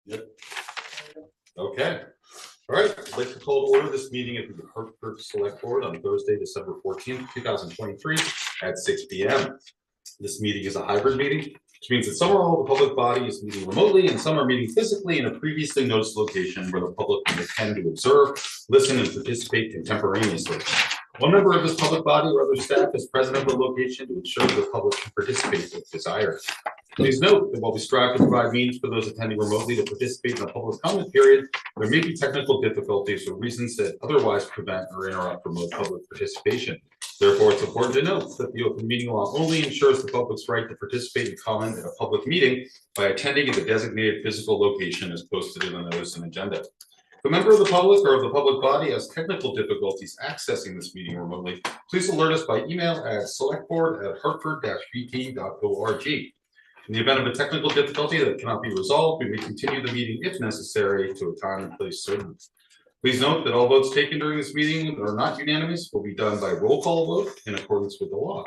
Yep. Okay. All right. I'd like to call to order this meeting of the Hartford Select Board on Thursday, December 14th, 2023 at 6 p.m. This meeting is a hybrid meeting, which means that some or all the public body is meeting remotely and some are meeting physically in a previously noticed location where the public can attend to observe, listen, and participate contemporaneously. One member of this public body or other staff is present at the location to ensure the public can participate if desired. Please note that while we strive to provide means for those attending remotely to participate in the public comment period, there may be technical difficulties or reasons that otherwise prevent or interrupt remote public participation. Therefore, it's important to note that the open meeting law only ensures the public's right to participate and comment at a public meeting by attending at the designated physical location as posted in the notice and agenda. If a member of the public or of the public body has technical difficulties accessing this meeting remotely, please alert us by email at selectboard@hartford-bt.org. In the event of a technical difficulty that cannot be resolved, we may continue the meeting if necessary to a time and place certain. Please note that all votes taken during this meeting that are not unanimous will be done by roll call vote in accordance with the law.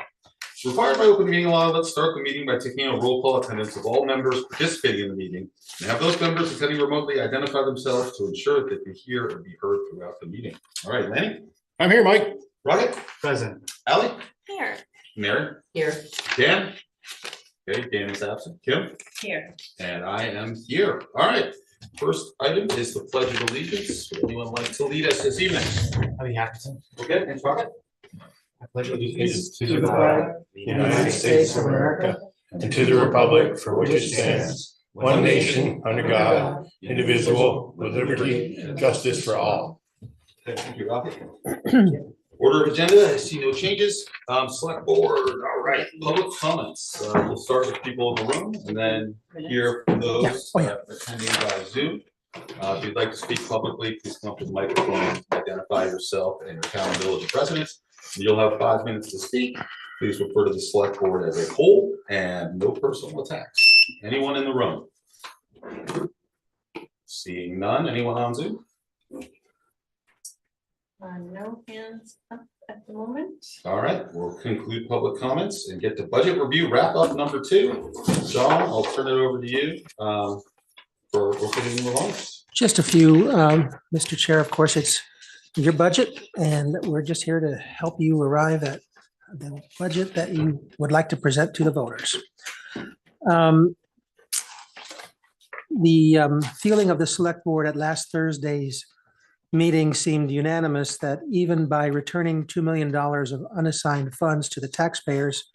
Required by open meeting law, let's start the meeting by taking a roll call attendance of all members participating in the meeting and have those members attending remotely identify themselves to ensure that they can hear and be heard throughout the meeting. All right, Lanny? I'm here, Mike. Rocket? Present. Allie? Here. Mary? Here. Dan? Okay, Dan is absent. Kim? Here. And I am here. All right. First item is the Pledge of Allegiance. Would anyone like to lead us this evening? I'll be happy to. Okay, and Rocket? I pledge allegiance to the flag of the United States of America and to the republic for which it stands, one nation under God, indivisible, with liberty and justice for all. Thank you, Rocket. Order of agenda, I see no changes. Select board, all right, public comments. We'll start with people in the room and then hear from those attending by Zoom. If you'd like to speak publicly, please come up to the microphone, identify yourself and your town and village residents. You'll have 5 minutes to speak. Please refer to the select board as a whole and no personal attacks. Anyone in the room? Seeing none, anyone on Zoom? No hands up at the moment. All right, we'll conclude public comments and get to budget review wrap up number 2. John, I'll turn it over to you for opening remarks. Just a few, Mr. Chair. Of course, it's your budget, and we're just here to help you arrive at the budget that you would like to present to the voters. The feeling of the select board at last Thursday's meeting seemed unanimous that even by returning $2 million of unassigned funds to the taxpayers,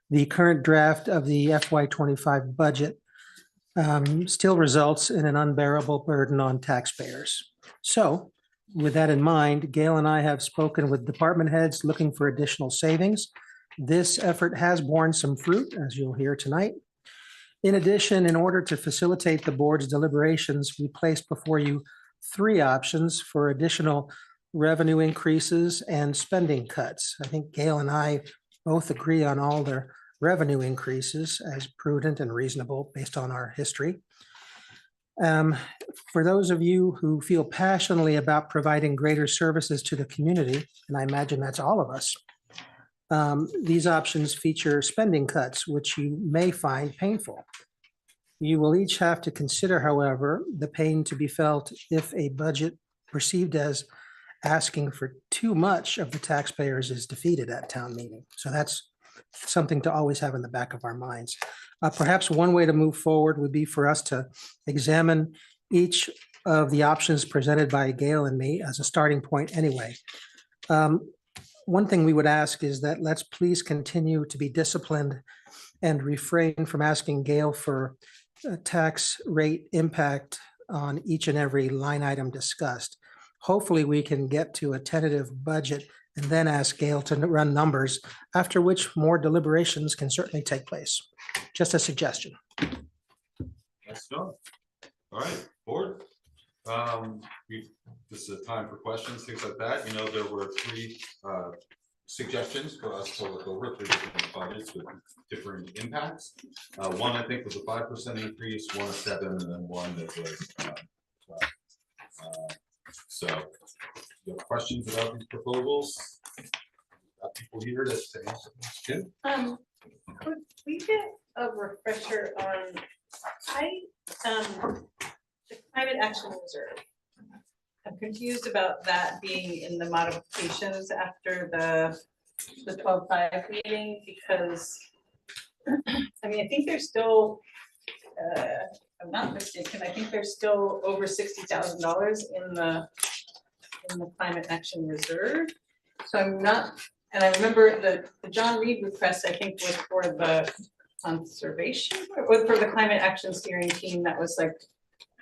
the current draft of the FY25 budget still results in an unbearable burden on taxpayers. So with that in mind, Gail and I have spoken with department heads looking for additional savings. This effort has borne some fruit, as you'll hear tonight. In addition, in order to facilitate the board's deliberations, we placed before you 3 options for additional revenue increases and spending cuts. I think Gail and I both agree on all the revenue increases as prudent and reasonable based on our history. For those of you who feel passionately about providing greater services to the community, and I imagine that's all of us, these options feature spending cuts, which you may find painful. You will each have to consider, however, the pain to be felt if a budget perceived as asking for too much of the taxpayers is defeated at town meeting. So that's something to always have in the back of our minds. Perhaps one way to move forward would be for us to examine each of the options presented by Gail and me as a starting point anyway. One thing we would ask is that let's please continue to be disciplined and refrain from asking Gail for a tax rate impact on each and every line item discussed. Hopefully we can get to a tentative budget and then ask Gail to run numbers, after which more deliberations can certainly take place. Just a suggestion. Let's go. All right, board. This is a time for questions, things like that. You know, there were 3 suggestions for us to look over, 3 different budgets with different impacts. One, I think, was a 5% increase, one a 7%, and then one that was 12%. So, you have questions about these proposals? Got people here to answer them. Could we get a refresher on, climate action reserve. I'm confused about that being in the modifications after the 12.5 meeting, because I mean, I think there's still, I'm not mistaken, I think there's still over $60,000 in the climate action reserve. So I'm not, and I remember the John Reed request, I think, was for the conservation, or for the climate action steering team, that was like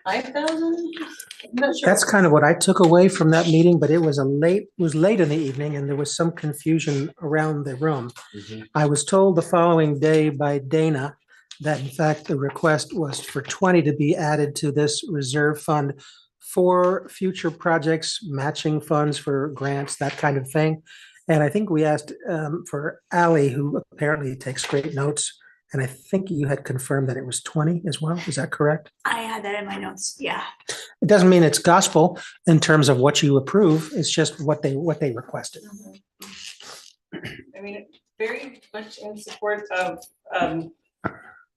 5,000. I'm not sure. That's kind of what I took away from that meeting, but it was late in the evening and there was some confusion around the room. I was told the following day by Dana that in fact the request was for 20 to be added to this reserve fund for future projects, matching funds for grants, that kind of thing. And I think we asked for Ally, who apparently takes great notes. And I think you had confirmed that it was 20 as well. Is that correct? I had that in my notes. Yeah. It doesn't mean it's gospel in terms of what you approve. It's just what they requested. I mean, very much in support of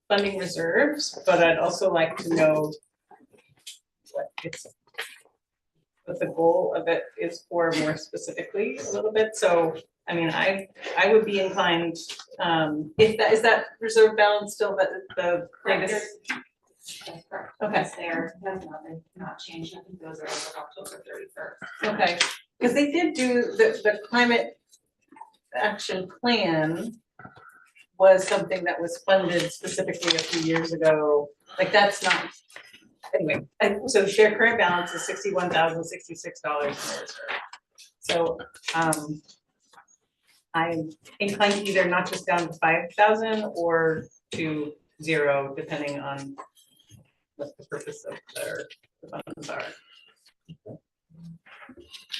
funding reserves, but I'd also like to know what the goal of it is for more specifically a little bit. So, I mean, I would be inclined, if that, is that reserve balance still the greatest? That's correct. Okay. That's there, has not changed. I think those are as of October 31st. Okay, because they did do the climate action plan was something that was funded specifically a few years ago. Like that's not, anyway, so their current balance is $61,066 in the reserve. So I'm inclined to either knock this down to 5,000 or to 0, depending on what the purpose of the funds are.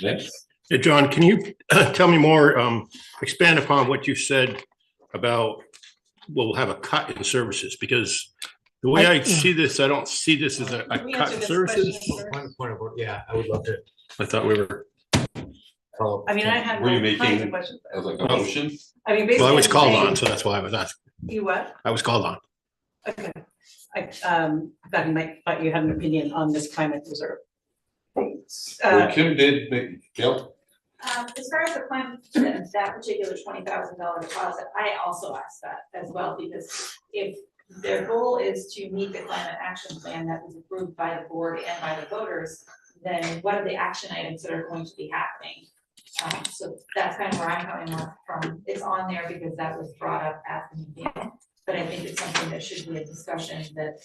Next. Hey, John, can you tell me more, expand upon what you said about we'll have a cut in services? Because the way I see this, I don't see this as a Can we cut answer in this services. question first? Point of order, yeah, I would love to I thought we were, follow. I mean, I had Were you all kinds making- of questions. As like a motion? I mean, basically. well, I was I'm called saying- on, so that's why I was asking. You what? I was called on. Okay. I thought you had an opinion on this climate reserve. Well, Kim did make, Gail? As far as the plan, that particular $20,000 deposit, I also asked that as well, because if their goal is to meet the climate action plan that was approved by the board and by the voters, then what are the action items that are going to be happening? So that's kind of where I'm coming from. It's on there because that was brought up at the meeting. But I think it's something that should be a discussion that,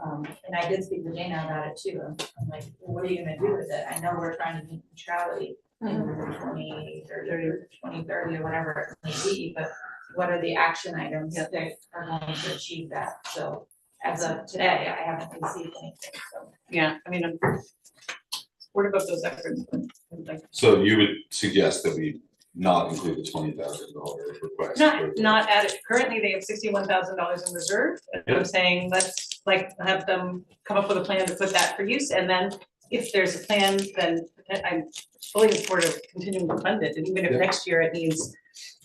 and I did speak with Dana about it too. I'm like, well, what are you gonna do with it? I know we're trying to meet neutrality in 2030 or whatever it may be, but what are the action items that are going to achieve that? So as of today, I haven't received anything, so. Yeah, I mean, I'm supportive of those efforts. But I'd like So you would suggest that we not include the $20,000 request? not add it. Currently, they have $61,000 in reserve. And Yeah. I'm saying, let's like have them come up with a plan to put that for use. And then if there's a plan, then I'm fully in support of continuing to fund it. And even if Yeah. next year it needs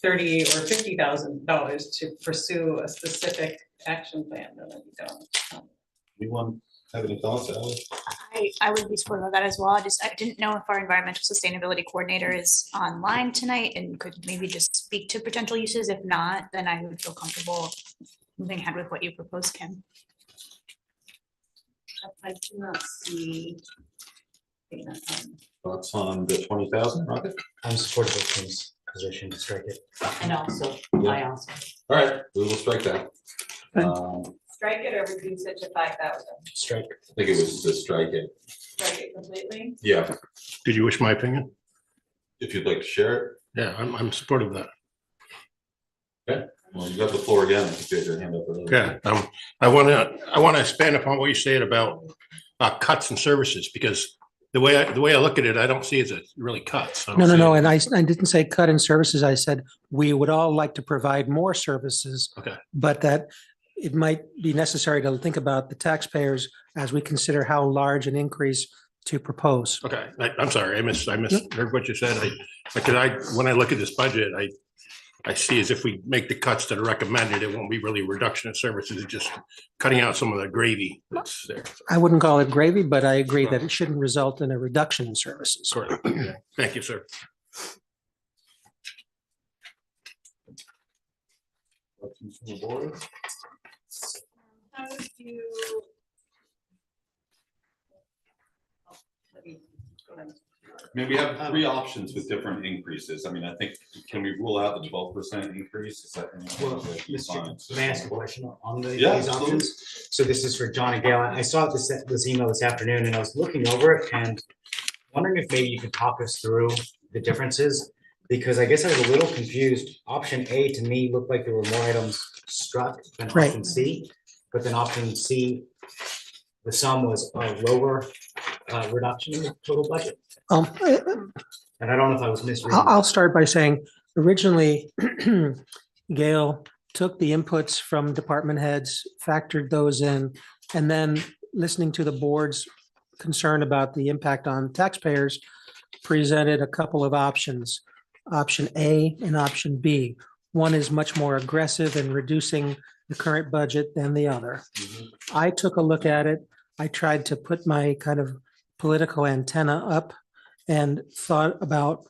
$30,000 or $50,000 to pursue a specific action plan, then we don't. Anyone have any thoughts, Ally? I would be supportive of that as well. I didn't know if our environmental sustainability coordinator is online tonight and could maybe just speak to potential uses. If not, then I would feel comfortable moving ahead with what you proposed, Kim. I do not see. Thoughts on the 20,000, Rocket? I'm supportive of Kim's position to strike it. And also, I also. All right, we will strike that. Okay. Strike it or reduce it to 5,000? Strike. I think it was to strike it. Strike it completely? Yeah, Did you wish my opinion? if you'd like to share it. Yeah, I'm supportive of that. Well, you got the floor again. I think you had your hand up earlier. Yeah, I want to expand upon what you said about cuts in services, because the way I look at it, I don't see it as really cuts. I don't see No, it- and I didn't say cut in services. I said we would all like to provide more services. Okay. But that it might be necessary to think about the taxpayers as we consider how large an increase to propose. Okay, I'm sorry, I misheard what you said. When I look at this budget, I see is if we make the cuts that are recommended, it won't be really a reduction in services, it's just cutting out some of the gravy that's there. I wouldn't call it gravy, but I agree that it shouldn't result in a reduction in services. Correct. Thank you, sir. Questions from the board? How would you? Oh, let me go ahead. I mean, we have three options with different increases. I mean, I think, can we rule out the 12% increase? Is that anything Well, that you find? May I ask a question on Yeah, these absolutely. options? So this is for John and Gail. I saw this email this afternoon and I was looking over it and wondering if maybe you could talk us through the differences. Because I guess I was a little confused. Option A to me looked like there were more items struck than Right. option C. But then option C, the sum was a lower reduction in the total budget. Um, And I don't know if I was misreading. I'll start by saying originally Gail took the inputs from department heads, factored those in, and then listening to the board's concern about the impact on taxpayers, presented a couple of options, option A and option B. One is much more aggressive in reducing the current budget than the other. I took a look at it. I tried to put my kind of political antenna up and thought about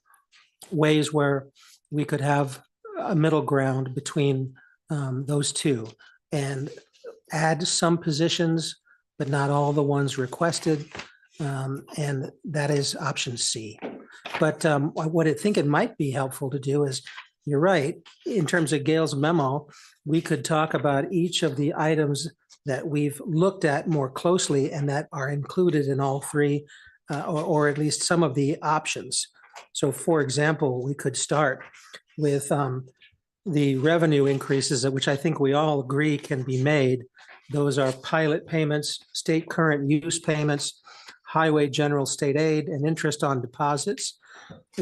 ways where we could have a middle ground between those two and add some positions, but not all the ones requested. And that is option C. But what I think it might be helpful to do is, you're right, in terms of Gail's memo, we could talk about each of the items that we've looked at more closely and that are included in all three, or at least some of the options. So for example, we could start with the revenue increases, which I think we all agree can be made. Those are pilot payments, state current use payments, highway general state aid, and interest on deposits.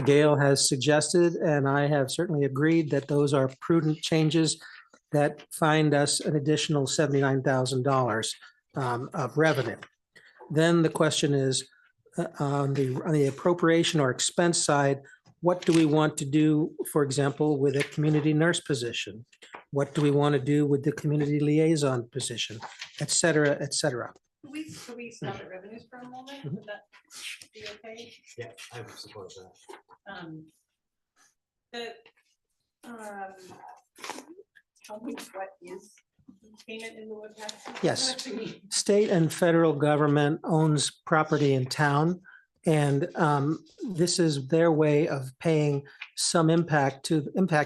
Gail has suggested, and I have certainly agreed, that those are prudent changes that find us an additional $79,000 of revenue. Then the question is, on the appropriation or expense side, what do we want to do, for example, with a community nurse position? What do we want to do with the community liaison position, et cetera, et cetera? Could we stop at revenues for a moment? Would that be okay? Yeah, I would support that. The, tell me what is payment in lieu of taxes? Yes. What do you mean? State and federal government owns property in town, and this is their way of paying some impact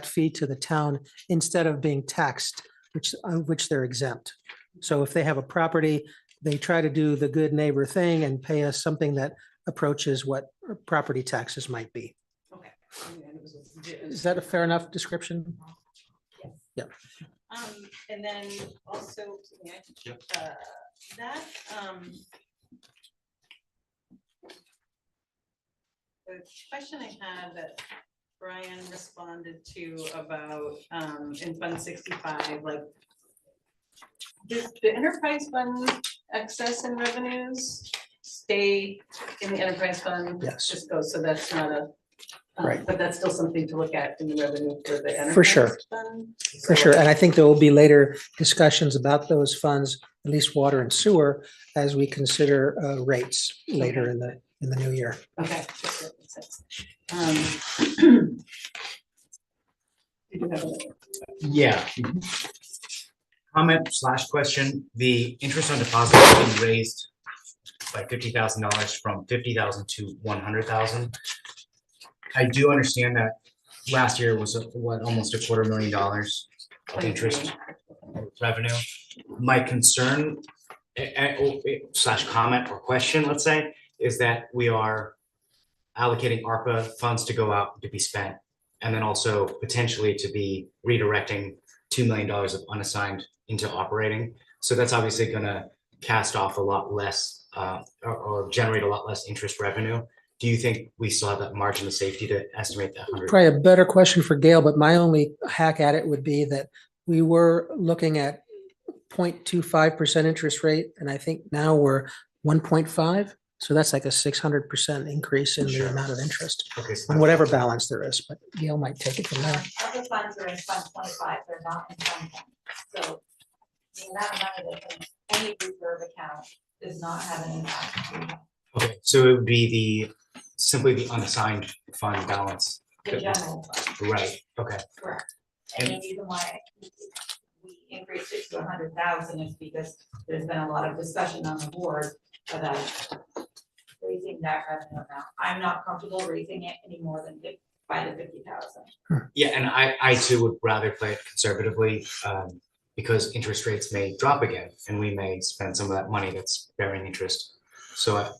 fee to the town instead of being taxed, which they're exempt. So if they have a property, they try to do the good neighbor thing and pay us something that approaches what property taxes might be. Okay. Is that a fair enough description? Yes. And then also, that, the question I had that Brian responded to about, in Fund 65, like, does the enterprise fund excess in revenues stay in the enterprise fund? Yes. Just goes, so that's not a, Right. but that's still something to look at in the revenue for the enterprise. For sure. Fund? For sure. And I think there will be later discussions about those funds, at least water and sewer, as we consider rates later in the new year. Okay. That makes sense. Did you have a- Yeah. Comment / question, the interest on deposit has been raised by $50,000 from 50,000 to 100,000. I do understand that last year was almost $250,000 of interest revenue. My concern / comment or question, let's say, is that we are allocating ARPA funds to go out to be spent, and then also potentially to be redirecting $2 million of unassigned into operating. So that's obviously going to cast off a lot less or generate a lot less interest revenue. Do you think we still have that margin of safety to estimate that 100? Probably a better question for Gail, but my only hack at it would be that we were looking at 0.25% interest rate, and I think now we're 1.5. So that's like a 600% increase in the Sure. amount of interest Okay. so on whatever balance there is, but Gail might take it from there. Other funds are in Fund 25, they're not in Fund 10. So the amount of money that's in any reserve account does not have an impact. Okay, so it would be simply the unassigned fund balance. The general fund, Right, okay, correct. And the reason why we increased it to 100,000 is because there's been a lot of discussion on the board about raising that revenue amount. I'm not comfortable raising it any more than by the 50,000. yeah, and I too would rather play it conservatively, because interest rates may drop again, and we may spend some of that money that's bearing interest. So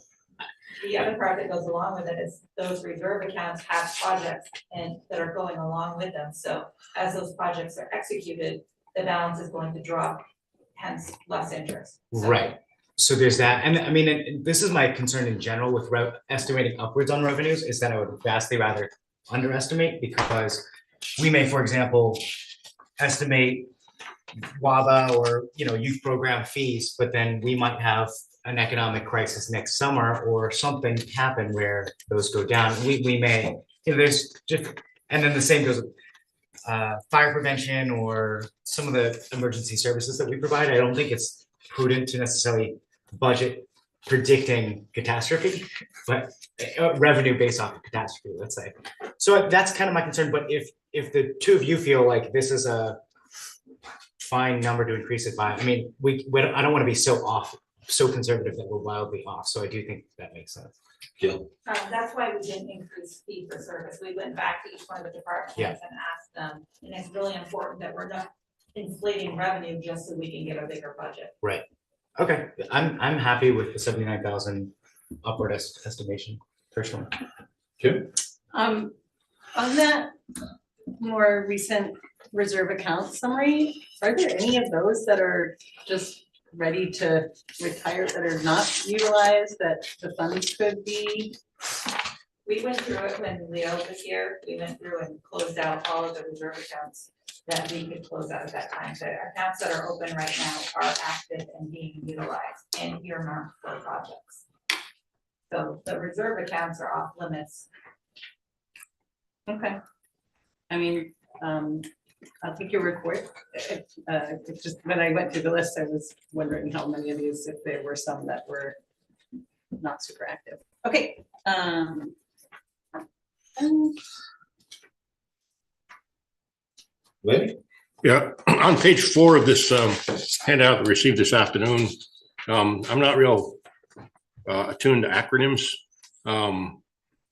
The other part that goes along with it is those reserve accounts have projects and that are going along with them. So as those projects are executed, the balance is going to drop, hence less interest. So- right, so there's that, and I mean, and this is my concern in general with estimating upwards on revenues, is that I would vastly rather underestimate, because we may, for example, estimate WABA or, youth program fees, but then we might have an economic crisis next summer or something happen where those go down. We may, there's just, and then the same goes with fire prevention or some of the emergency services that we provide. I don't think it's prudent to necessarily budget predicting catastrophe, but revenue based off of catastrophe, let's say. So that's kind of my concern, but if the two of you feel like this is a fine number to increase it by, I mean, I don't want to be so off, so conservative that we're wildly off, so I do think that makes sense. That's why we didn't increase fee for service. We went back to each one of the departments Yeah. and asked them, and it's really important that we're not inflating revenue just so we can get a bigger budget. Right. Okay, I'm happy with the 79,000 upward estimation personally. On that more recent reserve account summary, are there any of those that are just ready to retire that are not utilized, that the funds could be? We went through it when Leo was here. We went through and closed out all of the reserve accounts that we could close out at that time. The accounts that are open right now are active and being utilized and earmarked for projects. So the reserve accounts are off limits. Okay. I mean, I'll take your report. It's just, when I went through the list, I was wondering how many of these, if there were some that were not super active. Okay. Lenny? Yeah, on page 4 of this handout we received this afternoon, I'm not real attuned to acronyms.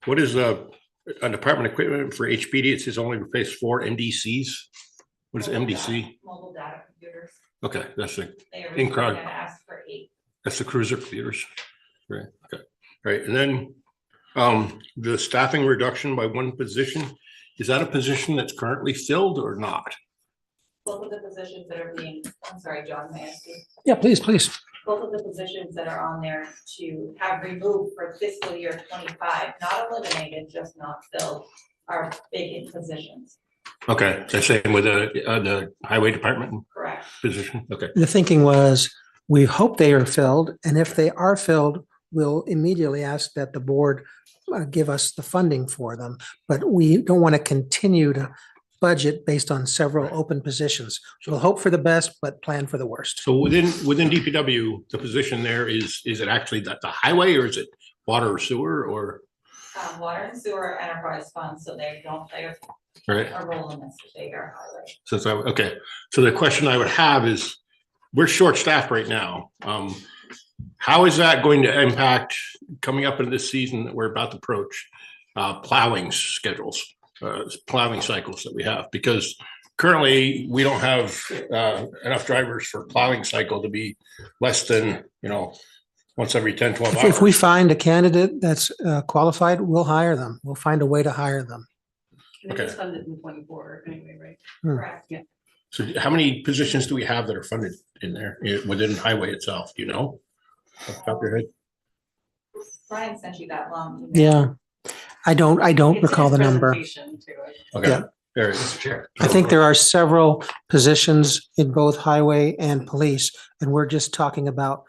What is a department equipment for HPD? It says only replace 4 NDCs. What is MDC? Mobile data computers. Okay, that's the They originally In-crowd. had asked for 8. That's the cruiser computers. Right, okay, right, and then the staffing reduction by 1 position, is that a position that's currently filled or not? Both of the positions that are being, I'm sorry, John, may I ask you? Yeah, please. Both of the positions that are on there to have removed for fiscal year 25, not eliminated, just not filled, are vacant positions, Okay, the same with the highway department correct? position, okay. The thinking was, we hope they are filled, and if they are filled, we'll immediately ask that the board give us the funding for them. But we don't want to continue to budget based on several open positions. So we'll hope for the best, but plan for the worst. So within DPW, the position there is it actually the highway, or is it water or sewer, or? Water and sewer enterprise funds, so they don't play Right, a role in this, they are highway. okay, so the question I would have is, we're short-staffed right now. How is that going to impact coming up into this season that we're about to approach, plowing schedules, plowing cycles that we have? Because currently we don't have enough drivers for plowing cycle to be less than, once every 10, 12 hours. If we find a candidate that's qualified, we'll hire them. We'll find a way to hire them. It is funded in 24 anyway, right? Correct. So how many positions do we have that are funded in there within highway itself? Do you know? Off the top of your head? Brian sent you that long email. Yeah. I don't It's in recall his the number. presentation too. Okay, Yeah. there it is. Mr. Chair. I think there are several positions in both highway and police, and we're just talking about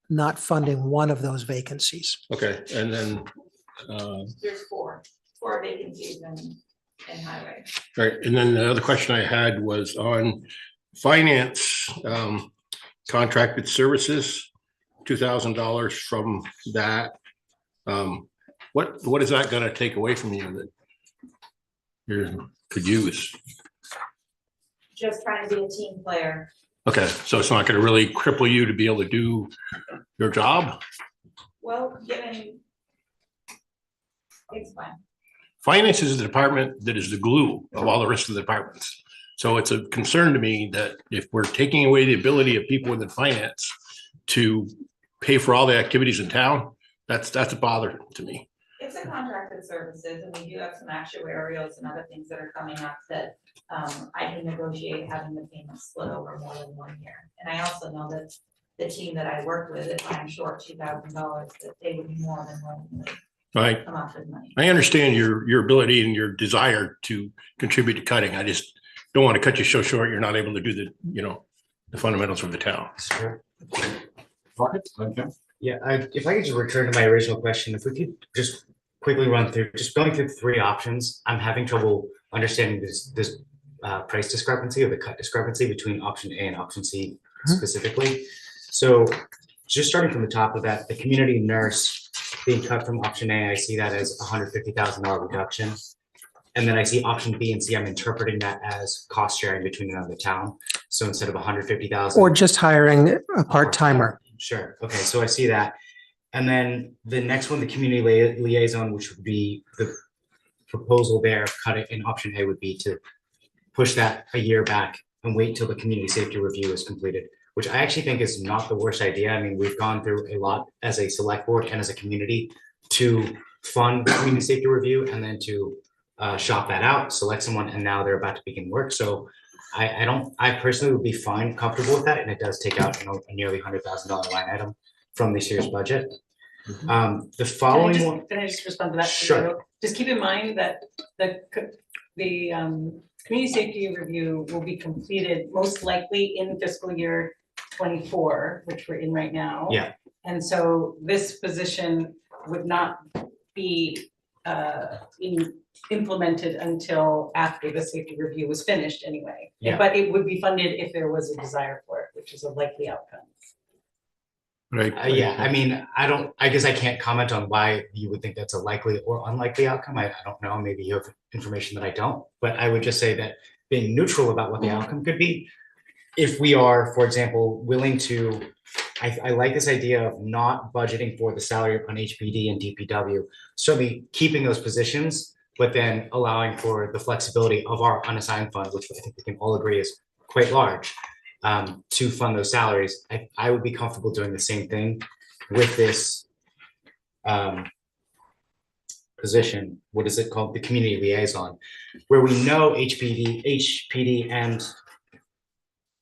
not funding one of those vacancies. Okay, and then, There's four vacancies in highway. right, and then the other question I had was on finance, contracted services, $2,000 from that. What is that gonna take away from you that you could use? Just trying to be a team player. Okay, so it's not gonna really cripple you to be able to do your job? Well, it's fine. Finance is the department that is the glue of all the rest of the departments. So it's a concern to me that if we're taking away the ability of people within finance to pay for all the activities in town, that's a bother to me. It's a contracted services, and we do have some actuarials and other things that are coming up that I can negotiate having the payments split over more than 1 year. And I also know that the team that I work with, if I'm short $2,000, that they would be more than willing to Right. come up with money. I understand your ability and your desire to contribute to cutting. I just don't want to cut you so short you're not able to do the fundamentals of the town. Sure. Okay. Yeah, if I could just return to my original question, if we could just quickly run through, just going through 3 options, I'm having trouble understanding this price discrepancy or the cut discrepancy between option A and option C specifically. So just starting from the top of that, the community nurse being cut from option A, I see that as $150,000 reduction. And then I see option B and C, I'm interpreting that as cost sharing between another town. So instead of 150,000. Or just hiring a part-timer. Sure, okay, so I see that. And then the next one, the community liaison, which would be the proposal there, cut it in option A would be to push that a year back and wait till the community safety review is completed, which I actually think is not the worst idea. I mean, we've gone through a lot as a select board and as a community to fund community safety review and then to shop that out, select someone, and now they're about to begin work. So I personally would be fine, comfortable with that, and it does take out a nearly $100,000 line item from this year's budget. The following one. Can I just respond to that? Sure. Just keep in mind that the community safety review will be completed most likely in fiscal year 24, which we're in right now. Yeah. And so this position would not be implemented until after the safety review was finished anyway. Yeah. But it would be funded if there was a desire for it, which is a likely outcome. Right. Yeah, I mean, I guess I can't comment on why you would think that's a likely or unlikely outcome. I don't know, maybe you have information that I don't, but I would just say that being neutral about what the outcome could be, if we are, for example, willing to, I like this idea of not budgeting for the salary on HPD and DPW, certainly keeping those positions, but then allowing for the flexibility of our unassigned fund, which I think we can all agree is quite large, to fund those salaries. I would be comfortable doing the same thing with this position. What is it called? The community liaison, where we know HPD and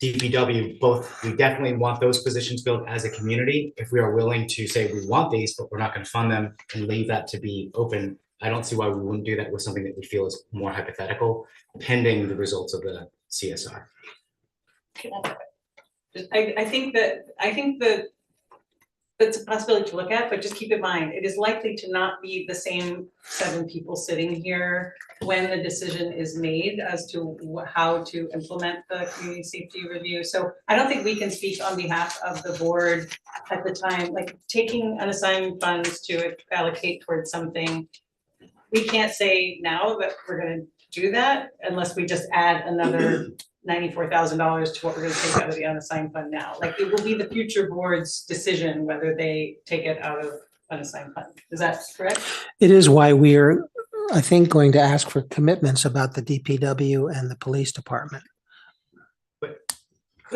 DPW both, we definitely want those positions filled as a community. If we are willing to say we want these, but we're not going to fund them and leave that to be open, I don't see why we wouldn't do that with something that we feel is more hypothetical, pending the results of the CSR. I think that that's a possibility to look at, but just keep in mind, it is likely to not be the same 7 people sitting here when the decision is made as to how to implement the community safety review. So I don't think we can speak on behalf of the board at the time, like taking unassigned funds to allocate towards something. We can't say now that we're gonna do that unless we just add another $94,000 to what we're gonna take out of the unassigned fund now. Like, it will be the future board's decision whether they take it out of unassigned fund. Is that correct? It is why we are, I think, going to ask for commitments about the DPW and the police department.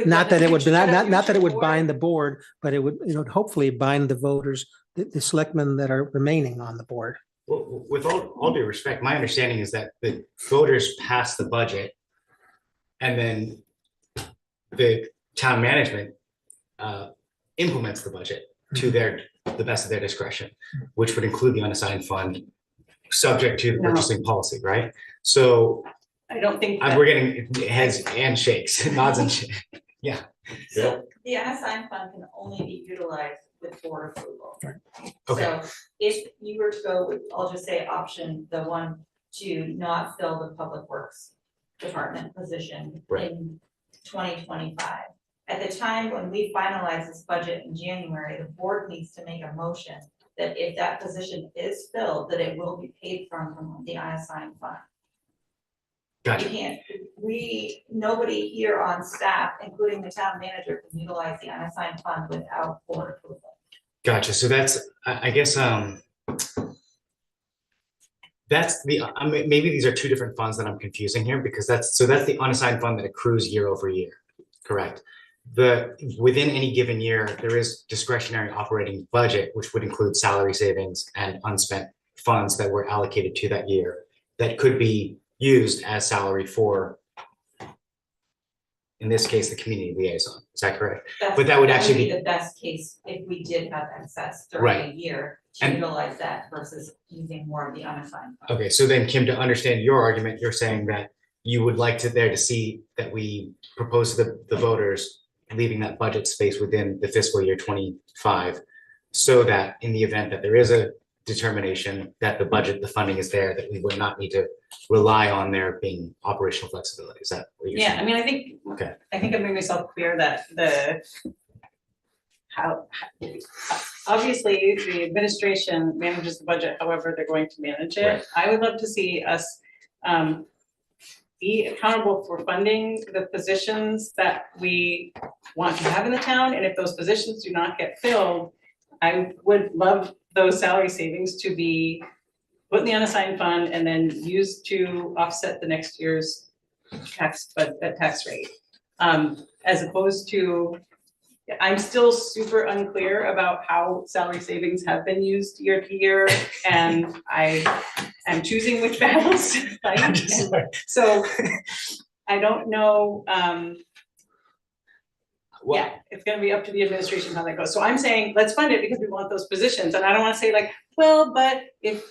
Not that it would, not that it would bind the board, but it would hopefully bind the voters, the selectmen that are remaining on the board. Well, with all due respect, my understanding is that the voters pass the budget and then the town management implements the budget to the best of their discretion, which would include the unassigned fund, subject to the purchasing policy, right? So I don't think we're getting heads and shakes, nods and shakes. Yeah. So the unassigned fund can only be utilized with board approval. Okay. So if you were to go with, I'll just say the one to not fill the public works department position Right. in 2025. At the time when we finalize this budget in January, the board needs to make a motion that if that position is filled, that it will be paid from the unassigned fund. You Gotcha. can't, nobody here on staff, including the town manager, can utilize the unassigned fund without board approval. Gotcha. So that's, I guess, that's the, maybe these are two different funds that I'm confusing here because that's the unassigned fund that accrues year over year, correct? Within any given year, there is discretionary operating budget, which would include salary savings and unspent funds that were allocated to that year that could be used as salary for, in this case, the community liaison. Is that correct? But that would actually be the best case if we did have excess during Right. a year to And- utilize that versus using more of the unassigned fund. Okay, so then Kim, to understand your argument, you're saying that you would like to see that we propose to the voters leaving that budget space within the fiscal year 25, so that in the event that there is a determination that the funding is there, that we would not need to rely on there being operational flexibility. Is that what you're Yeah, I saying? mean, I think, Okay. I think I made myself clear that obviously, the administration manages the budget however they're going to manage it. Right. I would love to see us be accountable for funding the positions that we want to have in the town, and if those positions do not get filled, I would love those salary savings to be put in the unassigned fund and then used to offset the next year's tax rate. As opposed to, I'm still super unclear about how salary savings have been used year to year, and I am choosing which battles to fight. So I don't know, Well, yeah, it's gonna be up to the administration how that goes. So I'm saying, let's fund it because we want those positions, and I don't wanna say like, well, but if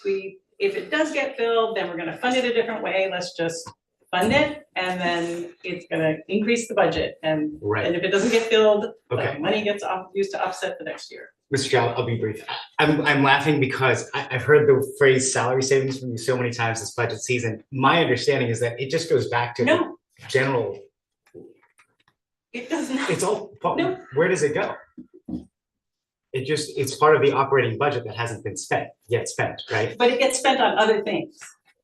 it does get filled, then we're gonna fund it a different way, let's just fund it, and then it's gonna increase the budget, and right. if it doesn't get filled, Okay. the money gets used to offset the next year. Mr. Chow, I'll be brief. I'm laughing because I've heard the phrase salary savings from you so many times this budget season. My understanding is that it just goes back to the No, general, it doesn't. it's all, No. where does it go? It's part of the operating budget that hasn't been spent, right? But it gets spent on other things,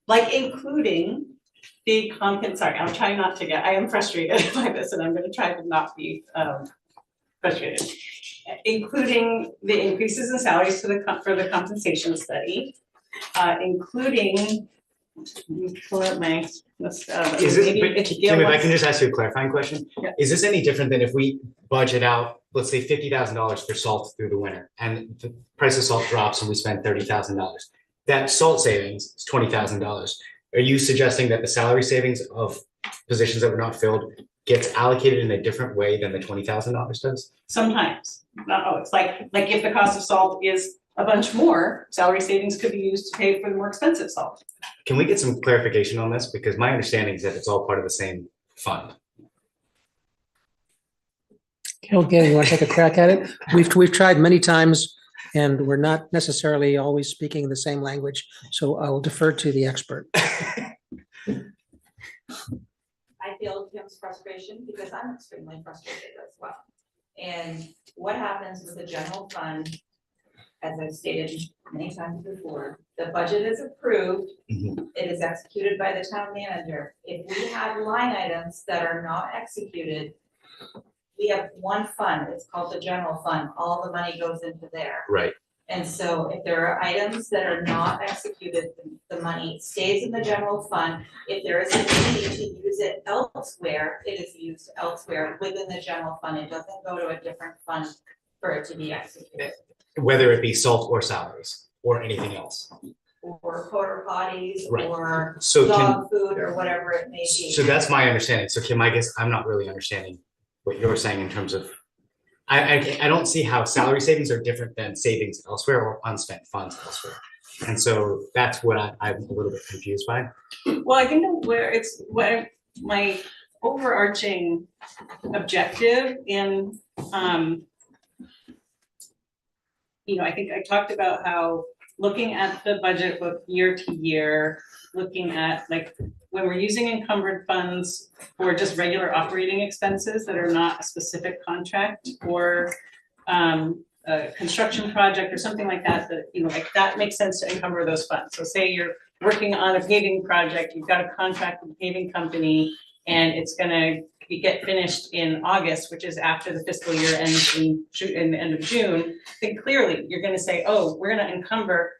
like including the sorry, I'm trying not to I am frustrated by this, and I'm gonna try to not be frustrated. Including the increases in salaries for the compensation study, including, let me pull up my, Is this, but Kim, if I can just ask you a clarifying question? Yeah. Is this any different than if we budget out, let's say $50,000 for salt through the winter, and the price of salt drops and we spend $30,000? That salt savings is $20,000. Are you suggesting that the salary savings of positions that were not filled gets allocated in a different way than the $20,000 does? Sometimes, not always, like if the cost of salt is a bunch more, salary savings could be used to pay for the more expensive salt. Can we get some clarification on this? Because my understanding is that it's all part of the same fund. Okay, you want to take a crack at it? We've tried many times and we're not necessarily always speaking the same language, so I will defer to the expert. I feel Kim's frustration because I'm extremely frustrated as well. And what happens with the general fund, as I've stated many times before, the budget is approved, Mhm. it is executed by the town manager. If we have line items that are not executed, we have one fund, it's called the general fund, all the money goes into there. Right. And so if there are items that are not executed, the money stays in the general fund. If there is a need to use it elsewhere, it is used elsewhere within the general fund. It doesn't go to a different fund for it to be executed. Whether it be salt or salaries or anything else. Or porta potties, Right. or So Kim, dog food, or whatever it may be. so that's my understanding. So Kim, I guess I'm not really understanding what you're saying in terms of, I don't see how salary savings are different than savings elsewhere or unspent funds elsewhere. And so that's what I'm a little bit confused by. Well, I think where my overarching objective in I think I talked about how looking at the budget book year to year, looking at like when we're using encumbered funds for just regular operating expenses that are not a specific contract or a construction project or something like that, like that makes sense to encumber those funds. So say you're working on a paving project, you've got a contract with the paving company, and it's gonna get finished in August, which is after the fiscal year ends in the end of June, then clearly you're gonna say, oh, we're gonna encumber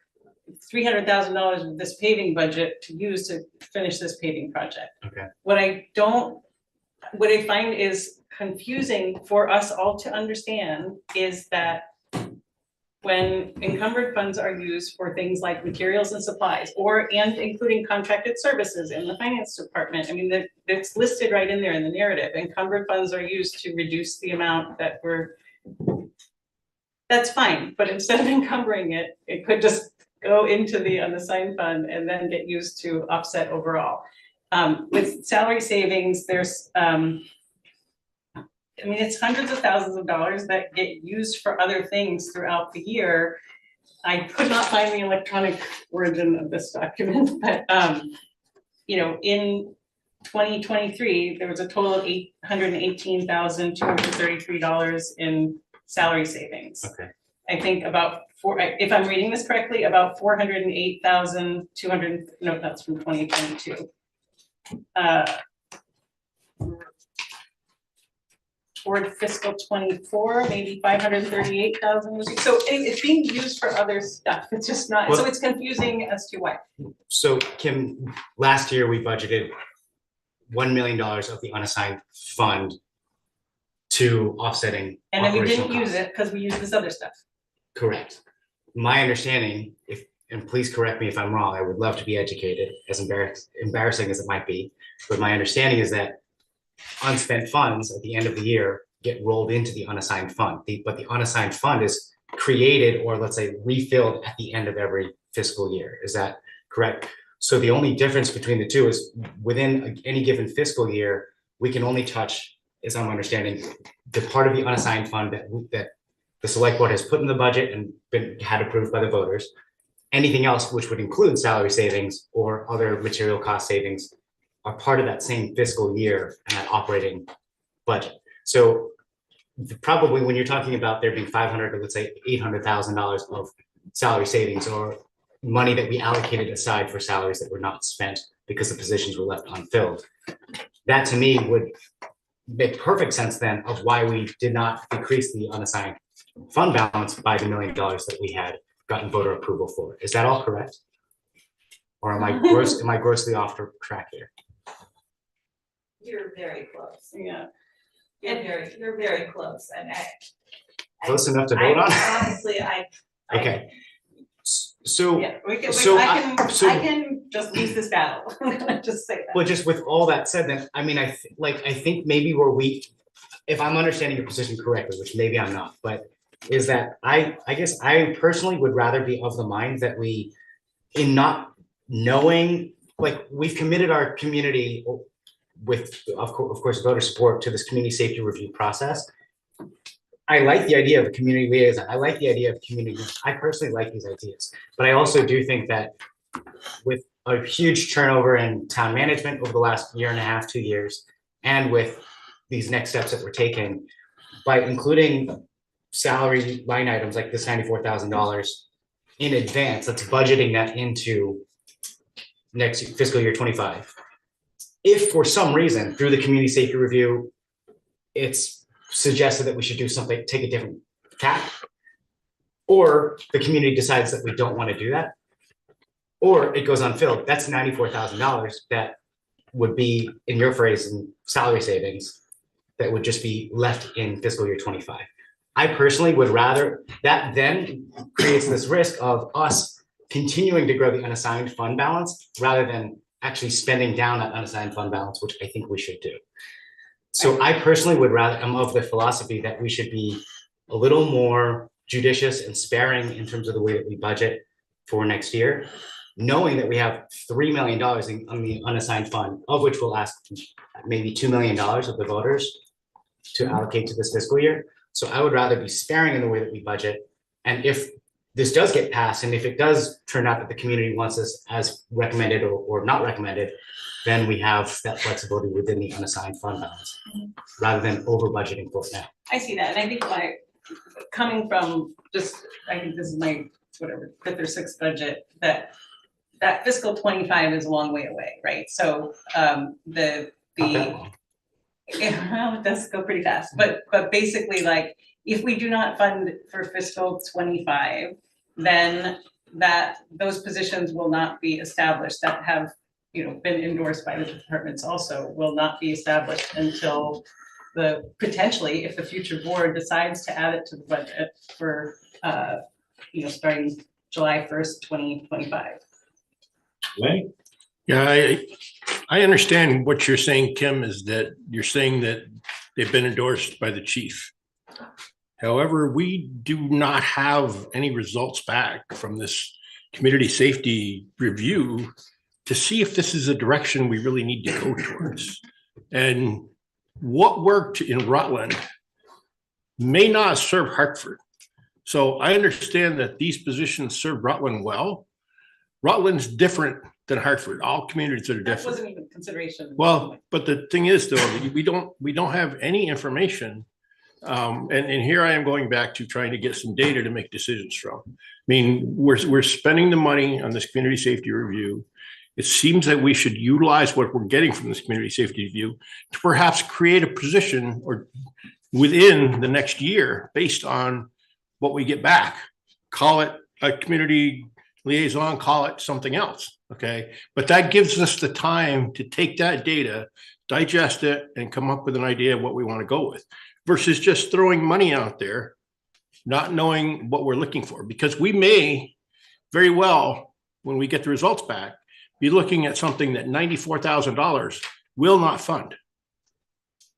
$300,000 of this paving budget to use to finish this paving project. Okay. What I find is confusing for us all to understand is that when encumbered funds are used for things like materials and supplies, and including contracted services in the finance department, I mean, it's listed right in there in the narrative. Encumbered funds are used to reduce the amount that's fine, but instead of encumbering it, it could just go into the unassigned fund and then get used to offset overall. With salary savings, there's, it's hundreds of thousands of dollars that get used for other things throughout the year. I could not find the electronic version of this document, but, in 2023, there was a total of $818,233 in salary savings. Okay. I think if I'm reading this correctly, about 408,200, no, that's from 2022. Toward fiscal 24, maybe 538,000. So it's being used for other stuff. It's just not, so it's confusing as to why. So Kim, last year we budgeted $1 million of the unassigned fund to offsetting. And then we didn't operational use costs. it because we used this other stuff. Correct. My understanding, and please correct me if I'm wrong, I would love to be educated, as embarrassing as it might be, but my understanding is that unspent funds at the end of the year get rolled into the unassigned fund. But the unassigned fund is created, or let's say refilled, at the end of every fiscal year. Is that correct? So the only difference between the two is within any given fiscal year, we can only touch, as I'm understanding, the part of the unassigned fund that the select board has put in the budget and had approved by the voters. Anything else, which would include salary savings or other material cost savings, are part of that same fiscal year and that operating budget. So probably when you're talking about there being 500 or let's say $800,000 of salary savings or money that we allocated aside for salaries that were not spent because the positions were left unfilled, that to me would make perfect sense then of why we did not decrease the unassigned fund balance by the $1 million that we had gotten voter approval for. Is that all correct? Or am I grossly off track here? You're very close. Yeah. You're very close, and Close enough to vote on? Honestly, Okay. So, Yeah, I can just lose this battle. Just say that. well, just with all that said, then, I mean, I think maybe we're weak, if I'm understanding your position correctly, which maybe I'm not, but is that I guess I personally would rather be of the mind that we, in not knowing, like, we've committed our community with, of course, voter support to this community safety review process. I like the idea of a community liaison. I like the idea of community. I personally like these ideas, but I also do think that with a huge turnover in town management over the last year and a half, 2 years, and with these next steps that we're taking, by including salary line items like this $94,000 in advance, that's budgeting that into next fiscal year 25. If for some reason through the community safety review, it's suggested that we should do something, take a different tack, or the community decides that we don't want to do that, or it goes unfilled, that's $94,000 that would be, in your phrase, in salary savings that would just be left in fiscal year 25. I personally would rather, that then creates this risk of us continuing to grow the unassigned fund balance rather than actually spending down that unassigned fund balance, which I think we should do. So I personally would rather, I'm of the philosophy that we should be a little more judicious and sparing in terms of the way that we budget for next year, knowing that we have $3 million on the unassigned fund, of which we'll ask maybe $2 million of the voters to allocate to this fiscal year. So I would rather be sparing in the way that we budget And if this does get passed, and if it does turn out that the community wants this as recommended or not recommended, then we have that flexibility within the unassigned fund balance, rather than over budgeting for it now. I see that, and I think coming from just, I think this is my, whatever, 5th or 6th budget, that fiscal 25 is a long way away, right? So, Not that long. well, it does go pretty fast, but basically, like, if we do not fund for fiscal 25, then those positions will not be established that have, been endorsed by the departments also will not be established until potentially, if the future board decides to add it to the budget for, starting July 1st, 2025. Right? Yeah, I understand what you're saying, Kim, is that you're saying that they've been endorsed by the chief. However, we do not have any results back from this community safety review to see if this is a direction we really need to go towards. And what worked in Rutland may not serve Hartford. So I understand that these positions serve Rutland well. Rutland's different than Hartford. All communities are That different. wasn't even consideration. Well, but the thing is, though, we don't have any information. And here I am going back to trying to get some data to make decisions from. I mean, we're spending the money on this community safety review. It seems that we should utilize what we're getting from this community safety review to perhaps create a position or within the next year based on what we get back. Call it a community liaison, call it something else. Okay. But that gives us the time to take that data, digest it, and come up with an idea of what we want to go with versus just throwing money out there, not knowing what we're looking for. Because we may very well, when we get the results back, be looking at something that $94,000 will not fund.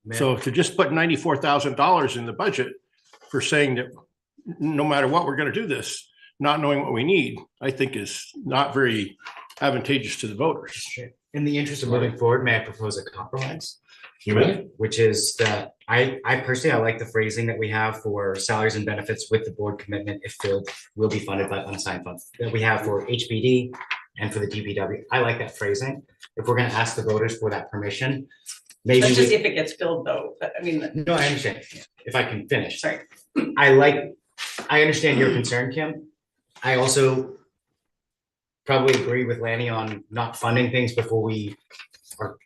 Man. So to just put $94,000 in the budget for saying that no matter what, we're going to do this, not knowing what we need, I think is not very advantageous to the voters. In the interest of moving forward, may I propose a compromise? You may. Which is that I personally, I like the phrasing that we have for salaries and benefits with the board commitment, if filled, will be funded by unassigned funds, that we have for HBD and for the DPW. I like that phrasing. If we're gonna ask the voters for that permission, maybe. That's just if it gets filled though, but I mean, No, I understand. If I can finish. sorry. I understand your concern, Kim. I also probably agree with Lanny on not funding things before we are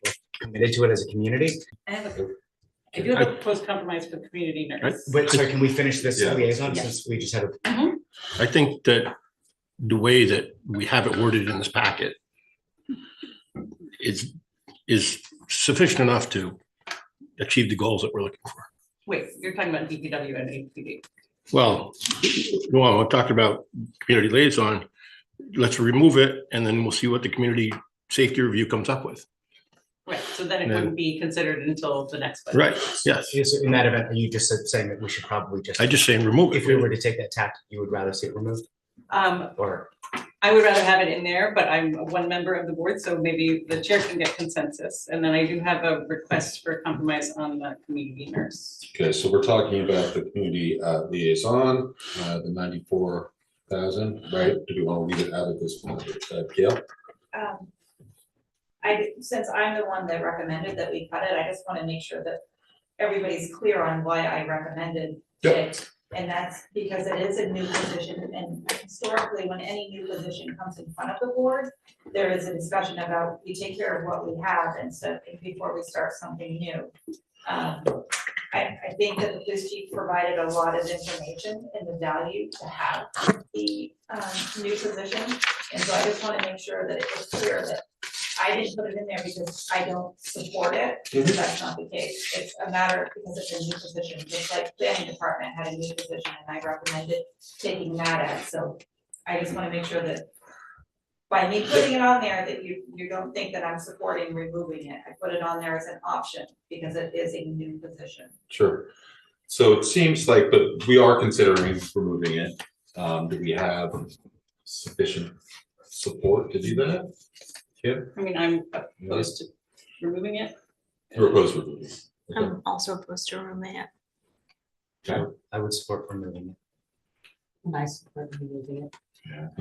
committed to it as a community. I do have a proposed compromise for community nurse. But so can we finish this Yeah. liaison Yes. since we just had a, I think that the way that we have it worded in this packet is sufficient enough to achieve the goals that we're looking for. Wait, you're talking about DPW and HPD. Well, I'm talking about community liaison. Let's remove it and then we'll see what the community safety review comes up with. Right, so then it Yeah. wouldn't be considered until the next budget. Right, yes. is in that event, are you just saying that we should probably just, I just saying remove if we it. were to take that tact, you would rather see it removed? Or, I would rather have it in there, but I'm one member of the board, so maybe the chair can get consensus. And then I do have a request for compromise on the community nurse. Okay, so we're talking about the community liaison, the 94,000, right? Do we want to leave it out of this one? Gail? Since I'm the one that recommended that we cut it, I just want to make sure that everybody's clear on why I recommended Yep. it. And that's because it is a new position, and historically, when any new position comes in front of the board, there is a discussion about, we take care of what we have instead, before we start something new. I think that the police chief provided a lot of information and the value to have the new position. And so I just want to make sure that it was clear that I didn't put it in there because I don't support it, because that's not the case. It's a matter because it's a new position, just like planning department had a new position and I recommended taking that out. So I just want to make sure that by me putting it on there, that you don't think that I'm supporting removing it. I put it on there as an option because it is a new position. Sure. So it seems like, but we are considering removing it. Do we have sufficient support to do that? Yeah. I mean, I'm opposed to removing it. Or oppose removing it? Okay. I'm also opposed to removing it. I would support removing it. I support removing it.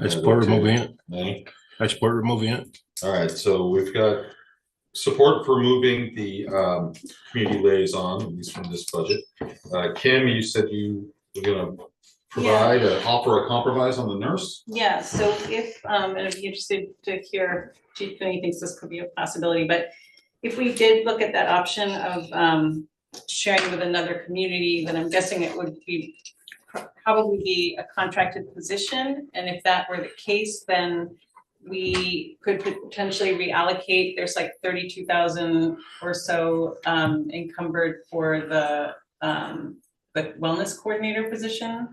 I support removing it. Any? I support removing it. All right, so we've got support for moving the community liaison, at least from this budget. Kim, you said you were gonna provide, offer a compromise on the nurse? Yeah, so if, and I'd be interested to hear, Chief Finney thinks this could be a possibility, but if we did look at that option of sharing with another community, then I'm guessing it would be probably be a contracted position, and if that were the case, then we could potentially reallocate, there's like 32,000 or so encumbered for the wellness coordinator position.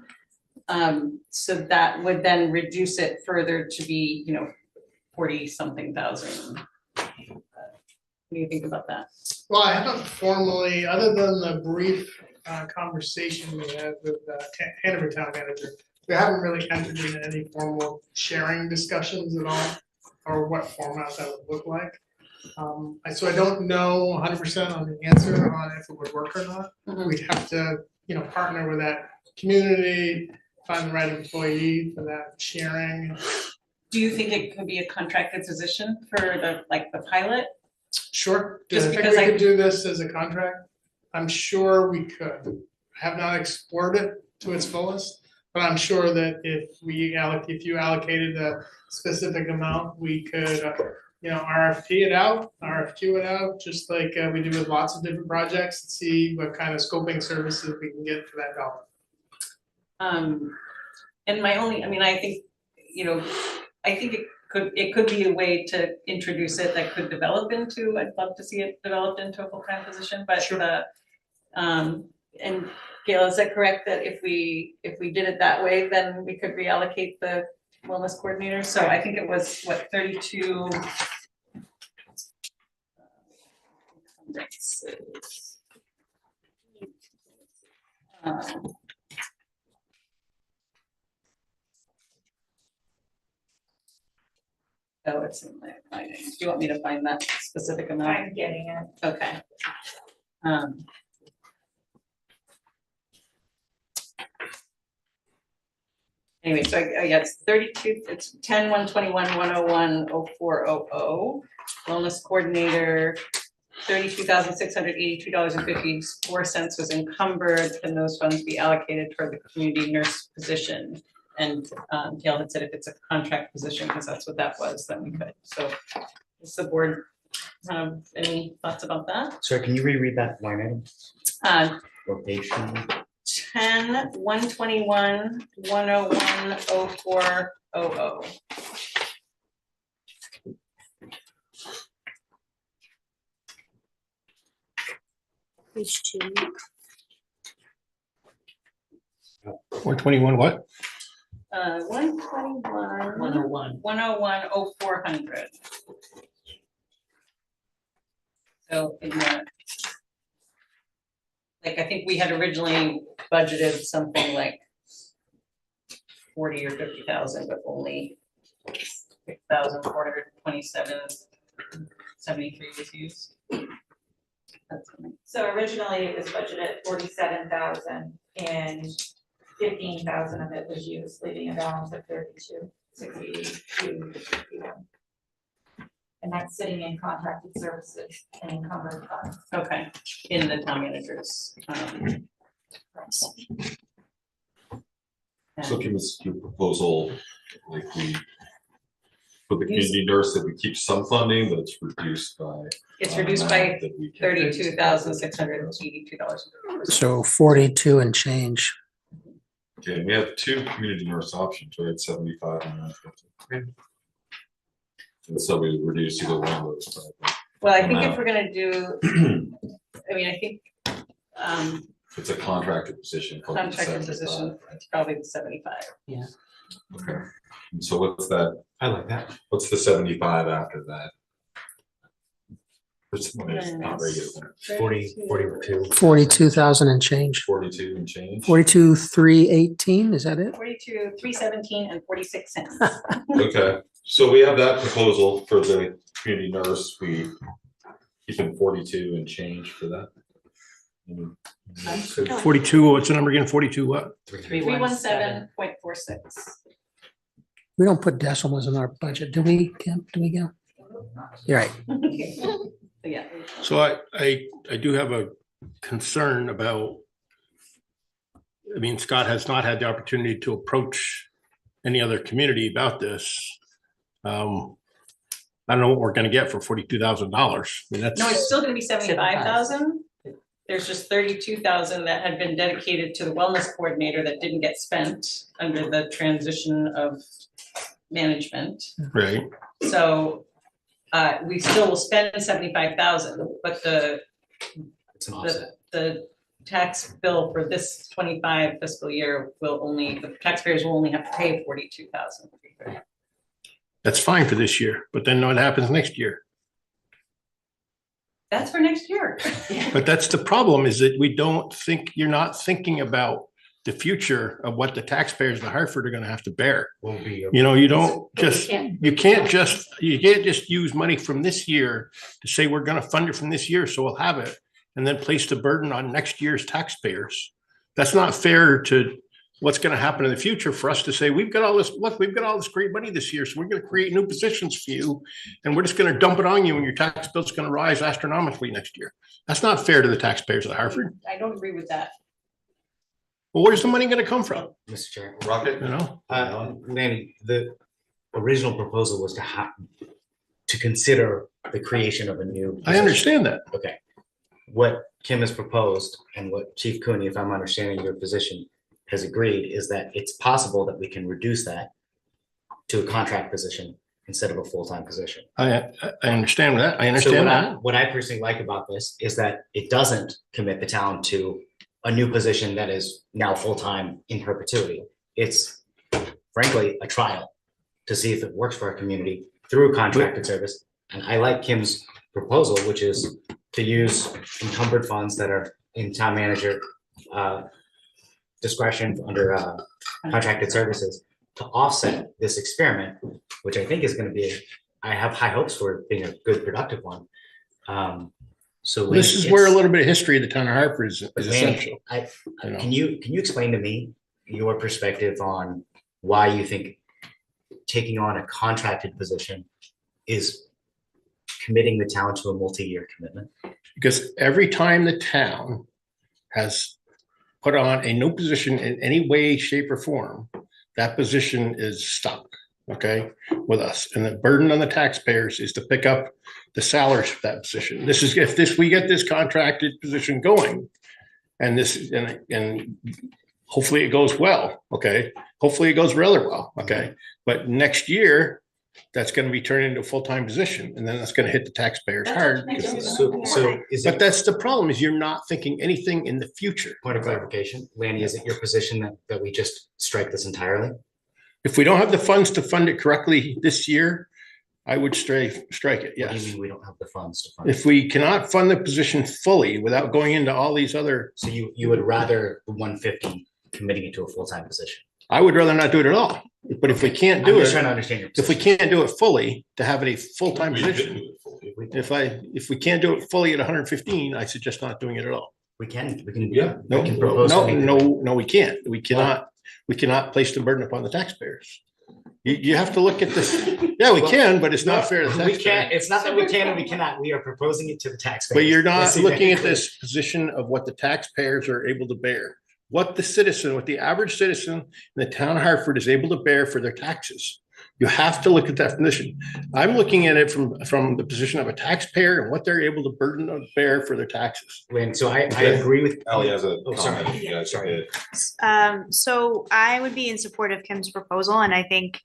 So that would then reduce it further to be, 40-something thousand. What do you think about that? Well, I haven't formally, other than the brief conversation we had with Hanover Town Manager, we haven't really entered into any formal sharing discussions at all, or what format that would look like. So I don't know 100% on the answer on if it would work or not. Mhm. We'd have to, partner with that community, find the right employee for that sharing. Do you think it could be a contracted position for the pilot? Sure, do I Just think because we could do this as a contract? I'm sure we could. I have not explored it to its fullest, but I'm sure that if you allocated a specific amount, we could, RFQ it out, just like we do with lots of different projects, and see what kind of scoping services we can get for that dollar. And I think it could be a way to introduce it that could develop into, I'd love to see it developed into a full-time position, but Sure. and Gail, is that correct, that if we did it that way, then we could reallocate the wellness coordinator? So I think it was, 32. Oh, it's in my finding. Do you want me to find that specific amount? I'm getting it. Okay. Anyway, so it's 32, it's 10/121/101/0400. Wellness coordinator, $32,682.54 was encumbered, and those funds be allocated toward the community nurse position. And Gail had said if it's a contract position, because that's what that was, then we could. So does the board have any thoughts about that? Sorry, can you reread that line item? Location. 10/121/101/0400. Page 2. 121 what? 121. 101. 101/0400. So in the, I think we had originally budgeted something like 40 or 50,000, but only 6,427.73 was used. That's something. So originally it was budgeted 47,000 and 15,000 of it was used, leaving a balance of 32,682.51. And that's sitting in contracted services and encumbered funds. Okay, in the town managers. So Kim, is your proposal, like for the community nurse, that we keep some funding, but it's reduced by? It's reduced by that we can- $32,682. So 42 and change. Okay, we have two community nurse options, right, 75 and 150. And so we reduce either one of those. Well, I think if we're gonna do, I think It's a contracted position. called the contracted 75, position, right? it's probably the 75. Okay, and so what's that, I like that. what's the 75 after that? Which one is not regular, 42. 42,000 and change. 42 and change? 42,318, is that it? 42,317 and 46 cents. Okay, so we have that proposal for the community nurse, we keep in 42 and change for that. So 42, what's the number again? 42 what? 317.46. We don't put decimals in our budget, do we, Kim? Do we, Gil? You're right. Yeah. So I do have a concern about, I mean, Scott has not had the opportunity to approach any other community about this. I don't know what we're gonna get for $42,000. I mean, that's. No, it's still gonna be 75,000. There's just 32,000 that had been dedicated to the wellness coordinator that didn't get spent under the transition of management. Right. So we still will spend 75,000, but It's an offset. the tax bill for this 25 fiscal year will only, the taxpayers will only have to pay 42,000. That's fine for this year, but then what happens next year? That's for next year. But that's the problem, is that we don't think, you're not thinking about the future of what the taxpayers of Hartford are gonna have to bear. Will be. You know, you don't But we just, can't- you can't just use money from this year to say we're gonna fund it from this year, so we'll have it, and then place the burden on next year's taxpayers. That's not fair to what's gonna happen in the future for us to say, we've got all this, look, we've got all this great money this year, so we're gonna create new positions for you, and we're just gonna dump it on you, and your tax bill's gonna rise astronomically next year. That's not fair to the taxpayers of Hartford. I don't agree with that. Well, where's the money gonna come from, Mr. Chair. Rocket. you know? Lanny, the original proposal was to consider the creation of a new. I understand that. Okay. What Kim has proposed and what Chief Cooney, if I'm understanding your position, has agreed is that it's possible that we can reduce that to a contract position instead of a full-time position. I understand that. I So understand that. what I personally like about this is that it doesn't commit the town to a new position that is now full-time in perpetuity. It's frankly a trial to see if it works for our community through a contracted service. And I like Kim's proposal, which is to use encumbered funds that are in town manager discretion under contracted services to offset this experiment, which I think is going to be, I have high hopes for it being a good, productive one. So This is where a little bit of history of the town of Hartford is essential. you know. Can you explain to me your perspective on why you think taking on a contracted position is committing the town to a multi-year commitment? Because every time the town has put on a new position in any way, shape, or form, that position is stuck, okay, with us. And the burden on the taxpayers is to pick up the salaries for that position. This is, if we get this contracted position going, and hopefully it goes well, okay? Hopefully it goes rather well, okay? But next year, that's gonna be turned into a full-time position, and then that's gonna hit the taxpayers hard. because of that. So is But it, that's the problem, is you're not thinking anything in the future. point of clarification, Lanny, is it your position that we just strike this entirely? If we don't have the funds to fund it correctly this year, I would strike it, What do you yes. mean we don't have the funds to fund it? If we cannot fund the position fully without going into all these other, So you would rather the 150 committing it to a full-time position? I would rather not do it at all. But if we can't I'm do just trying it, to understand your if we position. can't do it fully, to have it a full-time We did position. do it fully. If we can't do it fully at 115, I suggest not doing it at all. We can. Yeah. No, We can propose no, something. no, we can't. We cannot place the burden upon the taxpayers. You have to look at this. Yeah, we can, but it's not fair to the We can't, taxpayers. it's not that we can and we cannot. We are proposing it to the taxpayers. But you're not Let's see looking that at this position of what the taxpayers are able to bear. What the average citizen in the town of Hartford is able to bear for their taxes. You have to look at that position. I'm looking at it from the position of a taxpayer and what they're able to burden or bear for their taxes. Lynn, so I Okay. agree with. Ally has a Oh, sorry. comment. You guys Sorry. did. So I would be in support of Kim's proposal, and I think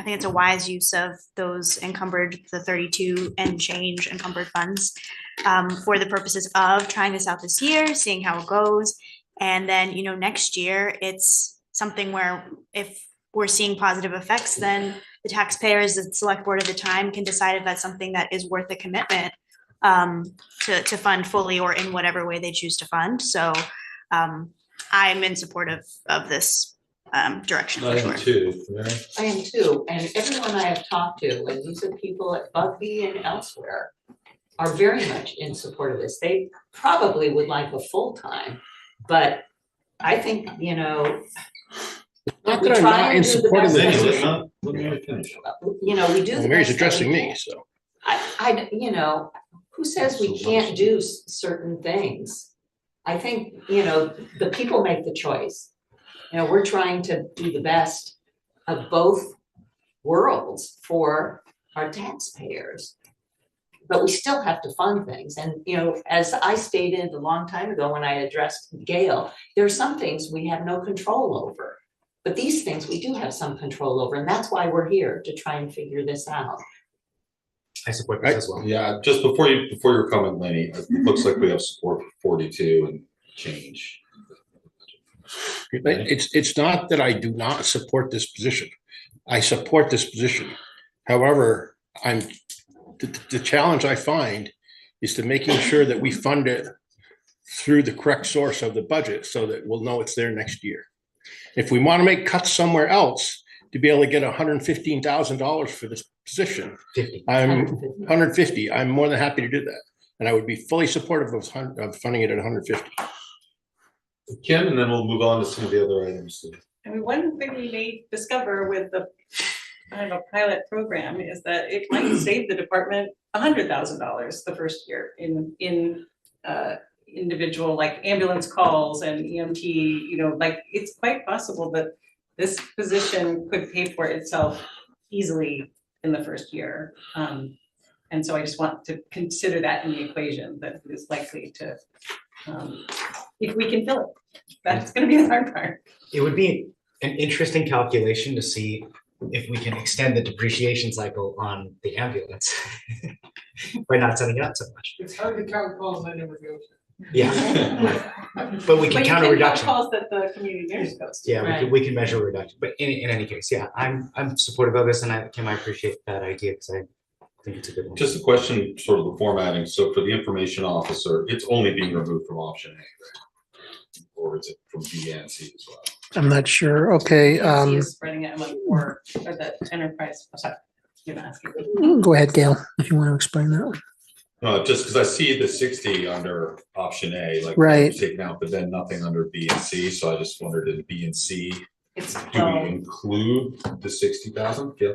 it's a wise use of those encumbered, the 32 and change encumbered funds for the purposes of trying this out this year, seeing how it goes. And then, next year, it's something where if we're seeing positive effects, then the taxpayers, the select board at the time can decide if that's something that is worth a commitment to fund fully or in whatever way they choose to fund. So I'm in support of this direction for sure. I am too, and everyone I have talked to, and these are people at Bugby and elsewhere, are very much in support of this. They probably would like a full-time, but I think, you know. Not we that I'm try not and in do the support of best this. that we Let can. me finish. You know, we do Well, the Mary's best that we addressing me, can. so. You know, who says we can't do certain things? I think, you know, the people make the choice. You know, we're trying to do the best of both worlds for our taxpayers. But we still have to fund things. And, you know, as I stated a long time ago when I addressed Gail, there are some things we have no control over. But these things we do have some control over, and that's why we're here, to try and figure this out. I support this as well. Yeah, just before your comment, Lenny, it looks like we have support for 42 and change. It's not that I do not support this position. I support this position. However, the challenge I find is to making sure that we fund it through the correct source of the budget so that we'll know it's there next year. If we want to make cuts somewhere else to be able to get $115,000 for this position, 50. I'm 150. I'm more than happy to do that. And I would be fully supportive of funding it at 150. Kim, and then we'll move on to some of the other items. I mean, one thing we may discover with the kind of a pilot program is that it might save the department $100,000 the first year in individual like ambulance calls and EMT, you know, like it's quite possible that this position could pay for itself easily in the first year. And so I just want to consider that in the equation, that it is likely to, if we can fill it, that's gonna be the hard part. It would be an interesting calculation to see if we can extend the depreciation cycle on the ambulance by not setting it up so much. It's hard to count calls I never go to. Yeah. But we can count a reduction. Calls that the community nurse goes to. Yeah, we can measure a reduction, but in any case, yeah, I'm supportive of this, and I appreciate that idea, because I think it's a good one. Just a question, sort of the formatting. So for the information officer, it's only being removed from option A, right? Or is it from B and C as well? I'm not sure. Okay, EMC is spreading it among or the enterprise, oh, sorry, you're not asking. go ahead, Gail, if you want to explain that one. No, just because I see the 60 under option A, like Right. taken out, but then nothing under B and C. So I just wondered, in B and C, It's do we include the 60,000? Yeah.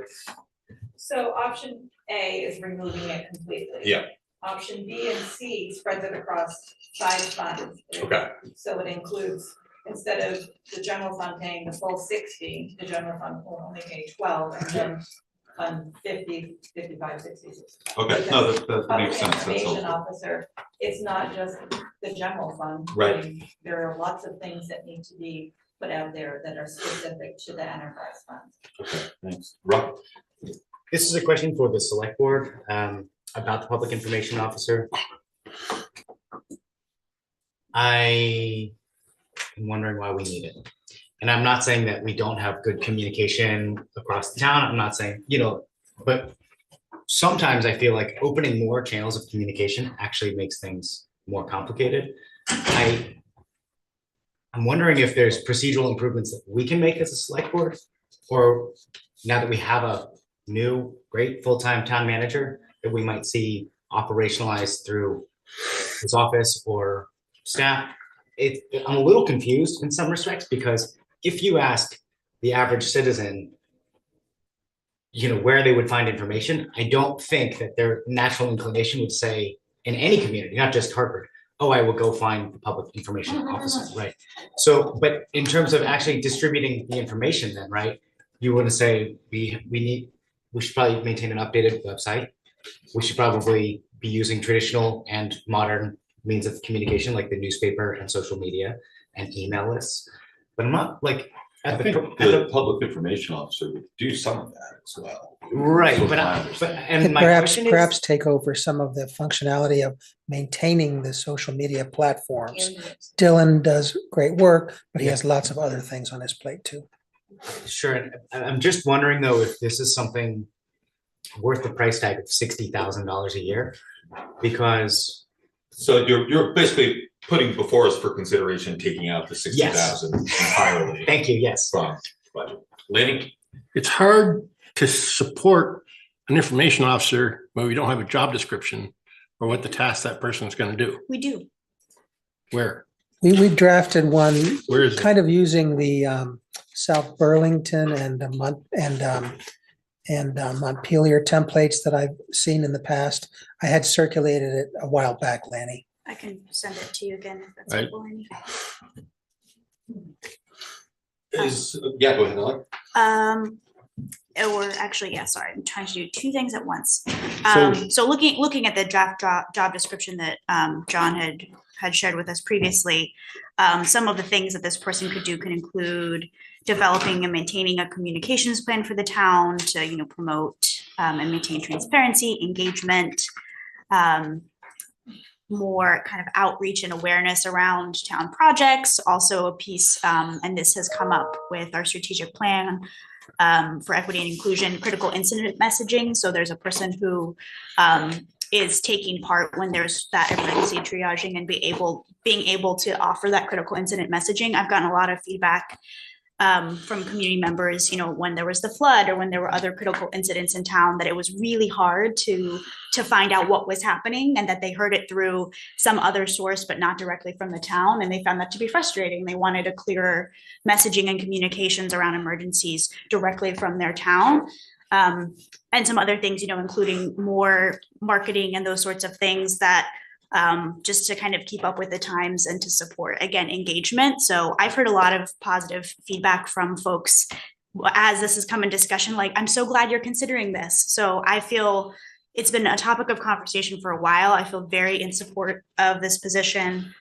So option A is removing it completely. Yeah. Option B and C spreads it across 5 funds. Okay. So it includes, instead of the general fund paying the full 60, the general fund will only pay 12, and then fund 50, 55, 60. Okay. No, that makes sense. That's Information helpful. officer, it's not just the general fund. Right. I mean, there are lots of things that need to be put out there that are specific to the enterprise funds. Okay, thanks. Rob? This is a question for the select board about the public information officer. I am wondering why we need it. And I'm not saying that we don't have good communication across the town. I'm not saying, you know, but sometimes I feel like opening more channels of communication actually makes things more complicated. I'm wondering if there's procedural improvements that we can make as a select board, or now that we have a new great full-time town manager that we might see operationalized through his office or staff. I'm a little confused in some respects, because if you ask the average citizen, you know, where they would find information, I don't think that their natural inclination would say, in any community, not just Hartford, oh, I will go find the public information officer, right? So, but in terms of actually distributing the information then, right? You want to say, we should probably maintain an updated website. We should probably be using traditional and modern means of communication, like the newspaper and social media and email lists. But I'm not like I think the public information officer would do some of that as well. right, That's but my and understanding. my Perhaps, question is, perhaps take over some of the functionality of maintaining the social media platforms. Dylan does great work, but he has lots of other things on his plate too. sure, and I'm just wondering though, if this is something worth the price tag of $60,000 a year, because So you're basically putting before us for consideration, taking out the 60,000 entirely thank you, yes. from budget. Lenny? It's hard to support an information officer when we don't have a job description or what the task that person's gonna do? We do. Where? We drafted one Where is it? kind of using the South Burlington and Montpelier templates that I've seen in the past. I had circulated it a while back, Lanny. I can send it to you again if that's Right. helpful. Annie. Yeah, go ahead, Alex. Or actually, yeah, sorry, I'm trying to do two things at once. So- So looking at the draft job description that John had shared with us previously, some of the things that this person could do can include developing and maintaining a communications plan for the town to, you know, promote and maintain transparency, engagement, more kind of outreach and awareness around town projects. Also a piece, and this has come up with our strategic plan for equity and inclusion, critical incident messaging. So there's a person who is taking part when there's that emergency triaging and being able to offer that critical incident messaging. I've gotten a lot of feedback from community members, you know, when there was the flood or when there were other critical incidents in town, that it was really hard to find out what was happening, and that they heard it through some other source, but not directly from the town. And they found that to be frustrating. They wanted a clearer messaging and communications around emergencies directly from their town. And some other things, you know, including more marketing and those sorts of things that just to kind of keep up with the times and to support, again, engagement. So I've heard a lot of positive feedback from folks as this has come in discussion, like, I'm so glad you're considering this. So I feel it's been a topic of conversation for a while. I feel very in support of this position.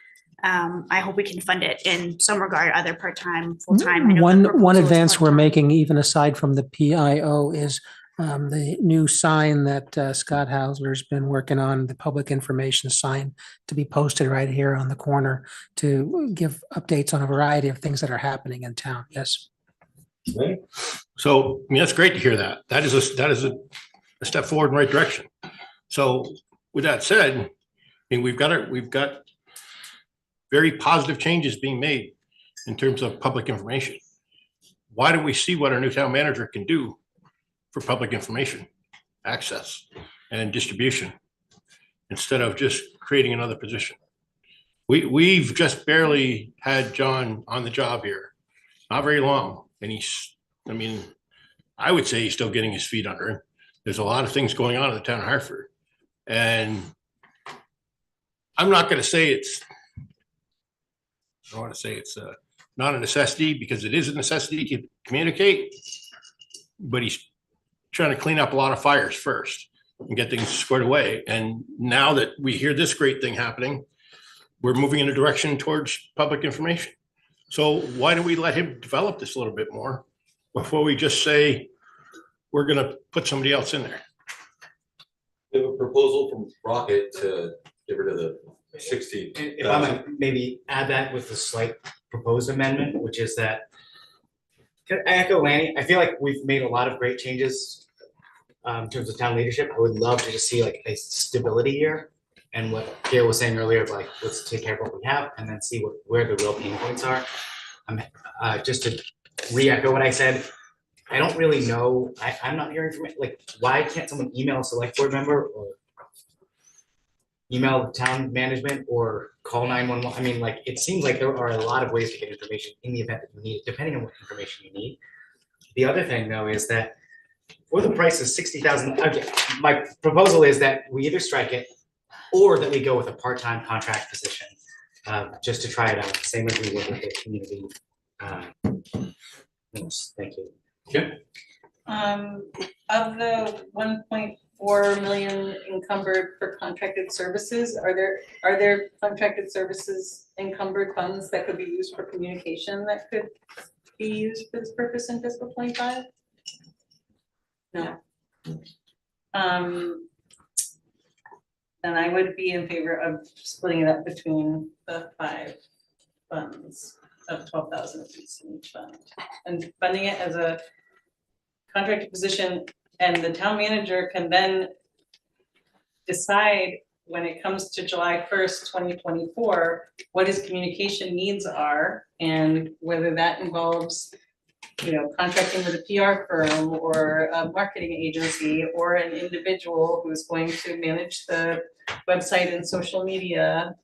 I hope we can fund it in some regard, either part-time, full-time. I know the One proposal is advance we're part-time. making, even aside from the PIO, is the new sign that Scott Hausler's been working on, the public information sign to be posted right here on the corner to give updates on a variety of things that are happening in town. Yes. Right? So, I mean, that's great to hear that. That is a step forward in the right direction. So with that said, I mean, we've got very positive changes being made in terms of public information. Why don't we see what our new town manager can do for public information access and distribution instead of just creating another position? We've just barely had John on the job here, not very long. And I mean, I would say he's still getting his feet under him. There's a lot of things going on in the town of Hartford. And I'm not going to say I don't want to say it's not a necessity, because it is a necessity to communicate, but he's trying to clean up a lot of fires first and get things squared away. And now that we hear this great thing happening, we're moving in a direction towards public information. So why don't we let him develop this a little bit more before we just say we're going to put somebody else in there? We have a proposal from Rocket to get rid of the 60. If I might maybe add that with a slight proposed amendment, which is that, I echo Lanny, I feel like we've made a lot of great changes in terms of town leadership. I would love to just see like a stability here, and what Gail was saying earlier, like, let's take care of what we have and then see where the real pain points are. Just to re-echo what I said, I don't really know, I'm not hearing from it, like, why can't someone email a select board member or email town management or call 911? I mean, like, it seems like there are a lot of ways to get information in the event that you need it, depending on what information you need. The other thing, though, is that for the price of $60,000, okay, my proposal is that we either strike it or that we go with a part-time contract position, just to try it out, same as we would with the community. Yes, thank you. Okay. Of the 1.4 million encumbered for contracted services, are there contracted services encumbered funds that could be used for communication that could be used for this purpose in fiscal 25? No. Then I would be in favor of splitting it up between the 5 funds of 12,000 apiece in each fund, and funding it as a contracted position, and the town manager can then decide when it comes to July 1st, 2024, what his communication needs are, and whether that involves contracting with a PR firm or a marketing agency or an individual who's going to manage the website and social media,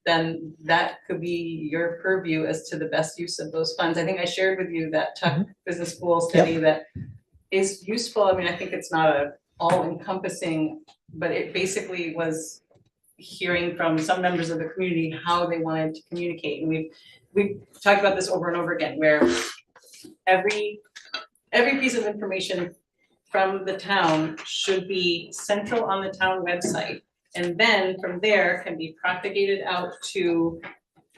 then that could be your purview as to the best use of those funds. I think I shared with you that Tuck Business School study that is useful. I mean, I think it's not a all encompassing, but it basically was hearing from some members of the community how they wanted to communicate. And we've talked about this over and over again, where every piece of information from the town should be central on the town website. And then from there can be propagated out to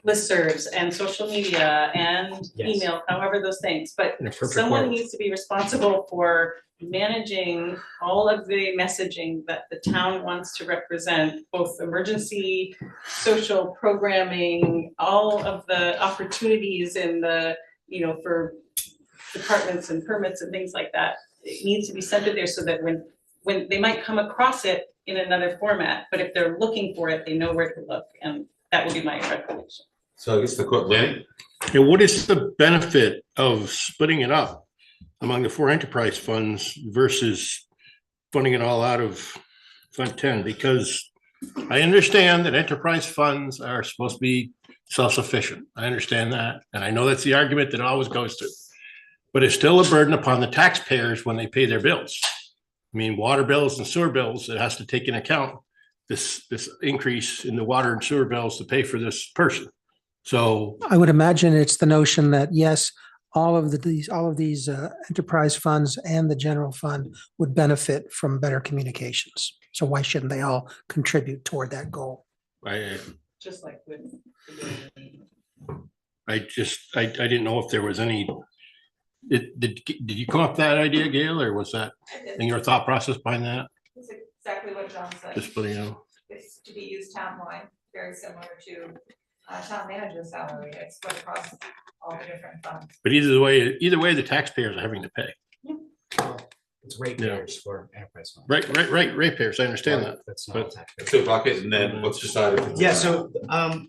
listservs and social media and email, however those things. But someone needs to be responsible for managing all of the messaging that the town wants to represent, both emergency, social programming, all of the opportunities in the, for departments and permits and things like that. It needs to be centered there so that when they might come across it in another format, but if they're looking for it, they know where to look, and that would be my recommendation. So I guess the quote, Lanny? And what is the benefit of splitting it up among the 4 enterprise funds versus funding it all out of Fund 10? Because I understand that enterprise funds are supposed to be self-sufficient. I understand that. And I know that's the argument that it always goes to. But it's still a burden upon the taxpayers when they pay their bills. I mean, water bills and sewer bills, it has to take into account this increase in the water and sewer bills to pay for this person. So I would imagine it's the notion that, yes, all of these enterprise funds and the general fund would benefit from better communications. So why shouldn't they all contribute toward that goal? Just like with. I didn't know if there was any. Did you come up with that idea, Gail, or was that in your thought process behind that? That's exactly what John said. Just putting It's to be used townwide, very similar to town manager's salary. It's split across all the different funds. But either way, the taxpayers are having to pay. It's ratepayers for enterprise funds. Right, ratepayers. I understand that. That's But- not taxpayers. So Rocket, and then let's decide if it's. Yeah, so, I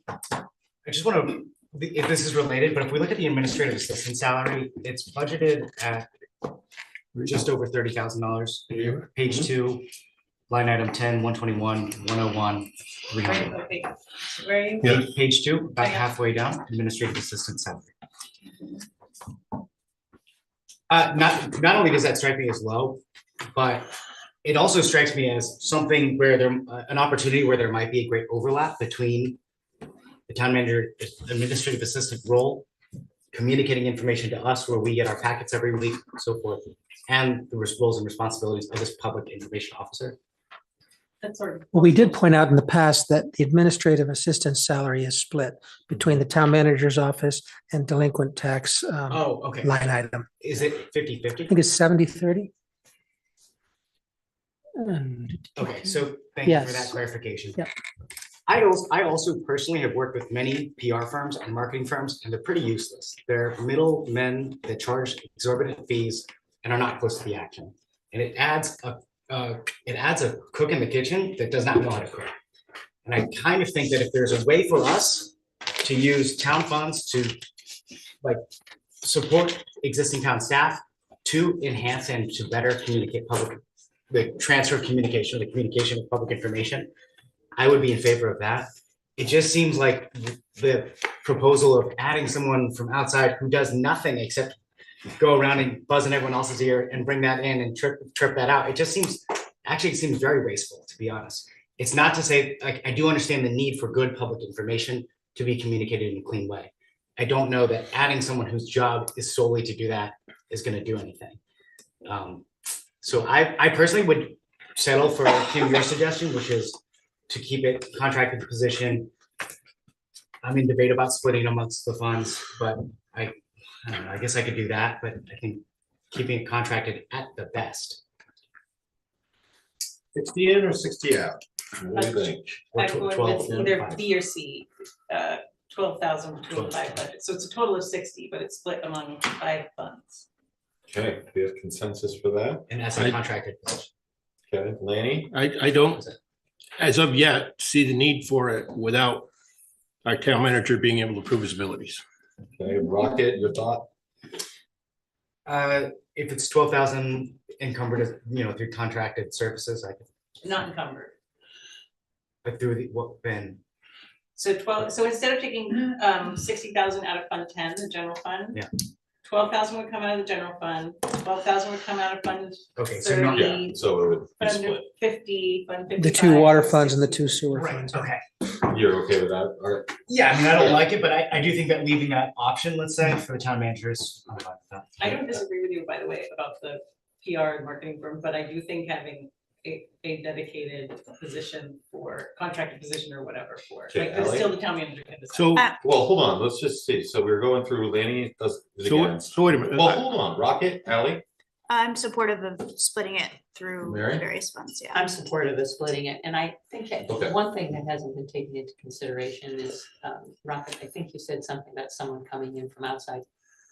just want to, if this is related, but if we look at the administrative assistant salary, it's budgeted at just over $30,000. Page 2, line item 10, 121, 101, 300. Okay, where are you? Yeah. Page 2, about halfway down, administrative assistant salary. Not only does that strike me as low, but it also strikes me as something where an opportunity where there might be a great overlap between the town manager administrative assistant role, communicating information to us where we get our packets every week, so forth, and the roles and responsibilities of this public information officer. That's sort of. Well, we did point out in the past that the administrative assistant's salary is split between the town manager's office and delinquent tax Oh, okay. line item. Is it 50-50? I think it's 70-30. Okay, so thank you for that Yes. clarification. Yep. I also personally have worked with many PR firms and marketing firms, and they're pretty useless. They're middlemen that charge exorbitant fees and are not close to the action. And it adds a cook in the kitchen that does not know how to cook. And I kind of think that if there's a way for us to use town funds to support existing town staff to enhance and to better communicate the transfer of communication, the communication of public information, I would be in favor of that. It just seems like the proposal of adding someone from outside who does nothing except go around and buzz in everyone else's ear and bring that in and trip that out. It just seems very wasteful, to be honest. It's not to say, I do understand the need for good public information to be communicated in a clean way. I don't know that adding someone whose job is solely to do that is going to do anything. So I personally would settle for Kim, your suggestion, which is to keep it contracted position. I'm in debate about splitting amongst the funds, but I don't know, I guess I could do that, but I think keeping it contracted at the best. 60 in or 60 out? What do you think? Or I'm going 12 with and either 5. B or C, 12,000 between 5 budgets. So it's a total of 60, but it's split among 5 funds. Okay, we have consensus for that. And as a contracted position. Okay, Lanny? I don't, as of yet, see the need for it without our town manager being able to prove his abilities. Okay, Rocket, your thought? If it's 12,000 encumbered, through contracted services, Not encumbered. but through what then? So instead of taking 60,000 out of Fund 10, the general fund. Yeah. 12,000 would come out of the general fund, 12,000 would come out of Fund Okay, so not, 30, Yeah, so it would be Fund split. 50, Fund 55. The two water funds and the two sewer right, funds. okay. You're okay with that? All right. Yeah, I mean, I don't like it, but I do think that leaving that option, let's say, for the town managers. I'm fine with that. I don't disagree with you, by the way, about the PR and marketing firm, but I do think having a dedicated position for contracted position or whatever for, Okay, like, but Ally? still the town manager can decide. So, Well, hold on, let's just see. So we're going through Lanny does it again. so wait a minute. Well, hold on, Rocket, Ally, I'm supportive of splitting it through Mary? various funds, yeah. I'm supportive of splitting it, and I think that Okay. one thing that hasn't been taken into consideration is, Rocket, I think you said something about someone coming in from outside.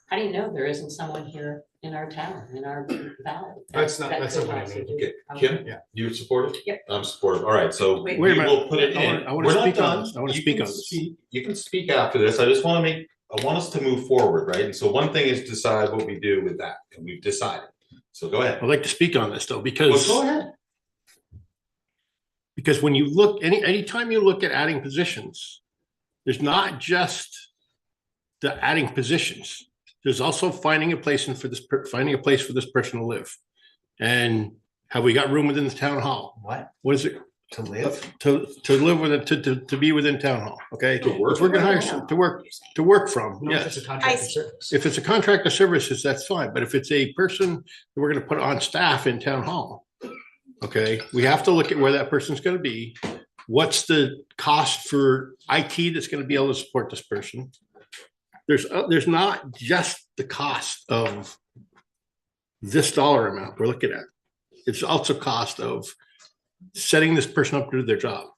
How do you know there isn't someone here in our town, in our valley? That's not- that that's could not what I also mean. do- Okay, Okay. Kim, Yeah. you support it? Yep. I'm supportive. All right, so Wait we a minute. will put it I wanna- in. I wanna We're not speak on done. this. I wanna You speak can on this. speak- You can speak after this. I just wanna I want us to move forward, right? And so one thing is decide what we do with that, and we've decided. So go ahead. I'd like to speak on this though, Well, because. go ahead. Because when you look, anytime you look at adding positions, there's not just the adding positions. There's also finding a place for this person to live. And have we got room within the town hall? What, What is it? to live? To live within, to be within town hall, okay? To work. If we're gonna hire some to work from, No, it's yes. just a contracted see. service. If it's a contract of services, that's fine, but if it's a person that we're gonna put on staff in town hall, okay, we have to look at where that person's gonna be. What's the cost for IT that's gonna be able to support this person? There's not just the cost of this dollar amount we're looking at. It's also cost of setting this person up to do their job.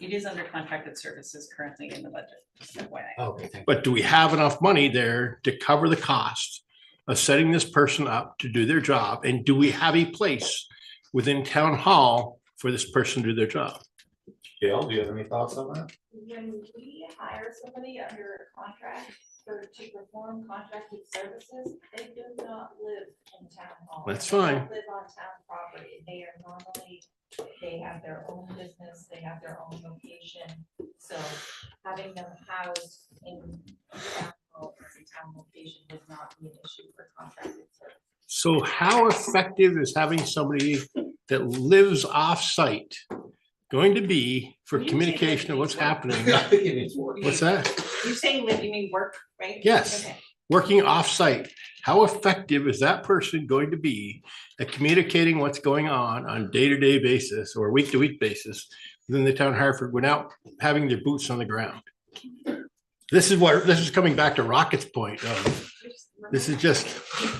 It is under contracted services currently in the budget, FYI. Okay, thank you. But do we have enough money there to cover the cost of setting this person up to do their job? And do we have a place within town hall for this person to do their job? Gail, do you have any thoughts on that? When we hire somebody under contract to perform contracted services, they do not live in town hall. That's They don't fine. Live on town property. They are normally, they have their own business, they have their own location. So having them housed in town hall or a town location would not be an issue for contracted service. So how effective is having somebody that lives off-site going to be for When you say communication of live, what's you mean happening? I think it needs work. What's that? You saying live, you mean work, right? Yes. Okay. Working off-site. How effective is that person going to be at communicating what's going on a day-to-day basis or week-to-week basis within the town of Hartford without having their boots on the ground? This is coming back to Rocket's point of, this is just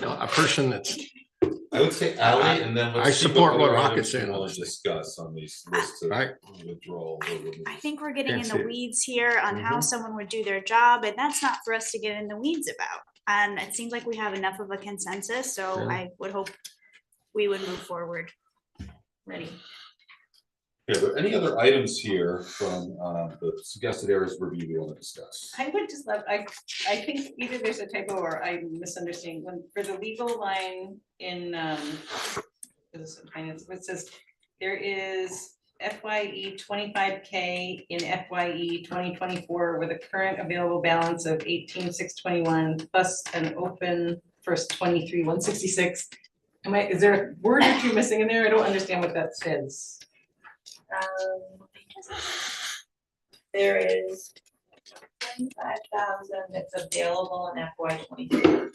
a person that's, I would say Ally, and then let's I see support what other Rocket's items we saying wanna on this. discuss on these lists of right? withdrawal. or removal. I think we're getting Can't in see the it. weeds here on how someone would do their job, and that's not for us to get in the weeds about. And it seems like we have enough of a consensus, so Yeah. I would hope we would move forward. Ready? Okay, but any other items here from the suggested areas review we want to discuss? I would just love, I think either there's a typo or I'm misunderstanding, when, for the legal line in, this is finance, it says, there is FYE 25K in FYE 2024 with a current available balance of 18,621 plus an open first 23,166. Is there a word or two missing in there? I don't understand what that says. There is 25,000 that's available in FY 22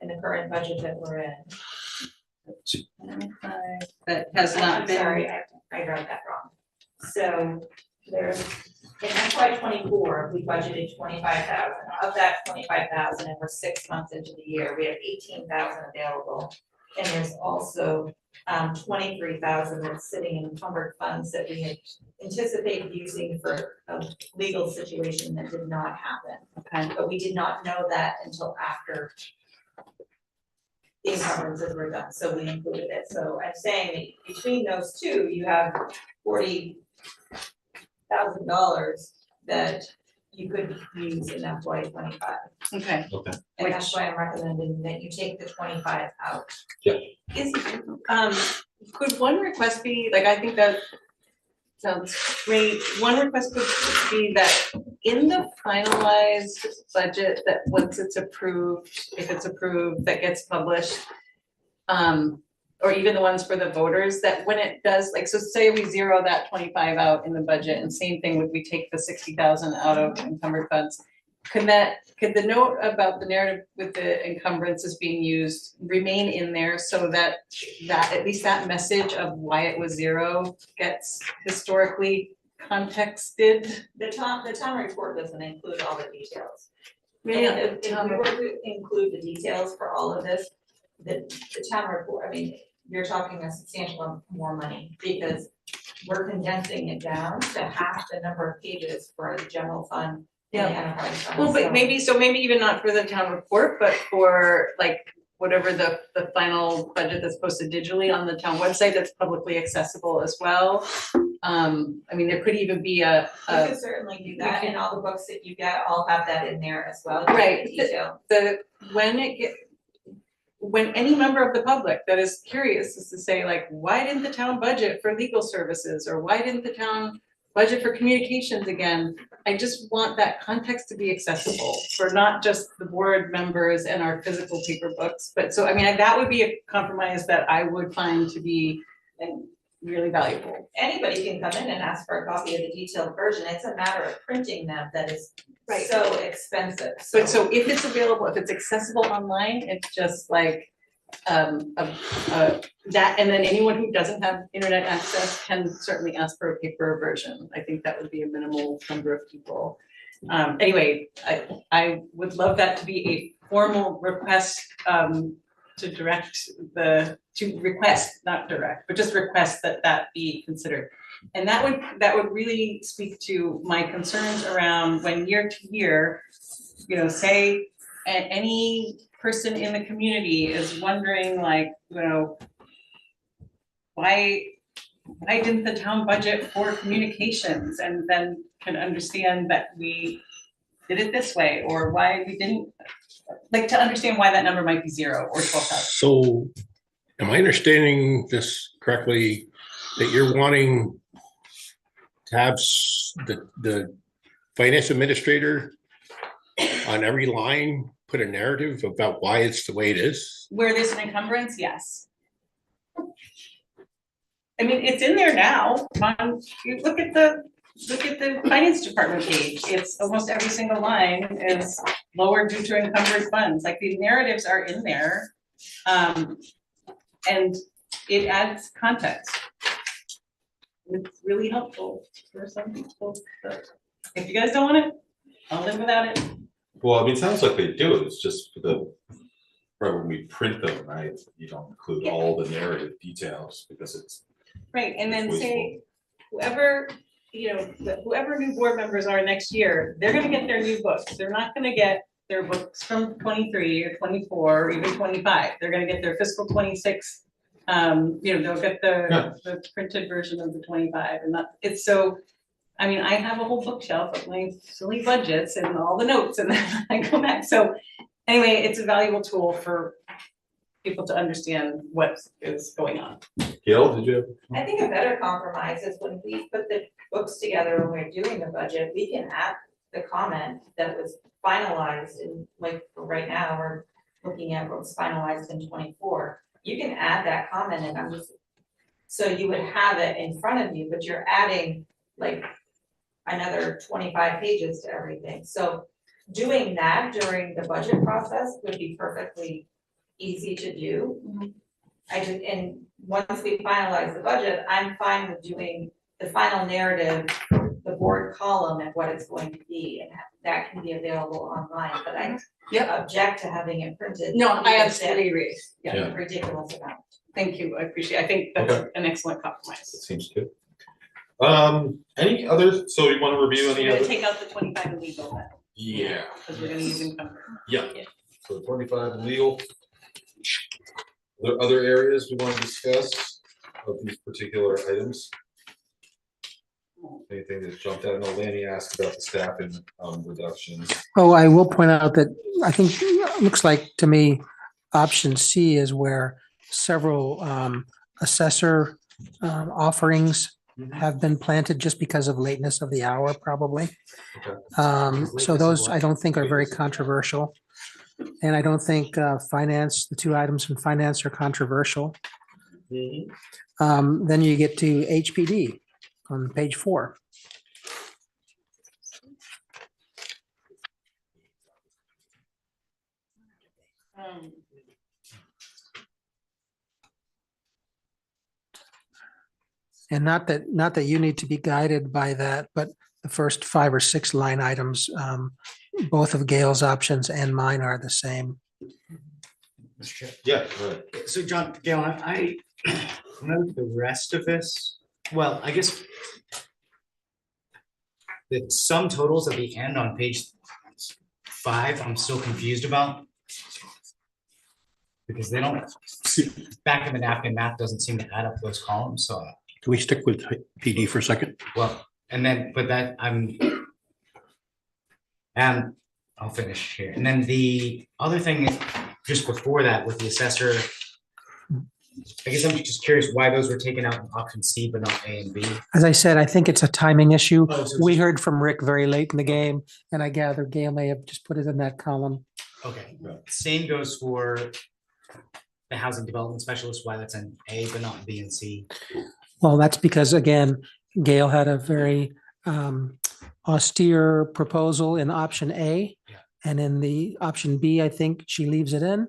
in the current budget that we're in. That has not I'm been. sorry, I wrote that wrong. So there's, in FY 24, we budgeted 25,000. Of that 25,000, and we're 6 months into the year, we have 18,000 available. And there's also 23,000 that's sitting in encumbered funds that we had anticipated using for a legal situation that did not happen. Okay. But we did not know that until after the encumbrances were done, so we included it. So I'm saying that between those two, you have $40,000 that you could use in FY 25. Okay. And that's why I'm recommending that you take the 25 out. Is, could one request be, like, I think that sounds great. One request could be that in the finalized budget, that once it's approved, if it's approved, that gets published, or even the ones for the voters, that when it does, like, so say we zero that 25 out in the budget, and same thing would we take the 60,000 out of encumbered funds. Could the note about the narrative with the encumbrances being used remain in there so that at least that message of why it was zero gets historically contexted? The town report doesn't include all the details. Maybe And not the if we town were to include the details for all of this, the town report, I mean, you're talking a substantial amount more money, because we're condensing it down to half the number of pages for the general fund. and the enterprise fund. Well, but maybe even not for the town report, but for like whatever the final budget that's posted digitally on the town website that's publicly accessible as well. I mean, there could even be You could certainly do that, and all the books that you get all have that in there as well. Right. Detail. When any member of the public that is curious is to say, like, why didn't the town budget for legal services, or why didn't the town budget for communications again? I just want that context to be accessible for not just the board members and our physical paper books, but so, I mean, that would be a compromise that I would find to be really valuable. Anybody can come in and ask for a copy of the detailed version, it's a matter of printing them that is Right. so expensive, But so if it's available, if it's accessible online, it's just like, that, and then anyone who doesn't have internet access can certainly ask for a paper version. I think that would be a minimal number of people. Anyway, I would love that to be a formal request, to request, not direct, but just request that be considered. And that would really speak to my concerns around when year to year, you know, say any person in the community is wondering, like, you know, why didn't the town budget for communications, and then can understand that we did it this way, or why we didn't, like, to understand why that number might be 0 or 12,000. So am I understanding this correctly, that you're wanting to have the finance administrator on every line put a narrative about why it's the way it is? Where there's an encumbrance, yes. I mean, it's in there now. You look at the finance department page. It's almost every single line is lower due to encumbered funds. Like, the narratives are in there. And it adds context. It's really helpful for some people. But if you guys don't want it, I'll live without it. Well, I mean, it sounds like they do it, it's just right when we print them, right, you don't include all the narrative details because it's. Right, and then it's say, whoever, you know, whoever new board members are next year, they're gonna get their new books. They're not gonna get their books from 23 or 24 or even 25. They're gonna get their fiscal 26. You know, they'll get the printed version of the 25, and it's so. I mean, I have a whole bookshelf of my silly budgets and all the notes, and then I go back. So anyway, it's a valuable tool for people to understand what is going on. Gail, did you? I think a better compromise is when we put the books together, when we're doing the budget, we can add the comment that was finalized in, like, for right now, we're looking at what was finalized in 24. You can add that comment, and so you would have it in front of you, but you're adding like another 25 pages to everything. So doing that during the budget process would be perfectly easy to do. And once we finalize the budget, I'm fine with doing the final narrative, the board column, and what it's going to be, and that can be available online, but I object to having it printed. No, I absolutely agree. Yeah. Ridiculous amount. Thank you, I appreciate it. I think that's an excellent It compromise. seems good. Any others, so you want to review We're any gonna other? take out the 25 in legal then, Yeah, because we're gonna use encumbered. yeah, so 25 legal. Are there other areas we want to discuss of these particular items? Anything that jumped out? I know Lanny asked about the staffing reductions. Oh, I will point out that I think, it looks like to me, option C is where several assessor offerings have been planted just because of lateness of the hour, probably. So those I don't think are very controversial. And I don't think finance, the two items from finance are controversial. Then you get to HPD on page 4. And not that you need to be guided by that, but the first 5 or 6 line items, both of Gail's options and mine are the same. Mr. Chair. Yeah, right. So John, Gail, I know the rest of this, well, I guess the sum totals at the end on page 5, I'm still confused about. Because they don't, back of the napkin math doesn't seem to add up those columns, so. Can we stick with PD for a second? Well, and then, but that and I'll finish here. And then the other thing, just before that with the assessor, I guess I'm just curious why those were taken out in option C, but not A and B. As I said, I think it's a timing issue. Oh, so We it's- heard from Rick very late in the game, and I gather Gail may have just put it in that column. Okay, same goes for the housing development specialist, why that's an A, but not B and C. Well, that's because, again, Gail had a very austere proposal in option A. Yeah. And in the option B, I think she leaves it in.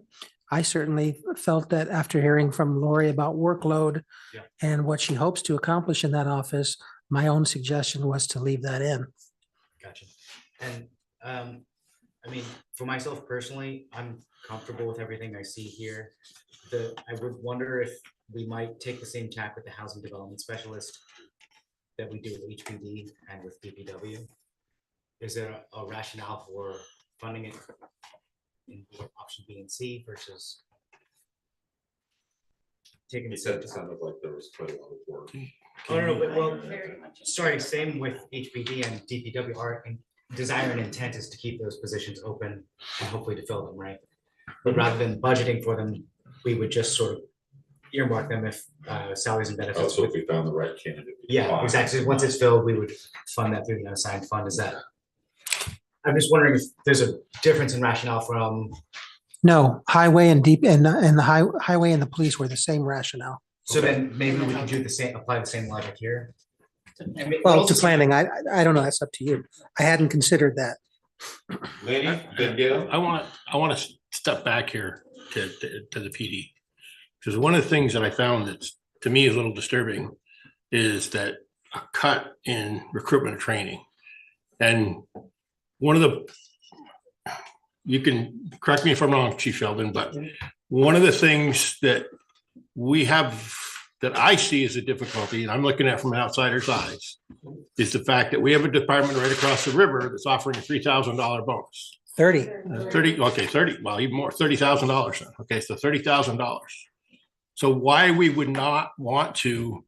I certainly felt that after hearing from Lori about workload Yeah. and what she hopes to accomplish in that office, my own suggestion was to leave that in. Gotcha. And I mean, for myself personally, I'm comfortable with everything I see here. I would wonder if we might take the same tack with the housing development specialist that we do with HPD and with DPW. Is there a rationale for funding it in option B and C versus taking He the said it sounded like there was quite a lot of work. Oh, no, but well, Very much. sorry, same with HPD and DPW. Our desire and intent is to keep those positions open and hopefully to fill them, right? But rather than budgeting for them, we would just sort of earmark them if salaries and benefits. Also, if we found the right candidate. we could Yeah, find exactly. Once it's filled, we would fund that through the unassigned fund. Is that? I'm just wondering if there's a difference in rationale from, No, highway and highway and the police were the same rationale. so then maybe we can do the same, apply the same logic here. And it Well, also to planning, I don't know, that's up to you. I hadn't considered that. Lanny, then Gail? I want to step back here to the PD. Because one of the things that I found that's, to me, is a little disturbing is that a cut in recruitment and training. And one of the, you can correct me if I'm wrong, Chief Sheldon, but one of the things that we have, that I see as a difficulty, and I'm looking at from an outsider's eyes, is the fact that we have a department right across the river that's offering a $3,000 bonus. 30. 30, well, even more, $30,000 then. Okay, so $30,000. So why we would not want to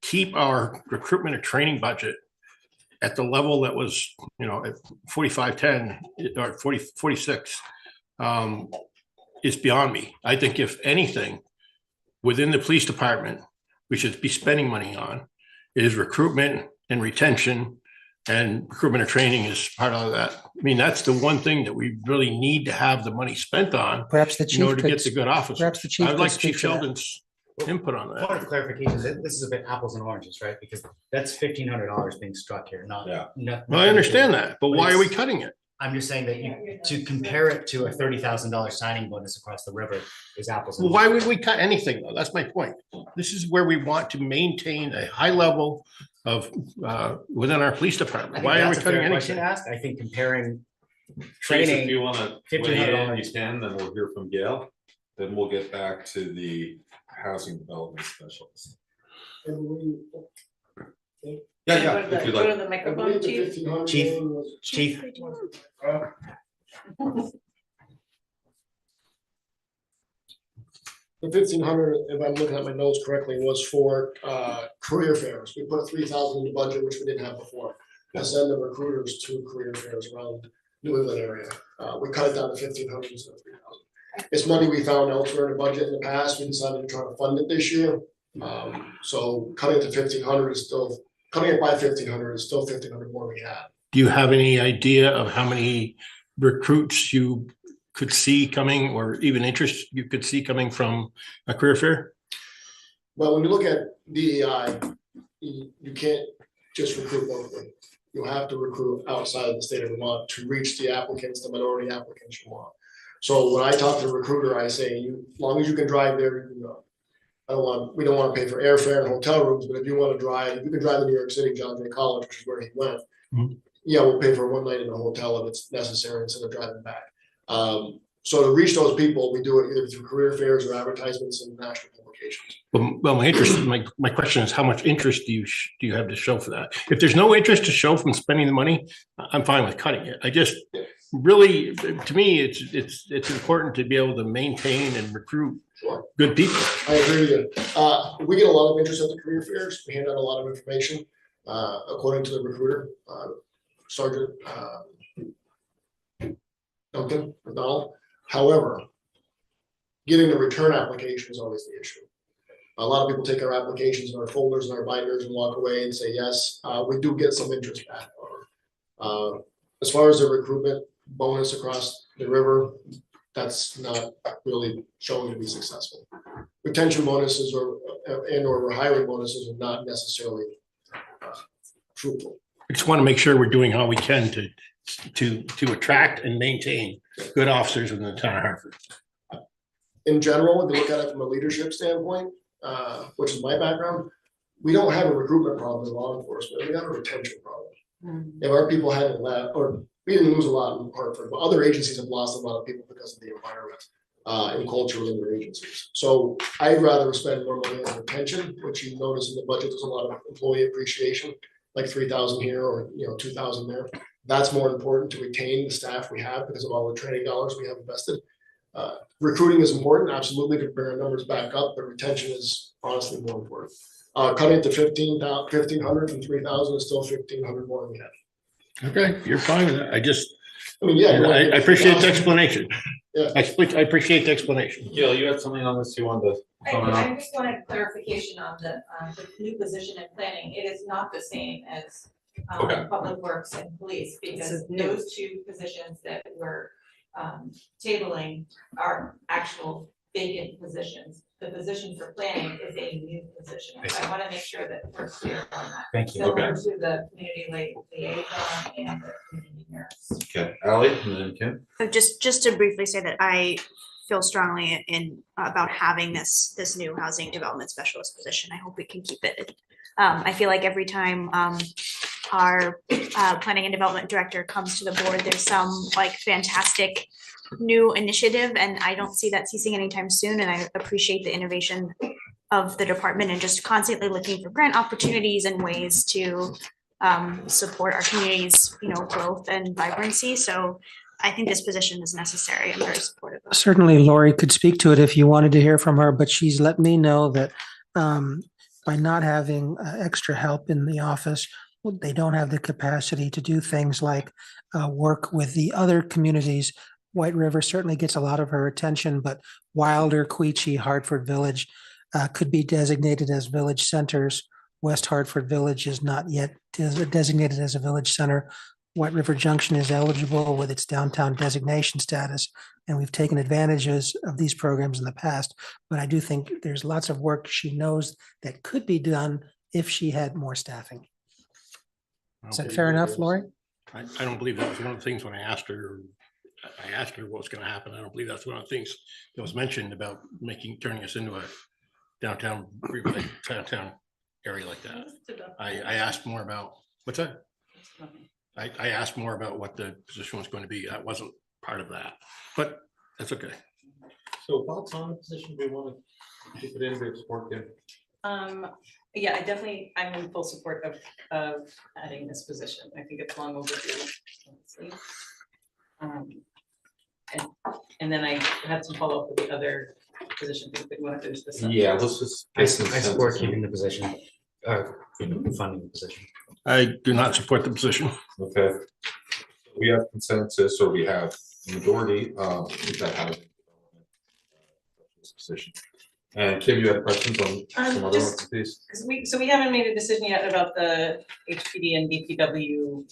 keep our recruitment and training budget at the level that was, at 4510 or 46 is beyond me. I think if anything, within the police department, we should be spending money on is recruitment and retention, and recruitment and training is part of that. I mean, that's the one thing that we really need to have the money spent on Perhaps the in chief order to could, get the good officers. perhaps the chief I'd could like speak Chief to that. Sheldon's input on Point that. of clarification, this is a bit apples and oranges, right? Because that's $1,500 being struck here, not. Yeah. Well, I understand that, but why are we cutting it? I'm just saying that to compare it to a $30,000 signing bonus across the river is apples. and Well, why would we cut anything though? That's my point. This is where we want to maintain a high level of, within our police I department. think Why are we that's a fair cutting question to anything? ask. I think comparing Trace, if training, you want to weigh in, $1,500. you can, then we'll hear from Gail. Then we'll get back to the housing development specialist. Yeah, if you'd Go to like. the microphone, chief. Chief, The 1,500, if I'm looking at my notes correctly, was for career fairs. We put 3,000 in the budget, which we didn't have before. To send the recruiters to career fairs around New England area. We cut it down to 1,500 instead of 3,000. It's money we found elsewhere in the budget in the past. We decided to try to fund it this year. So cutting it to 1,500 is still, cutting it by 1,500 is still 1,500 more we had. Do you have any idea of how many recruits you could see coming, or even interest you could see coming from a career fair? Well, when you look at DEI, you can't just recruit locally. You have to recruit outside of the state of Vermont to reach the applicants, the minority applicants you want. So when I talk to the recruiter, I say, as long as you can drive there, you can go. We don't want to pay for airfare and hotel rooms, but if you want to drive, if you can drive to New York City, John Jay College, which is where he went, yeah, we'll pay for one night in a hotel if it's necessary instead of driving back. So to reach those people, we do it either through career fairs or advertisements in national publications. Well, my question is, how much interest do you have to show for that? If there's no interest to show from spending the money, I'm fine with cutting it. I just really, to me, it's important to be able to maintain and recruit good people. I agree with you. We get a lot of interest at the career fairs. We hand out a lot of information, according to the recruiter, Sergeant Duncan McDonald. However, getting the return application is always the issue. A lot of people take our applications and our folders and our binders and walk away and say yes. We do get some interest back. As far as the recruitment bonus across the river, that's not really showing to be successful. Retention bonuses or hiring bonuses are not necessarily fruitful. I just want to make sure we're doing all we can to attract and maintain good officers in the town of Hartford. In general, if you look at it from a leadership standpoint, which is my background, we don't have a recruitment problem in law enforcement. We have a retention problem. If our people hadn't left, or we didn't lose a lot in Hartford, but other agencies have lost a lot of people because of the environment and culture within their agencies. So I'd rather spend more money on retention, which you notice in the budget, there's a lot of employee appreciation, like 3,000 here or 2,000 there. That's more important to retain the staff we have because of all the training dollars we have invested. Recruiting is important, absolutely, to bring our numbers back up, but retention is honestly more important. Cutting it to 1,500 from 3,000 is still 1,500 more than we had. Okay, you're fine with that. I I appreciate the explanation. Yeah. I appreciate the explanation. Gail, you had something on this you wanted to comment on? I just wanted clarification on the new position in planning. It is not the same as Okay. public works and police, This because is new. those two positions that we're tabling are actual vacant positions. The position for planning is a new position. So I want to make sure that we're clear on that. Thank you. Similar to the community liaison and the community nurse. Okay, Ally, and then Kim. So just to briefly say that I feel strongly about having this new housing development specialist position. I hope we can keep it. I feel like every time our planning and development director comes to the board, there's some like fantastic new initiative, and I don't see that ceasing anytime soon. And I appreciate the innovation of the department and just constantly looking for grant opportunities and ways to support our community's growth and vibrancy. So I think this position is necessary. I'm very supportive of it. Certainly Lori could speak to it if you wanted to hear from her, but she's let me know that by not having extra help in the office, they don't have the capacity to do things like work with the other communities. White River certainly gets a lot of her attention, but Wilder, Queechee, Hartford Village could be designated as village centers. West Hartford Village is not yet designated as a village center. White River Junction is eligible with its downtown designation status, and we've taken advantages of these programs in the past. But I do think there's lots of work she knows that could be done if she had more staffing. Is that fair enough, Lori? I don't believe that was one of the things when I asked her what was going to happen. I don't believe that's one of the things that was mentioned about turning us into a downtown area like that. I asked more about, what's that? I asked more about what the position was going to be. That wasn't part of that, but that's okay. So thoughts on the position, we want to keep it in, we support Kim? Yeah, I'm in full support of adding this position. I think it's long overdue, honestly. And then I had some follow-up with the other position, think we want to do this. up. Yeah, let's just. I support keeping the position, funding the position. I do not support the position. Okay. We have consensus, or we have majority, that have this position. And Kim, you had questions on some other ones, Just please? because we haven't made a decision yet about the HPD and DPW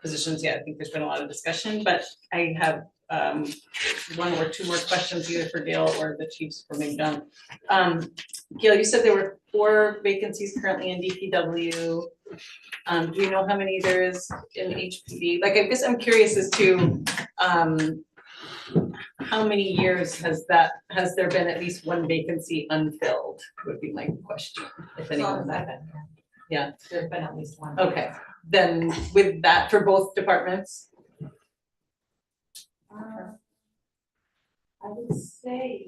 positions yet. I think there's been a lot of discussion, but I have one or two more questions either for Gail or the chiefs for me done. Gail, you said there were 4 vacancies currently in DPW. Do you know how many there is in HPD? Like, I guess I'm curious as to how many years has there been at least one vacancy unfilled, would be my question, if anyone has that. Yeah, There's been at least one. okay, then with that for both departments? I would say.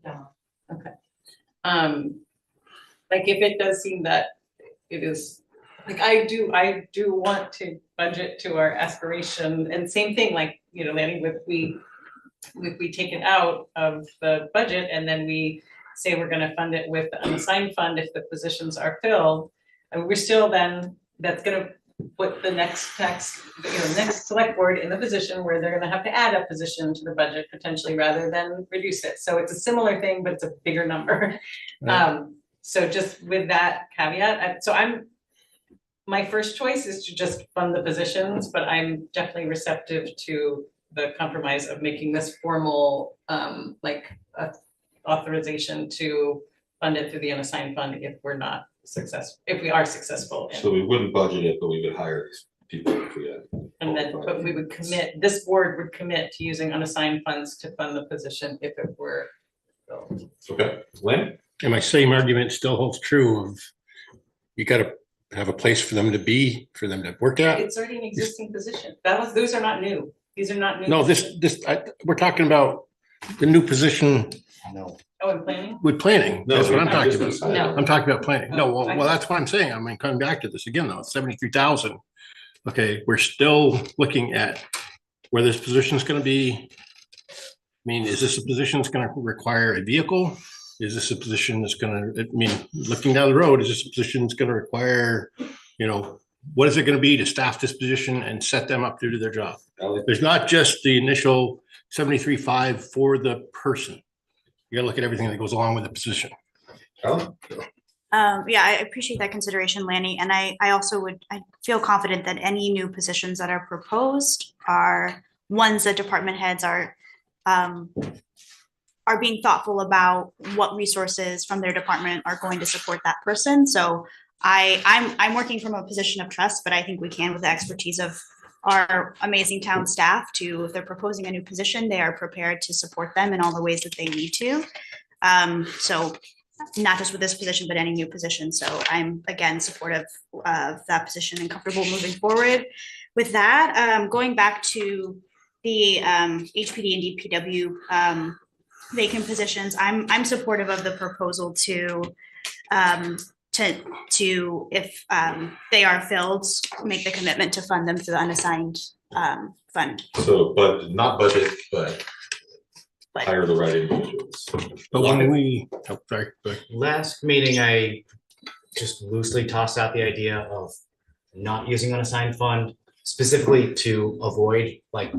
No. Okay. Like if it does seem that it is, like I do want to budget to our aspiration, and same thing, like, you know, Lanny, if we take it out of the budget and then we say we're gonna fund it with the unassigned fund if the positions are filled, and we're still then, that's gonna put the next select board in the position where they're gonna have to add a position to the budget potentially rather than reduce it. So it's a similar thing, but it's a bigger number. Right. So just with that caveat, my first choice is to just fund the positions, but I'm definitely receptive to the compromise of making this formal, authorization to fund it through the unassigned fund if we're not successful, if we are successful. So we wouldn't budget it, but we would hire these people if we had. And then, but we would commit, this board would commit to using unassigned funds to fund the position if it were filled. Okay, Lynn? And my same argument still holds true of, you gotta have a place for them to be, for them to work at. It's already an existing position. Those are not new. These are not new. No, we're talking about the new position No. Oh, and planning? with planning. That's what I'm talking about. No. I'm talking about planning. No, Oh, well, that's what I'm saying. I mean, coming back to this again, though, 73,000. Okay, we're still looking at where this position is gonna be. I mean, is this a position that's gonna require a vehicle? Is this a position that's gonna, I mean, looking down the road, is this a position that's gonna require, you know, what is it gonna be to staff this position and set them up to do their job? There's not just the initial 73.5 for the person. You gotta look at everything that goes along with the position. Oh, Yeah, I appreciate that consideration, Lanny, and I also I feel confident that any new positions that are proposed are ones that department heads are being thoughtful about what resources from their department are going to support that person. So I'm working from a position of trust, but I think we can, with the expertise of our amazing town staff, to, if they're proposing a new position, they are prepared to support them in all the ways that they need to. So not just with this position, but any new position. So I'm again supportive of that position and comfortable moving forward with that. Going back to the HPD and DPW vacant positions, I'm supportive of the proposal to if they are filled, make the commitment to fund them through the unassigned fund. so, but not budget, but But hire the right individuals. But when we, oh, sorry, go ahead. Last meeting, I just loosely tossed out the idea of not using unassigned fund, specifically to avoid like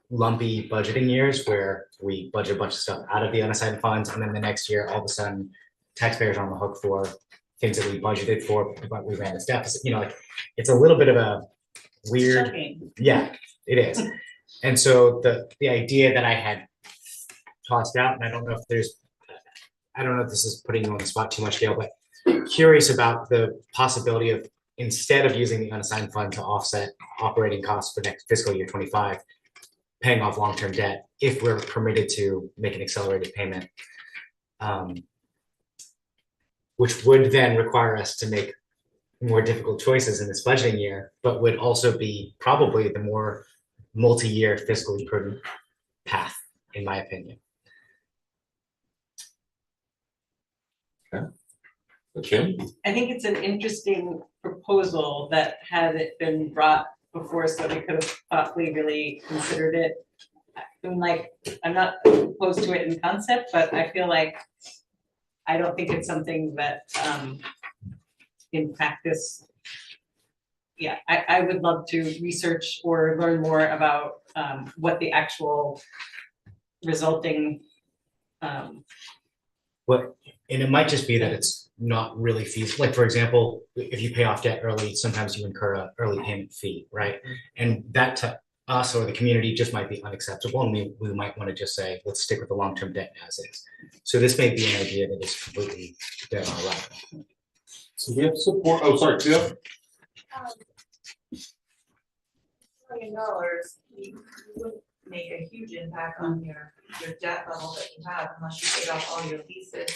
lumpy budgeting years where we budget a bunch of stuff out of the unassigned funds, and then the next year, all of a sudden, taxpayers are on the hook for things that we budgeted for, but we ran this deficit. You know, like, it's a little bit of a weird, Shocking. yeah, it is. And so the idea that I had tossed out, and I don't know if this is putting you on the spot too much, Gail, but curious about the possibility of, instead of using the unassigned fund to offset operating costs for next fiscal year 25, paying off long-term debt, if we're permitted to make an accelerated payment, which would then require us to make more difficult choices in this budgeting year, but would also be probably the more multi-year fiscally prudent path, in my opinion. Jim? I think it's an interesting proposal that, had it been brought before, so we could have thoughtfully really considered it. I'm like, I'm not opposed to it in concept, but I feel like I don't think it's something that, in practice, yeah, I would love to research or learn more about, what the actual resulting, But, and it might just be that it's not really feasible. Like, for example, if you pay off debt early, sometimes you incur a early payment fee, right? And that to us or the community just might be unacceptable, and we might want to just say, let's stick with the long-term debt as is. So this may be an idea that is completely dead on arrival. So we have support, oh, sorry, Jeff? $1 million, you wouldn't make a huge impact on your debt level that you have unless you paid off all your leases.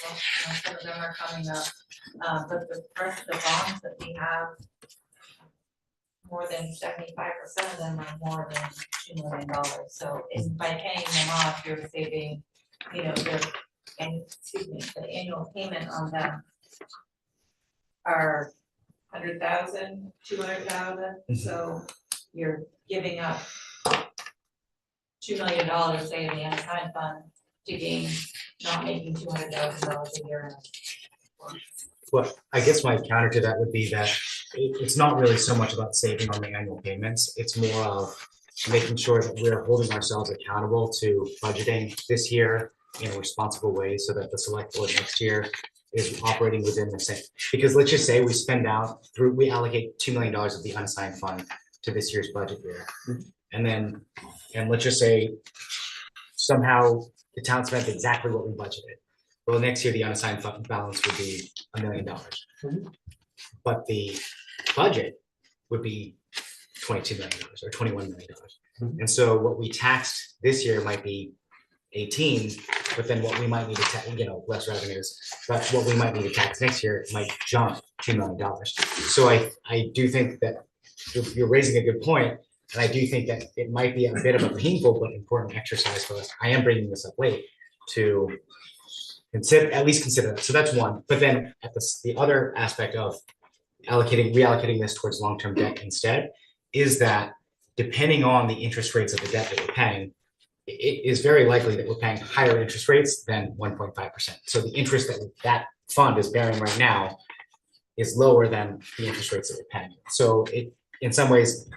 Some of them are coming up. But the rest of the bonds that we have, more than 75% of them are more than $2 million. So by paying them off, you're saving, the annual payment on them are 100,000, 200,000. So you're giving up $2 million, say, in the unassigned fund to gain not making $200,000 a year. Well, I guess my counter to that would be that it's not really so much about saving on the annual payments. It's more of making sure that we're holding ourselves accountable to budgeting this year in a responsible way so that the select board next year is operating within the same. Because let's just say we allocate $2 million of the unassigned fund to this year's budget year. And let's just say somehow the town spent exactly what we budgeted. Well, next year, the unassigned fund balance would be $1 million. But the budget would be $22 million or $21 million. And so what we taxed this year might be 18, but then what we might need to tax, less revenues, but what we might need to tax next year might jump $2 million. So I do think that you're raising a good point, and I do think that it might be a bit of a painful but important exercise for us. I am bringing this up late to at least consider that. So that's one. But then at the other aspect of reallocating this towards long-term debt instead is that depending on the interest rates of the debt that we're paying, it is very likely that we're paying higher interest rates than 1.5%. So the interest that fund is bearing right now is lower than the interest rates that we're paying. So in some ways,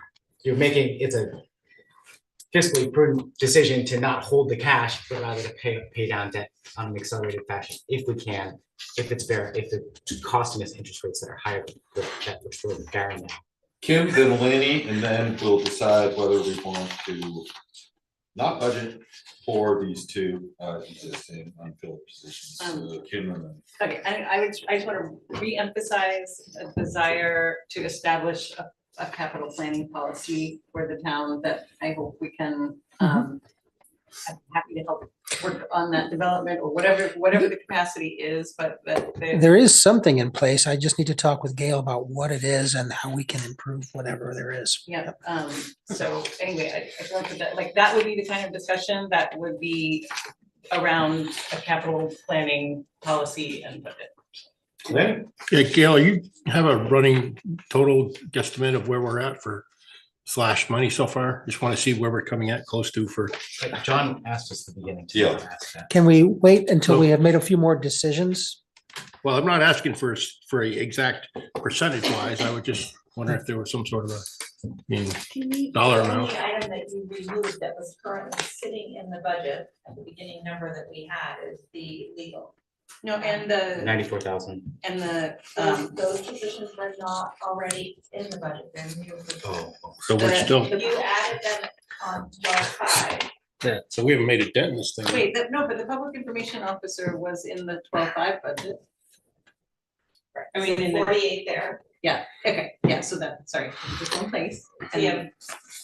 it's a fiscally prudent decision to not hold the cash, but rather to pay down debt on an accelerated fashion if we can, if it's costing us interest rates that are higher than the debt which we're bearing now. Kim, then Lanny, and then we'll decide whether we want to not budget for these two existing unfilled positions. Kim and then. Okay, I just want to re-emphasize a desire to establish a capital planning policy for the town that I hope we can, I'm happy to help work on that development or whatever the capacity is, but that There is something in place. I just need to talk with Gail about what it is and how we can improve whatever there is. yeah, so anyway, I feel like that would be the kind of discussion that would be around a capital planning policy and budget. Lanny? Yeah, Gail, you have a running total guesstimate of where we're at for slash money so far? Just want to see where we're coming at close to for. John asked us at the beginning. Yeah. Ask that. Can we wait until we have made a few more decisions? Well, I'm not asking for a exact percentage wise. I would just wonder if there was some sort of dollar The amount. only item that you removed that was currently sitting in the budget at the beginning number that we had is the legal. No, and the, 94,000. and the, Those positions were not already in the budget, they're new. Oh, So we're still, You added them on 12.5. yeah, so we haven't made a dent in this thing. wait, no, but the public information officer was in the 12.5 budget. I mean, in the, 48 there, yeah, okay, yeah, so sorry, just one place. so you have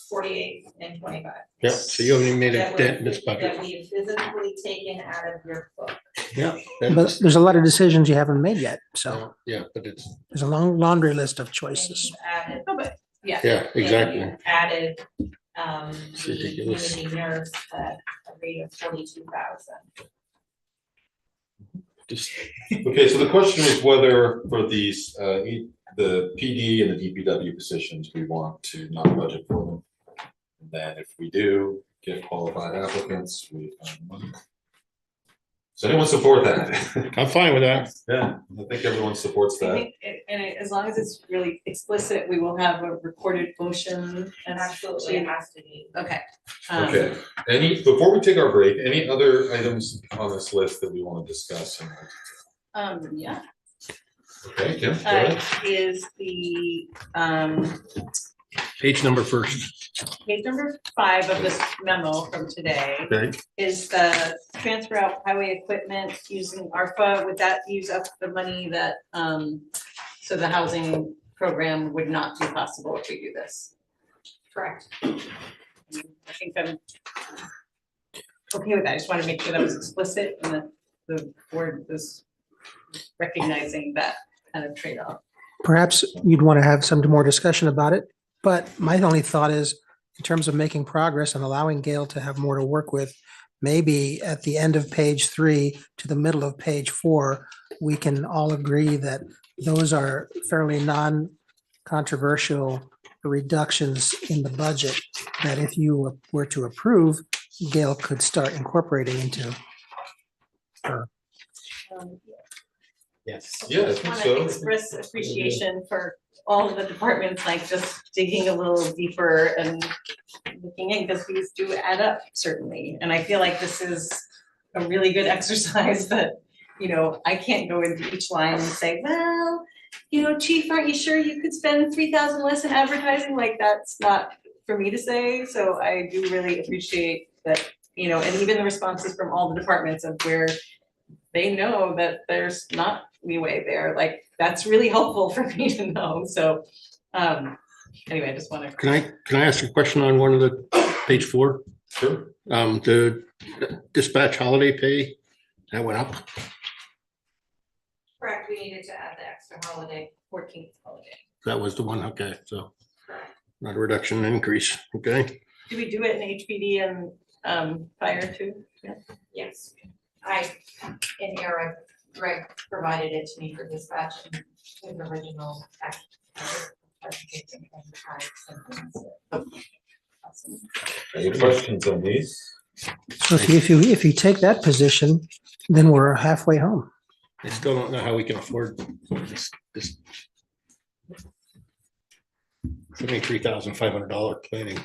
48 and 25. Yeah, so you haven't even made a That dent in were- this budget. That we've physically taken out of your book. Yeah. But there's a lot of decisions you haven't made yet. So Yeah, but it's, there's a long laundry list of And choices. you've added. No, but, yeah. yeah, and exactly. you've added, It's the ridiculous. community nurse at a rate of 42,000. Just, Okay, so the question is whether for these, the PD and the DPW positions, we want to not budget for them. And then if we do, get qualified applicants. Does anyone support that? I'm fine with that. Yeah, I think everyone supports I that. think, as long as it's really explicit, we will have a recorded motion. And Absolutely, it has to be. Okay. Okay, before we take our break, any other items on this list that we want to discuss? Yeah, Okay, Kim, go ahead. is the, Page number first. page number 5 of this memo from today. Okay. Is the transfer out highway equipment using ARPA, would that use up the money that, so the housing program would not be possible if we do this? Correct. I think I'm okay with that, I just want to make sure that was explicit and that the board was recognizing that kind of trade-off. Perhaps you'd want to have some more discussion about it, but my only thought is, in terms of making progress and allowing Gail to have more to work with, maybe at the end of page 3 to the middle of page 4, we can all agree that those are fairly non-controversial reductions in the budget that if you were to approve, Gail could start incorporating into. Yes. Yeah, I Just think want so. to express appreciation for all of the departments, like just digging a little deeper and looking in, because these do add up certainly. And I feel like this is a really good exercise that, you know, I can't go into each line and say, well, you know, chief, aren't you sure you could spend 3,000 less in advertising? Like, that's not for me to say. So I do really appreciate that, you know, and even the responses from all the departments of where they know that there's not leeway there. Like, that's really helpful for me to know. So anyway, I just want to. Can I ask a question on one of the page 4? Sure. The dispatch holiday pay, that went up. Correct, we needed to add the extra holiday, 14th holiday. That was the one, okay, so correct. not a reduction, an increase, okay? Do we do it in HPD and fire too? Yeah. Yes. In here, Greg provided it to me for dispatch and his original. Any questions on these? So if you take that position, then we're halfway home. I still don't know how we can afford this $73,500 planning.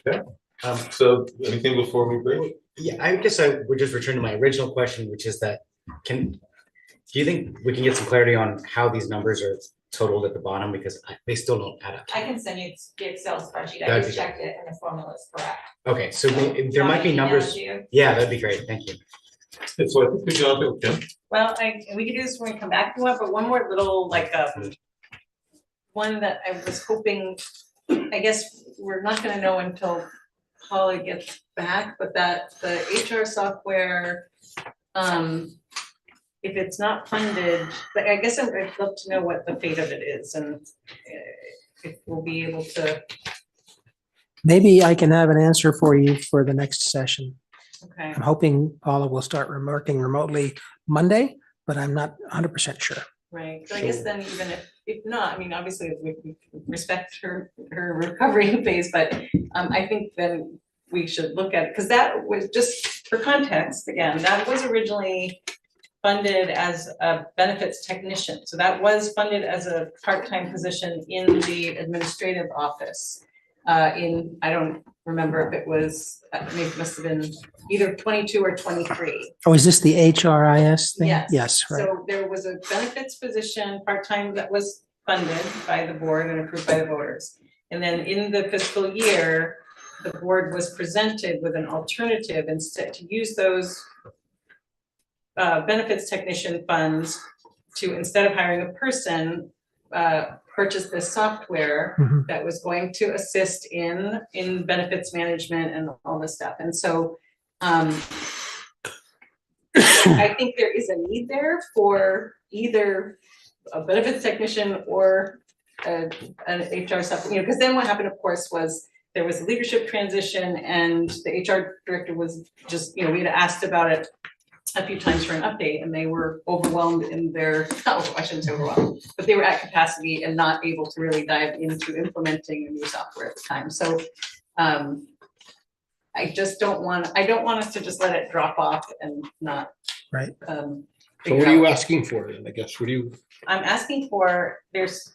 Okay. So anything before we break? Yeah, I guess I would just return to my original question, which is that do you think we can get some clarity on how these numbers are totaled at the bottom, because they still don't add up? I can send you the Excel spreadsheet, I That'd be just checked it and the formula is correct. Okay, so there might be Want me to email it numbers. to you? Yeah, that'd be great. Thank you. So I think we got it, Kim. Well, we could do this when we come back to it, but one more little, like, one that I was hoping, I guess we're not gonna know until Holly gets back, but that the HR software, if it's not funded, but I guess I'd love to know what the fate of it is, and if we'll be able to, Maybe I can have an answer for you for the next session. okay. I'm hoping Paula will start working remotely Monday, but I'm not 100% sure. Right, so I guess then even if not, I mean, obviously we respect her recovery phase, but I think then we should look at it, because that was, just for context, again, that was originally funded as a benefits technician. So that was funded as a part-time position in the administrative office. I don't remember if it was, maybe it must have been either 22 or 23. Oh, is this the HRIS thing? Yes. Yes, right. So there was a benefits position, part-time, that was funded by the board and approved by the voters. And then in the fiscal year, the board was presented with an alternative instead to use those benefits technician funds to, instead of hiring a person, purchase this software Mhm. that was going to assist in benefits management and all this stuff. And so I think there is a need there for either a benefits technician or an HR stuff, you know, because then what happened, of course, was there was a leadership transition and the HR director was just, you know, we had asked about it a few times for an update, and they were overwhelmed in their, oh, I shouldn't say overwhelmed, but they were at capacity and not able to really dive into implementing the new software at the time. So I just don't want us to just let it drop off and not. Right. So figure what are you out- asking for then? I guess, what do you, I'm asking for, there's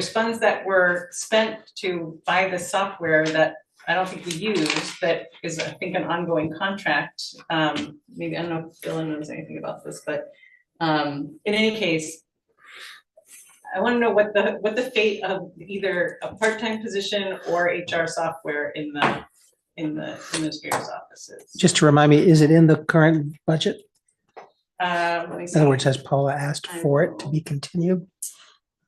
funds that were spent to buy the software that I don't think we use, that is, I think, an ongoing contract. Maybe, I don't know if Dylan knows anything about this, but in any case, I want to know what the fate of either a part-time position or HR software in the administrator's office is. Just to remind me, is it in the current budget? Let me In see. other words, has Paula asked for it to be continued?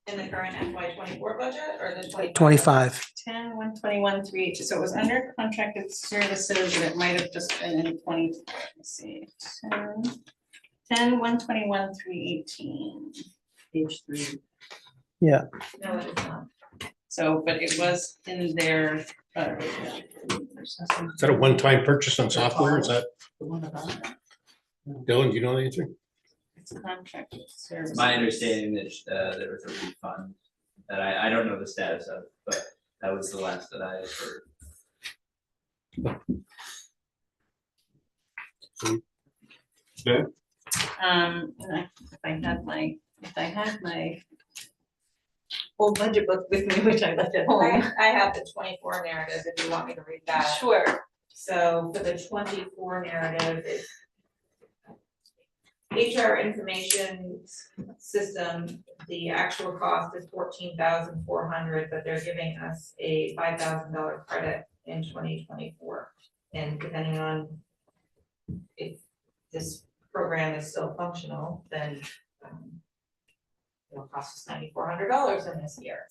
In the current FY 24 budget or the 25? 25. 10-121-382, so it was under contracted services, and it might have just been in 20, let's see, 10-121-318. Page 3. Yeah. No, it is not. So, but it was in there. is that a one-time purchase on software? Is that, The one above that, Dylan, do you know the answer? it's contracted services. It's my understanding that there was a refund that I don't know the status of, but that was the last that I had heard. Okay. And if I had my old budget book with me, which I left at home. I have the 24 narrative if you want me to read that. Sure. So for the 24 narrative, it's HR information system, the actual cost is $14,400, but they're giving us a $5,000 credit in 2024. And depending on if this program is still functional, then it'll cost us $9,400 in this year.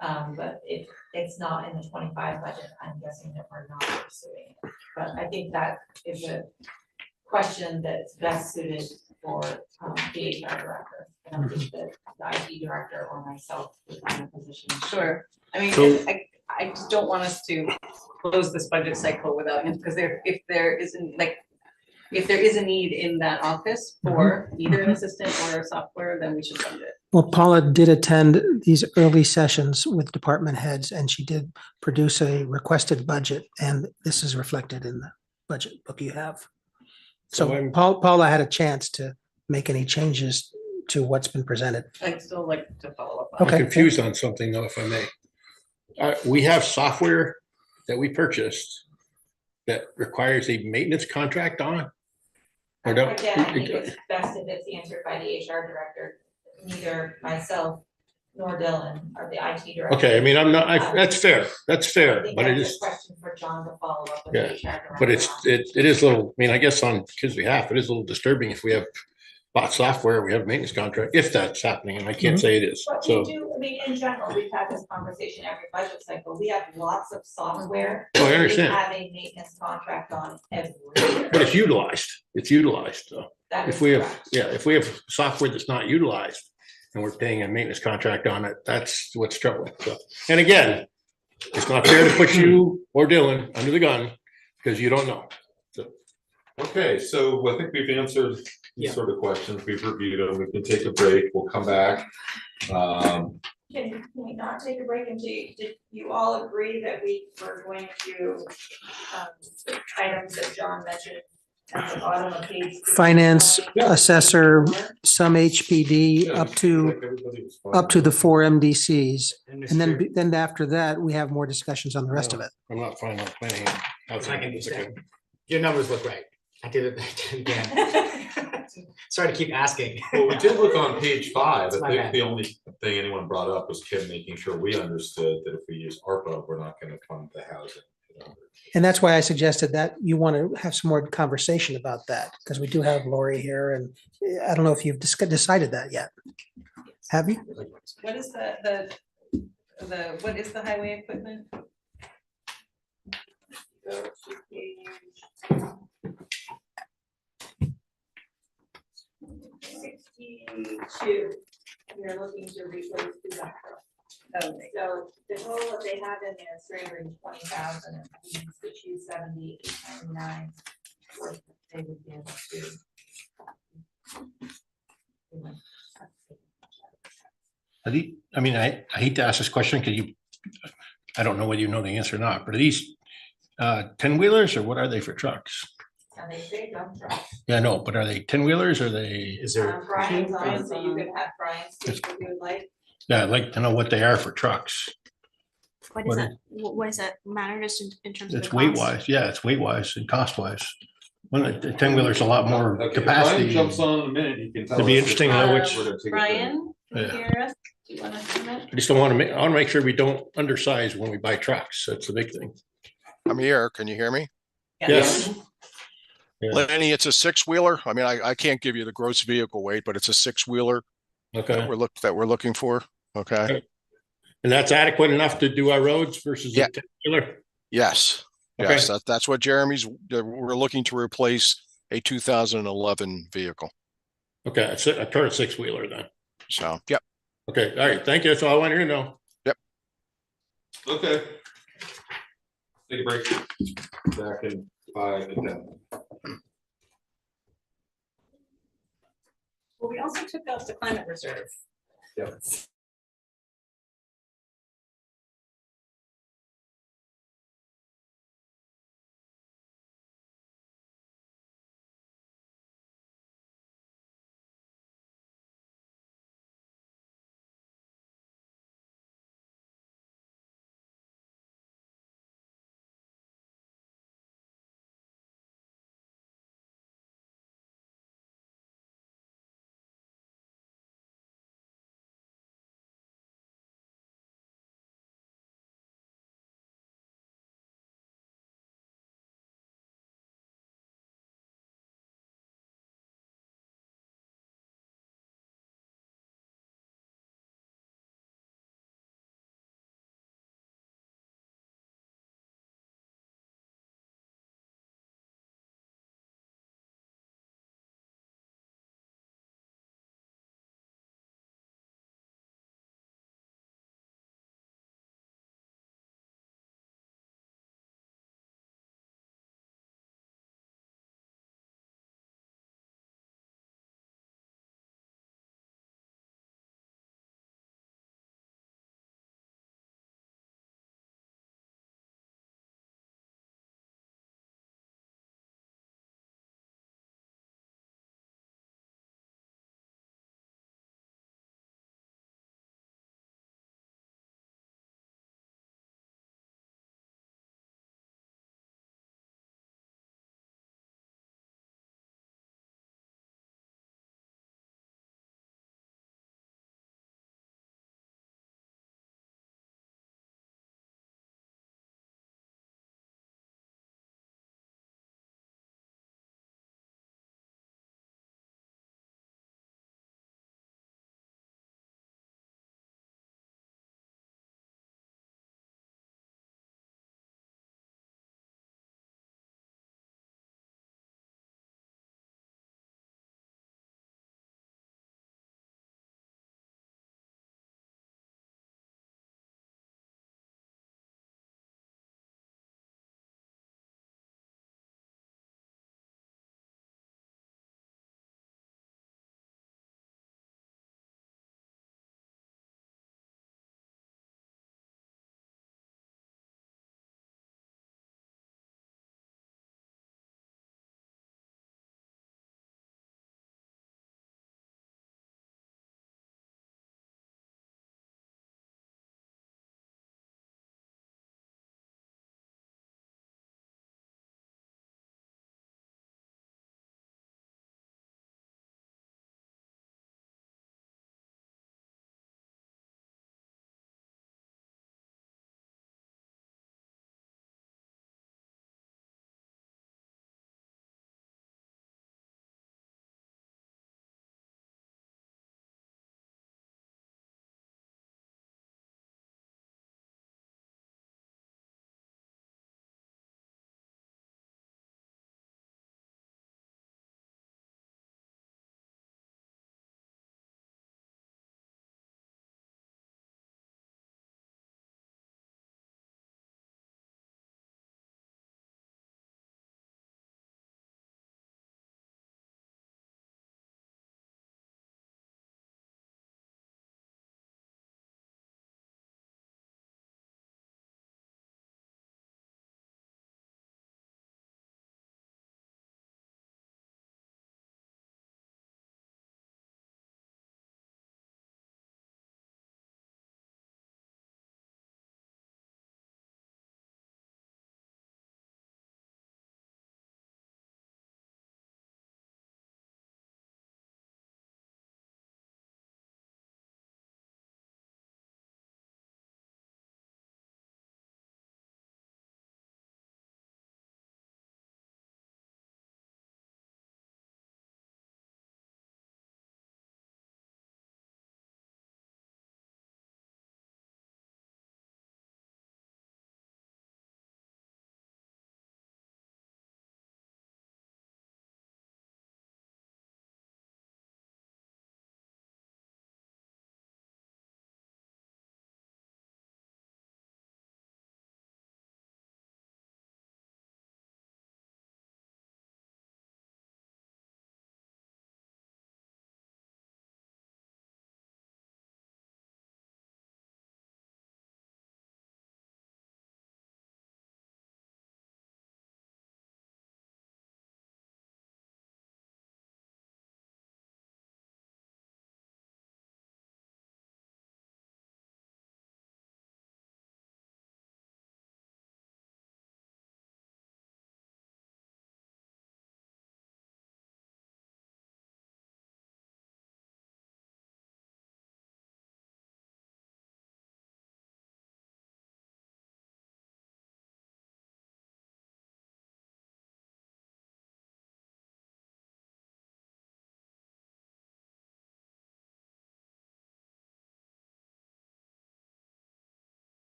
But if it's not in the 25 budget, I'm guessing that we're not pursuing it. But I think that is a question that's best suited for the HR director. I don't think that the IT director or myself would be in a position. Sure. I mean, So- I just don't want us to close this budget cycle without, because if there is a need in that office for either an assistant or a software, then we should fund it. Well, Paula did attend these early sessions with department heads, and she did produce a requested budget, and this is reflected in the budget book you have. So So I'm- Paula had a chance to make any changes to what's been presented. I'd still like to follow up on I'm Okay. confused on something though, if I may. We have software that we purchased that requires a maintenance contract on? Or don't? Again, I think it's best if it's answered by the HR director. Neither myself nor Dylan are the IT director. Okay, I mean, I'm not, that's fair, I think but it that's a is, question for John to follow up with Yeah, the HR director. but it is a little, I mean, I guess on kids' behalf, it is a little disturbing if we have bought software, we have a maintenance contract, if that's happening, and I can't say it is, But so. we do, I mean, in general, we've had this conversation every budget cycle. We have lots of software. Oh, I understand. We have a maintenance contract on every year. But it's utilized, so. That If is we have, correct. yeah, if we have software that's not utilized and we're paying a maintenance contract on it, that's what's troubling. So, and again, it's not fair to put you or Dylan under the gun because you don't know. Okay, so I think we've answered these sort of questions. We've reviewed them. We can take a break. We'll come back. Can we not take a break and did you all agree that we were going to, the items that John mentioned at the bottom of page? Finance, 20? assessor, some HPD, Yeah, up to like everybody was fine. the four MDCs. And Mr. then after that, we have more discussions on the rest of it. I'm not fine on planning. I can do that. Your numbers look right. I did it again. Sorry to keep asking. Well, we did look on page 5. It's I my think bad. the only thing anyone brought up was Kim making sure we understood that if we use ARPA, we're not gonna fund the housing. And that's why I suggested that you want to have some more conversation about that, because we do have Lori here, and I don't know if you've decided that yet. Have you? What is what is the highway equipment? Go to page 62, you're looking to replace the backhoe. Okay. So the total that they have in there is 320,000, and we used to choose 70, 899. they would be able to. I mean, I hate to ask this question because I don't know whether you know the answer or not, but are these 10-wheelers or what are they for trucks? And they big dump trucks. Yeah, no, but are they 10-wheelers or are they, Is there, Brian's on, so you could have Brian speak if you would like. yeah, I'd like to know what they are for trucks. What What is that, what does that matter just in terms of the It's weight cost? wise, yeah, it's weight wise and cost wise. Well, the 10-wheeler's a lot more Okay, if Brian capacity. jumps on in a minute, he can tell us. It'd be interesting to know which- We're gonna take a Brian, can you Yeah. hear us? Do you want to comment? I just don't want to I want to make sure we don't undersize when we buy trucks. That's the big thing. I'm here. Can you hear me? Yes. Yeah. Lenny, it's a 6-wheeler. I mean, I can't give you the gross vehicle weight, but it's a 6-wheeler Okay. that we're looking for. Okay. And that's adequate enough to do our roads versus a Yeah. 10-wheeler? Yes. Okay. Yes. That's what we're looking to replace a 2011 vehicle. Okay, it's a current 6-wheeler then. So, yep. Okay, all right, thank you. That's all I wanted to know. Okay. Take a break. Back in 5 and 10. Well, we also took out the climate reserve. Yep.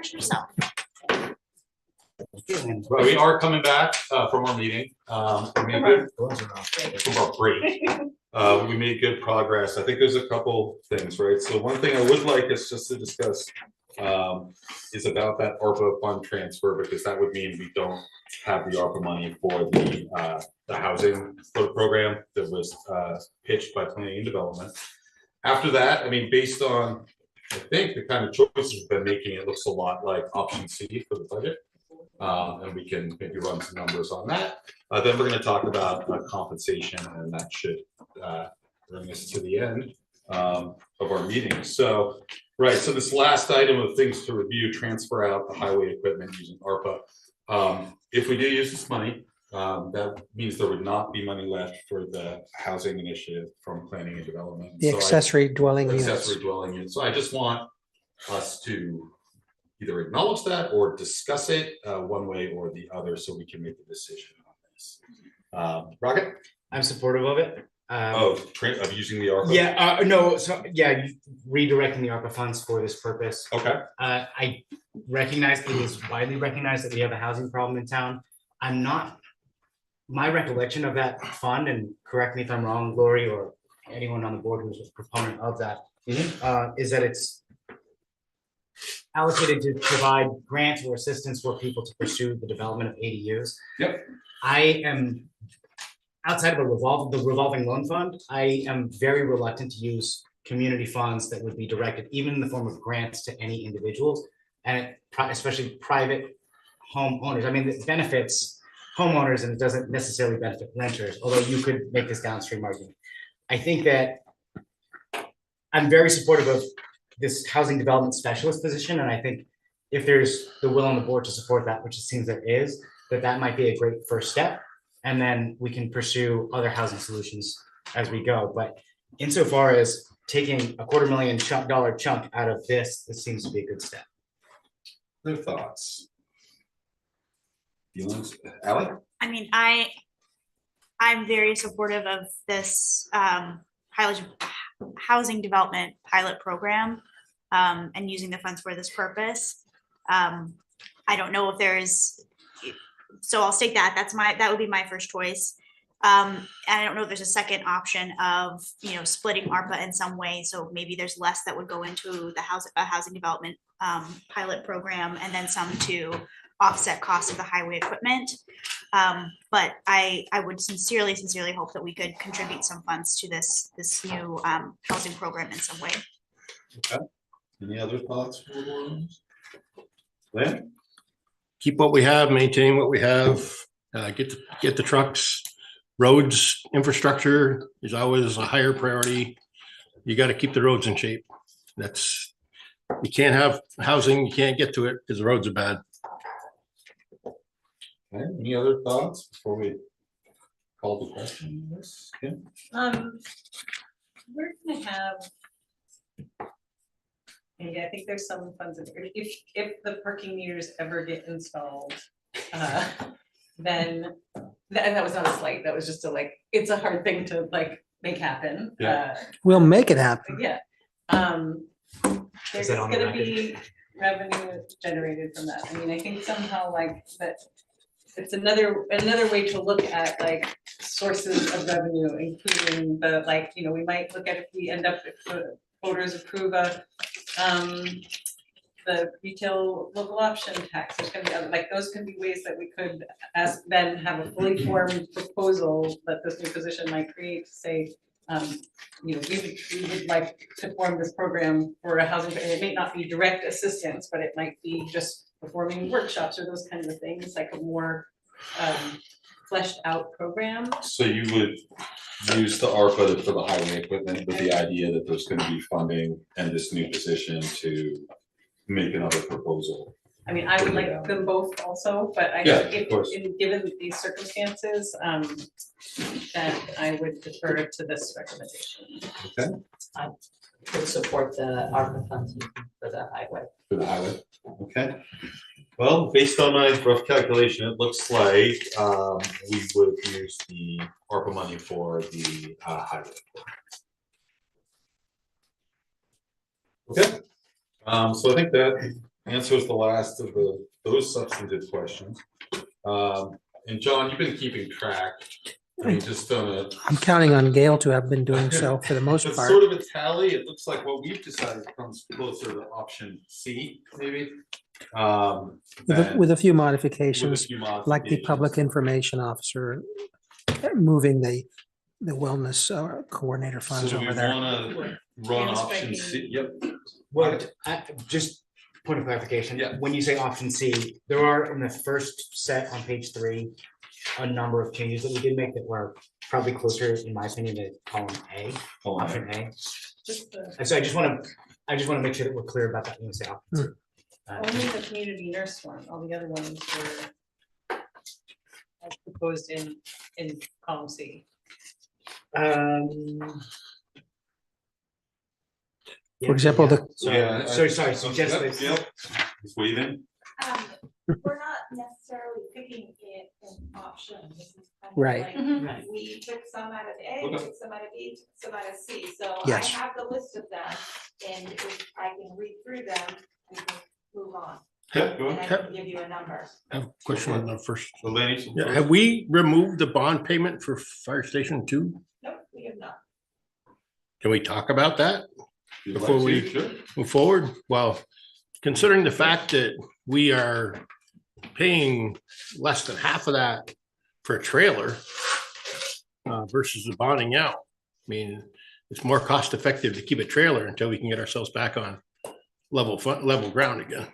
yourself. Well, we are coming back from our meeting. We made good from our break. We made good progress. I think there's a couple things, right? So one thing I would like us just to discuss is about that ARPA fund transfer, because that would mean we don't have the ARPA money for the housing program that was pitched by planning and development. After that, I mean, based on, I think the kind of choices we've been making, it looks a lot like option C for the budget. And we can maybe run some numbers on that. Then we're going to talk about compensation, and that should bring us to the end of our meeting. So, right, so this last item of things to review, transfer out the highway equipment using ARPA. If we do use this money, that means there would not be money left for the housing initiative from planning and development. The accessory dwelling units. Accessory dwelling units. So I just want us to either acknowledge that or discuss it one way or the other, so we can make a decision on this. Rocket? I'm supportive of it. Of using the ARPA? Yeah, no, so yeah, redirecting the ARPA funds for this purpose. Okay. I recognize it is widely recognized that we have a housing problem in town. I'm not, my recollection of that fund, and correct me if I'm wrong, Lori, or anyone on the board who's a proponent of that, is that it's allocated to provide grants or assistance for people to pursue the development of ADUs. Yep. I am, outside of the revolving loan fund, I am very reluctant to use community funds that would be directed even in the form of grants to any individuals, and especially private homeowners. I mean, it benefits homeowners and it doesn't necessarily benefit renters, although you could make this downstream argument. I think that I'm very supportive of this housing development specialist position, and I think if there's the will on the board to support that, which it seems there is, that might be a great first step, and then we can pursue other housing solutions as we go. But insofar as taking a $250,000 chunk out of this seems to be a good step. Other thoughts? Feelings? Ally? I mean, I'm very supportive of this housing development pilot program and using the funds for this purpose. I don't know if there is, so I'll state that that would be my first choice. And I don't know if there's a second option of, splitting ARPA in some way. So maybe there's less that would go into the housing development pilot program, and then some to offset costs of the highway equipment. But I would sincerely hope that we could contribute some funds to this new housing program in some way. Okay. Any other thoughts? Lynn? Keep what we have, maintain what we have, get the trucks. Roads, infrastructure is always a higher priority. You got to keep the roads in shape. You can't have housing, you can't get to it because the roads are bad. Okay. Any other thoughts before we call the question? Yes. Yeah. We're gonna have, and I think there's some funds, if the parking meters ever get installed, then, and that was not a slight, that was just it's a hard thing to make happen. Yeah. We'll make it happen. Yeah. There's that on the gonna record? be revenue generated from that. I mean, I think somehow that it's another way to look at sources of revenue, including the we might look at if we end up, if the voters approve the retail local option tax. There's gonna be other, those can be ways that we could then have a fully formed proposal that this new position might create to say, we would like to form this program for a housing, and it may not be direct assistance, but it might be just performing workshops or those kinds of things, like a more fleshed out program. So you would use the ARPA for the highway equipment with the idea that there's going to be funding and this new position to make another proposal. I mean, I would like them both also, but I think given these circumstances, that I would defer to this recommendation. Okay. I would support the ARPA funds for the highway. For the highway. Okay. Well, based on my rough calculation, it looks like we would use the ARPA money for the highway. Okay. So I think that answers the last of those substantive questions. And John, you've been keeping track. I mean, just on a. I'm counting on Gail to have been doing so for the most It's part. sort of a tally. It looks like what we've decided comes closer to option C, maybe. With a few With a modifications, few like the public modifications. information officer moving the wellness coordinator So funds do we over there. wanna run And option C? striking- Yep. What, just point of clarification. Yeah. When you say option C, there are in the first set on page 3, a number of changes that we did make that were probably closer, in my opinion, to column A, option A. Just the, And so I just want to make sure that we're clear about that when we say option C. only the community nurse one, all the other ones were as proposed in column C. For example, the- Yeah, Sorry, suggest that. Yep. Just waving. We're not necessarily picking it in option. This is kind of Right. like, Mhm. we took some out of A, Okay. we took some out of B, took some out of C, so I Yes. have the list of them. And if I can read through them, we can move on, Yeah, go and ahead. I can give you a number. I have a question on the first. So Lanny, so Yeah, first. have we removed the bond payment for Fire Station 2? Nope, we have not. Can we talk about that? You'd like before to? we- Sure. Move forward? Well, considering the fact that we are paying less than half of that for a trailer versus the bonding out. I mean, it's more cost effective to keep a trailer until we can get ourselves back on level ground again.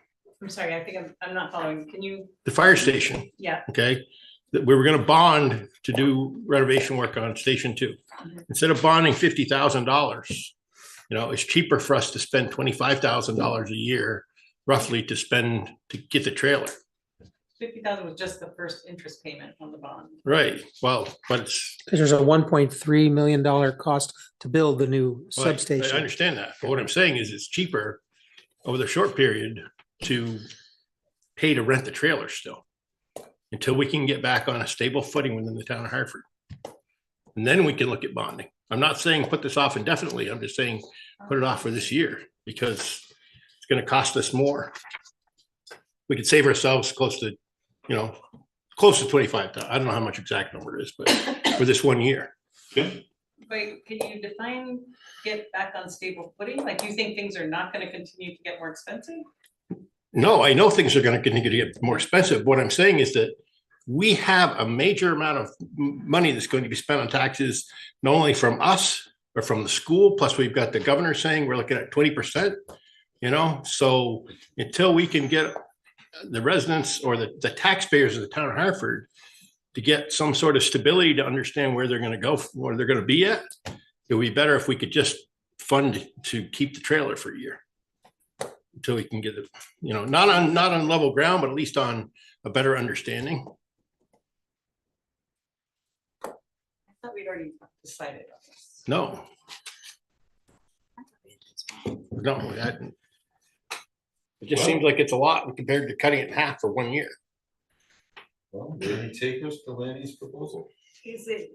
I'm sorry, I think I'm not following. Can you, The fire station, yeah, okay? That we were gonna bond to do renovation work on Station 2. Instead of bonding $50,000, it's cheaper for us to spend $25,000 a year roughly to spend to get the trailer. 50,000 was just the first interest payment on the bond. Right, well, but it's, Because there's a $1.3 million cost to build the new I substation. understand that, but what I'm saying is it's cheaper over the short period to pay to rent the trailer still. Until we can get back on a stable footing within the town of Hartford. And then we can look at bonding. I'm not saying put this off indefinitely, I'm just saying put it off for this year because it's gonna cost us more. We could save ourselves close to 25,000. I don't know how much exact number it is, but for this 1 year. Okay. Wait, can you define get back on stable footing? Like, you think things are not gonna continue to get more expensive? No, I know things are gonna continue to get more expensive. What I'm saying is that we have a major amount of money that's going to be spent on taxes, not only from us, but from the school, plus we've got the governor saying we're looking at 20%, so until we can get the residents or the taxpayers of the town of Hartford to get some sort of stability to understand where they're gonna go, where they're gonna be at, it would be better if we could just fund to keep the trailer for a year. Until we can get it, not on level ground, but at least on a better understanding. I thought we'd already decided on this. No. No, it just seems like it's a lot compared to cutting it in half for 1 year. Well, any takers to Lanny's proposal? Is it?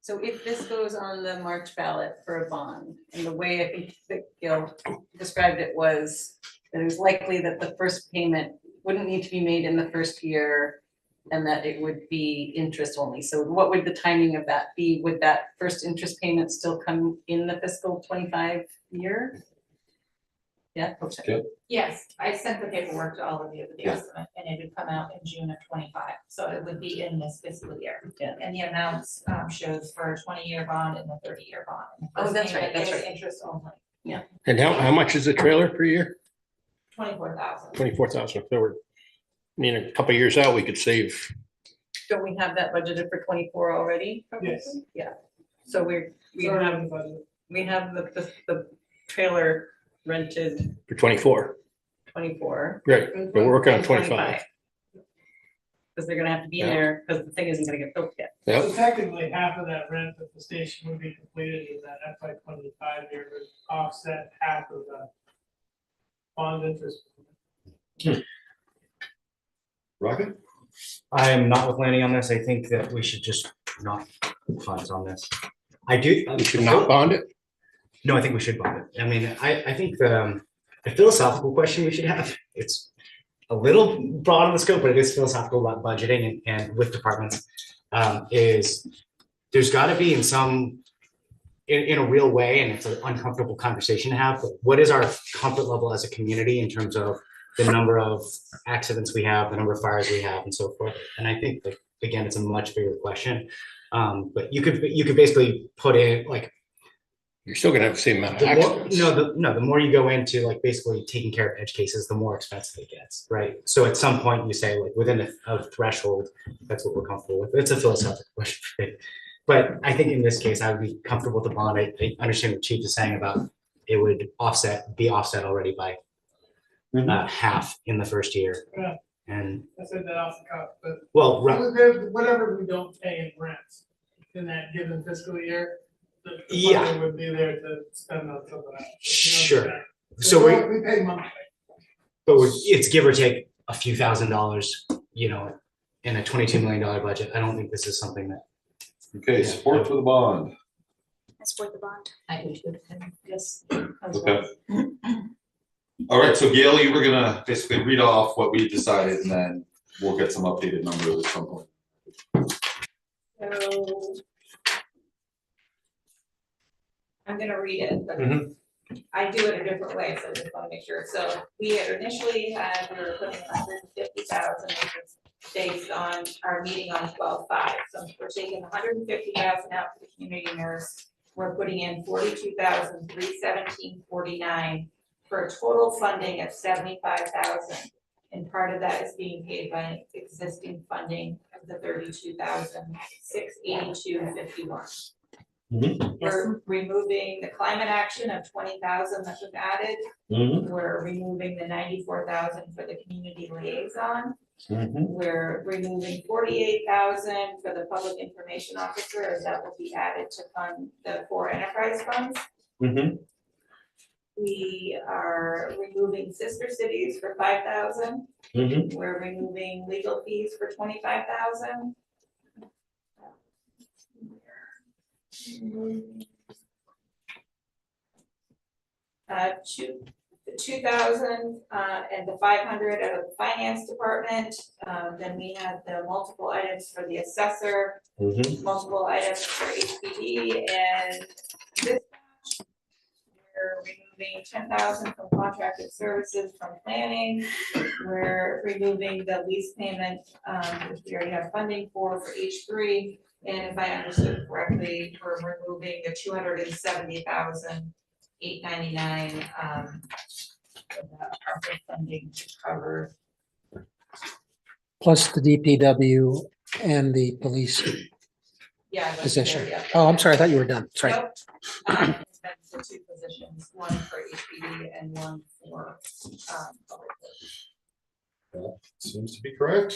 So if this goes on the March ballot for a bond, and the way I think that Gil described it was that it was likely that the first payment wouldn't need to be made in the first year and that it would be interest only. So what would the timing of that be? Would that first interest payment still come in the fiscal 25 year? Yeah, okay. Okay. Yes, I sent the paperwork to all of you, the Yeah. estimate, and it would come out in June of 25, so it would be in this fiscal year. Yeah. And the amounts shows for a 20-year bond and a 30-year bond. And the Oh, first that's right, payment that's is right. Interest only, And how much is the trailer per year? 24,000. 24,000. If there were, a couple of years out, we could save. Don't we have that budgeted for 24 already? probably? Yes. Yeah, so we have the trailer rented For 24, 24. right, but we're working on and 25. Because they're gonna have to be in Yeah. there, because the thing isn't gonna get built yet. Yep. So technically, half of that rent at the station would be completed in that FY 25 year, would offset half of the bond interest. Rocket? I am not with Lanny on this. I think that we should just not put funds on this. I do. We should not bond it. No, I think we should bond it. I mean, I think the philosophical question we should have, it's a little broad in the scope, but it is philosophical about budgeting and with departments, is there's got to be in a real way, and it's an uncomfortable conversation to have, but what is our comfort level as a community in terms of the number of accidents we have, the number of fires we have, and so forth? And I think, like, again, it's a much bigger question. But you could basically put in, like, You're still gonna have the same amount of the more, accidents. the more you go into, like, basically taking care of edge cases, the more expensive it gets, right? So at some point you say, like, within a threshold, that's what we're comfortable with. It's a philosophical question. Right? But I think in this case, I would be comfortable with the bond. I understand what Chief is saying about it would be offset already by half in the first year. Yeah. And I said that off the cuff, but well, whatever we don't pay in rent in that given fiscal year, the Yeah. money would be there to spend on something else. Sure. So we pay monthly. but it's give or take a few $1,000s, you know, in a $22 million budget. I don't think this is something that. Okay, support for the bond. I support the bond. I do too. Yes. Okay. All right, so Gail, you were gonna basically read off what we decided and then we'll get some updated numbers at some point. So I'm gonna read it, but I do it a different way, so I just wanna make sure. So we had initially had, we were putting 150,000, which is based on our meeting on 12/5. So we're taking 150,000 out for the community nurse. We're putting in 42,317.49 for a total funding of 75,000. And part of that is being paid by existing funding of the 32,682.51. We're removing the climate action of 20,000 that was added. We're removing the 94,000 for the community liaison. We're removing 48,000 for the public information officer, as that will be added to fund the 4 enterprise funds. We are removing sister cities for 5,000. We're removing legal fees for 25,000. The 2,000 and the 500 out of the finance department. Then we have the multiple items for the assessor, multiple items for HPD, and this. We're removing 10,000 from contracted services from planning. We're removing the lease payment, which we already have funding for H3. And if I understood correctly, we're removing the 270,899 ARPA funding to cover. Plus the DPW and the police Yeah. that's position. there, yeah. Oh, I'm sorry, I thought you were done. Sorry. Nope. That's the 2 positions, one for HPD and one for public works. That seems to be correct.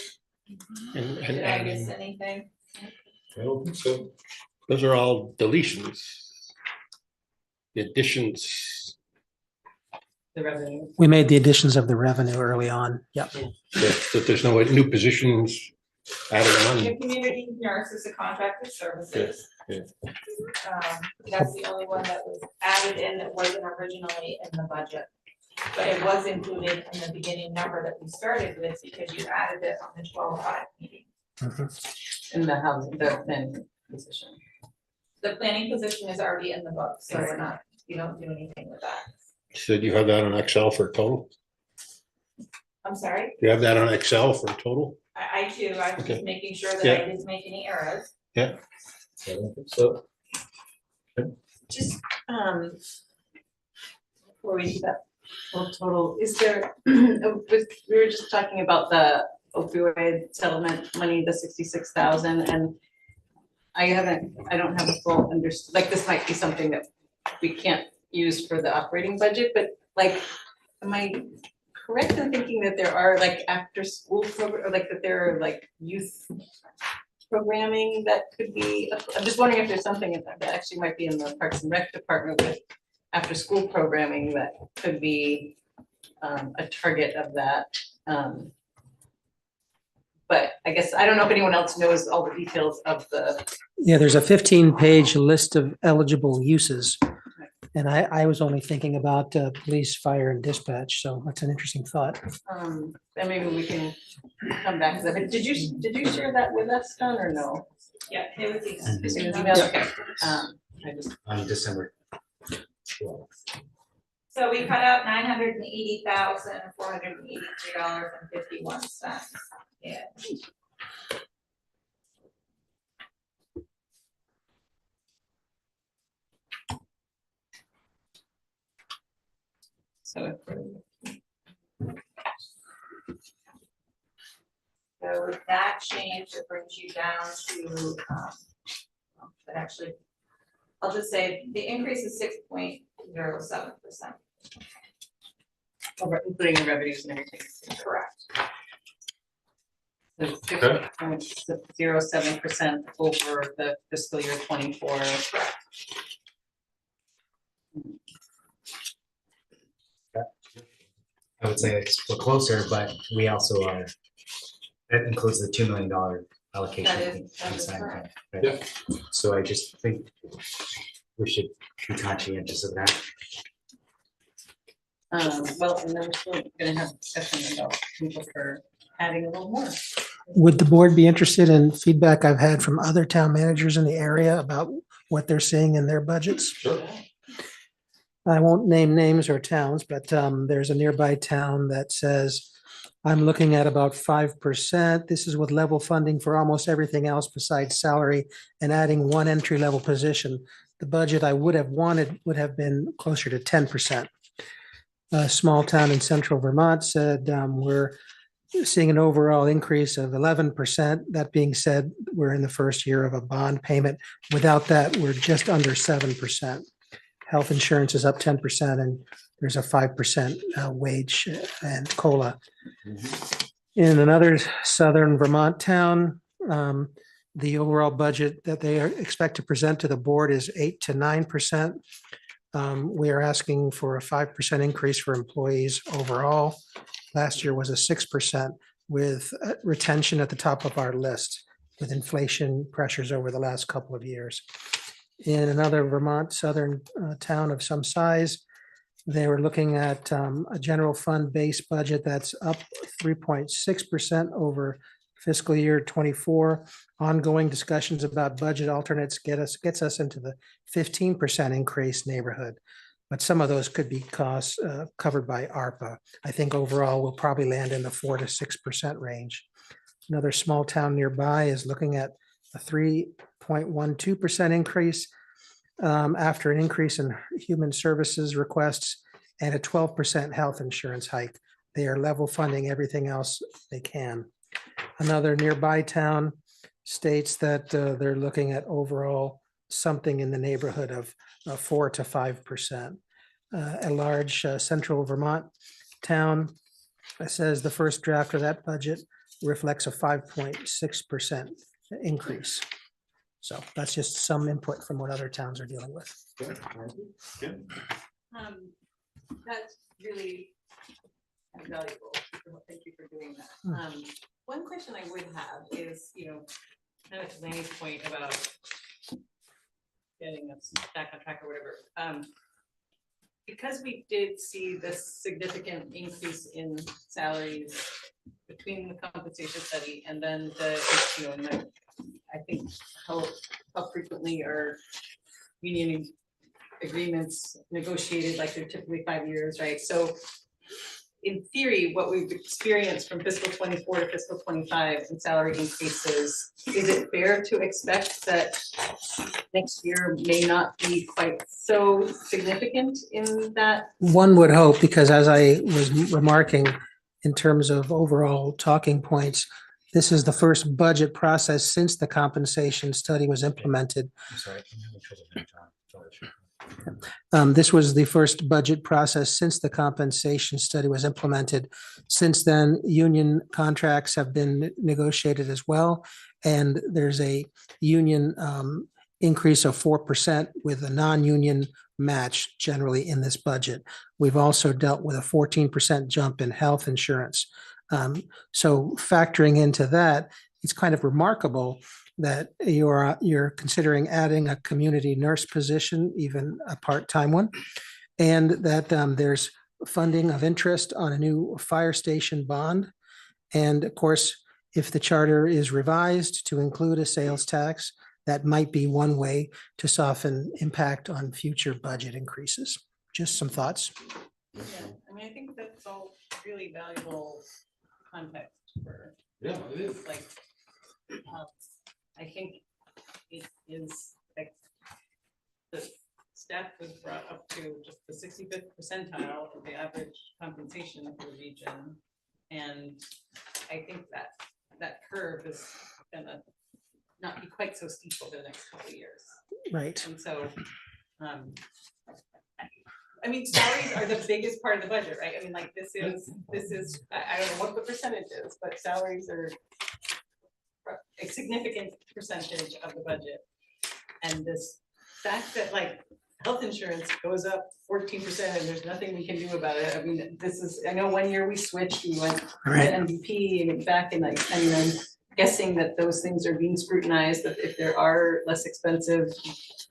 Did I miss anything? I don't think so. Those are all deletions. The additions. The revenue. We made the additions of the revenue early on. Yep. That there's no new positions added The on. community nurse is a contracted services. Yeah, That's the only one that was added in that wasn't originally in the budget. But it was included in the beginning number that we started with because you added it on the 12/5 meeting. In the housing, the planning position. The planning position is already in the book, so we're not, you don't do anything with that. So do you have that on Excel for total? I'm sorry, Do you have that on Excel for total? I do, I'm Okay. just making sure that Yeah. I didn't make any errors. Yeah. I don't think so. Just, before we do that whole total, is there, we were just talking about the opioid settlement money, the 66,000, and I don't have a full like, this might be something that we can't use for the operating budget, but like, am I correct in thinking that there are like after school program, or like that there are like youth programming that could be, I'm just wondering if there's something that actually might be in the Parks and Rec department with after school programming that could be a target of that. But I guess, I don't know if anyone else knows all the details of the. Yeah, there's a 15-page list of eligible uses. And I was only thinking about police, fire, and dispatch, so that's an interesting thought. And maybe we can come back to that. Did you share that with us, Don, or no? Yeah, it was easy. It was emailed, okay. I just, On December. So we cut out $980,483.51. Yeah. so So with that change, it brings you down to, but actually, I'll just say the increase is 6.07%. including the revenues and everything. Correct. So 6.07% over the fiscal year 24. I would say we're closer, but we also are, that includes the $2 million allocation. That is inside, correct. right? Yeah. So I just think we should be conscientious of that. Well, and then we're still gonna have discussion about people for adding a little more. Would the board be interested in feedback I've had from other town managers in the area about what they're seeing in their budgets? Sure. I won't name names or towns, but there's a nearby town that says, I'm looking at about 5%. This is with level funding for almost everything else besides salary and adding one entry-level position. The budget I would have wanted would have been closer to 10%. A small town in central Vermont said, we're seeing an overall increase of 11%. That being said, we're in the first year of a bond payment. Without that, we're just under 7%. Health insurance is up 10%, and there's a 5% wage and COLA. In another southern Vermont town, the overall budget that they expect to present to the board is 8 to 9%. We are asking for a 5% increase for employees overall. Last year was a 6% with retention at the top of our list with inflation pressures over the last couple of years. In another Vermont southern town of some size, they were looking at a general fund base budget that's up 3.6% over fiscal year 24. Ongoing discussions about budget alternates gets us into the 15% increase neighborhood. But some of those could be costs covered by ARPA. I think overall we'll probably land in the 4 to 6% range. Another small town nearby is looking at a 3.12% increase after an increase in human services requests and a 12% health insurance hike. They are level funding everything else they can. Another nearby town states that they're looking at overall something in the neighborhood of 4 to 5%. A large central Vermont town says the first draft of that budget reflects a 5.6% increase. So that's just some input from what other towns are dealing with. That's really valuable. Thank you for doing that. One question I would have is, kind of to Lanny's point about getting us back on track or whatever. Because we did see this significant increase in salaries between the compensation study and then I think how frequently are union agreements negotiated, like they're typically 5 years, right? So in theory, what we've experienced from fiscal 24 to fiscal 25 in salary increases, is it fair to expect that next year may not be quite so significant in that? One would hope, because as I was remarking, in terms of overall talking points, this is the first budget process since the compensation study was implemented. I'm sorry. This was the first budget process since the compensation study was implemented. Since then, union contracts have been negotiated as well, and there's a union increase of 4% with a non-union match generally in this budget. We've also dealt with a 14% jump in health insurance. So factoring into that, it's kind of remarkable that you're considering adding a community nurse position, even a part-time one, and that there's funding of interest on a new fire station bond. And of course, if the charter is revised to include a sales tax, that might be one way to soften impact on future budget increases. Just some thoughts. Yeah, I mean, I think that's all really valuable context for, Yeah, it is. like, I think it is, like, the staff was brought up to just the 65th percentile of the average compensation for the region. And I think that curve is gonna not be quite so steep over the next couple of years. Right. And so, I mean, salaries are the biggest part of the budget, right? I mean, like, this is, I don't know what the percentage is, but salaries are a significant percentage of the budget. And this fact that, like, health insurance goes up 14% and there's nothing we can do about it. I mean, this is, I know one year we switched, we went to MVP and back in, like, and then guessing that those things are being scrutinized, that if there are less expensive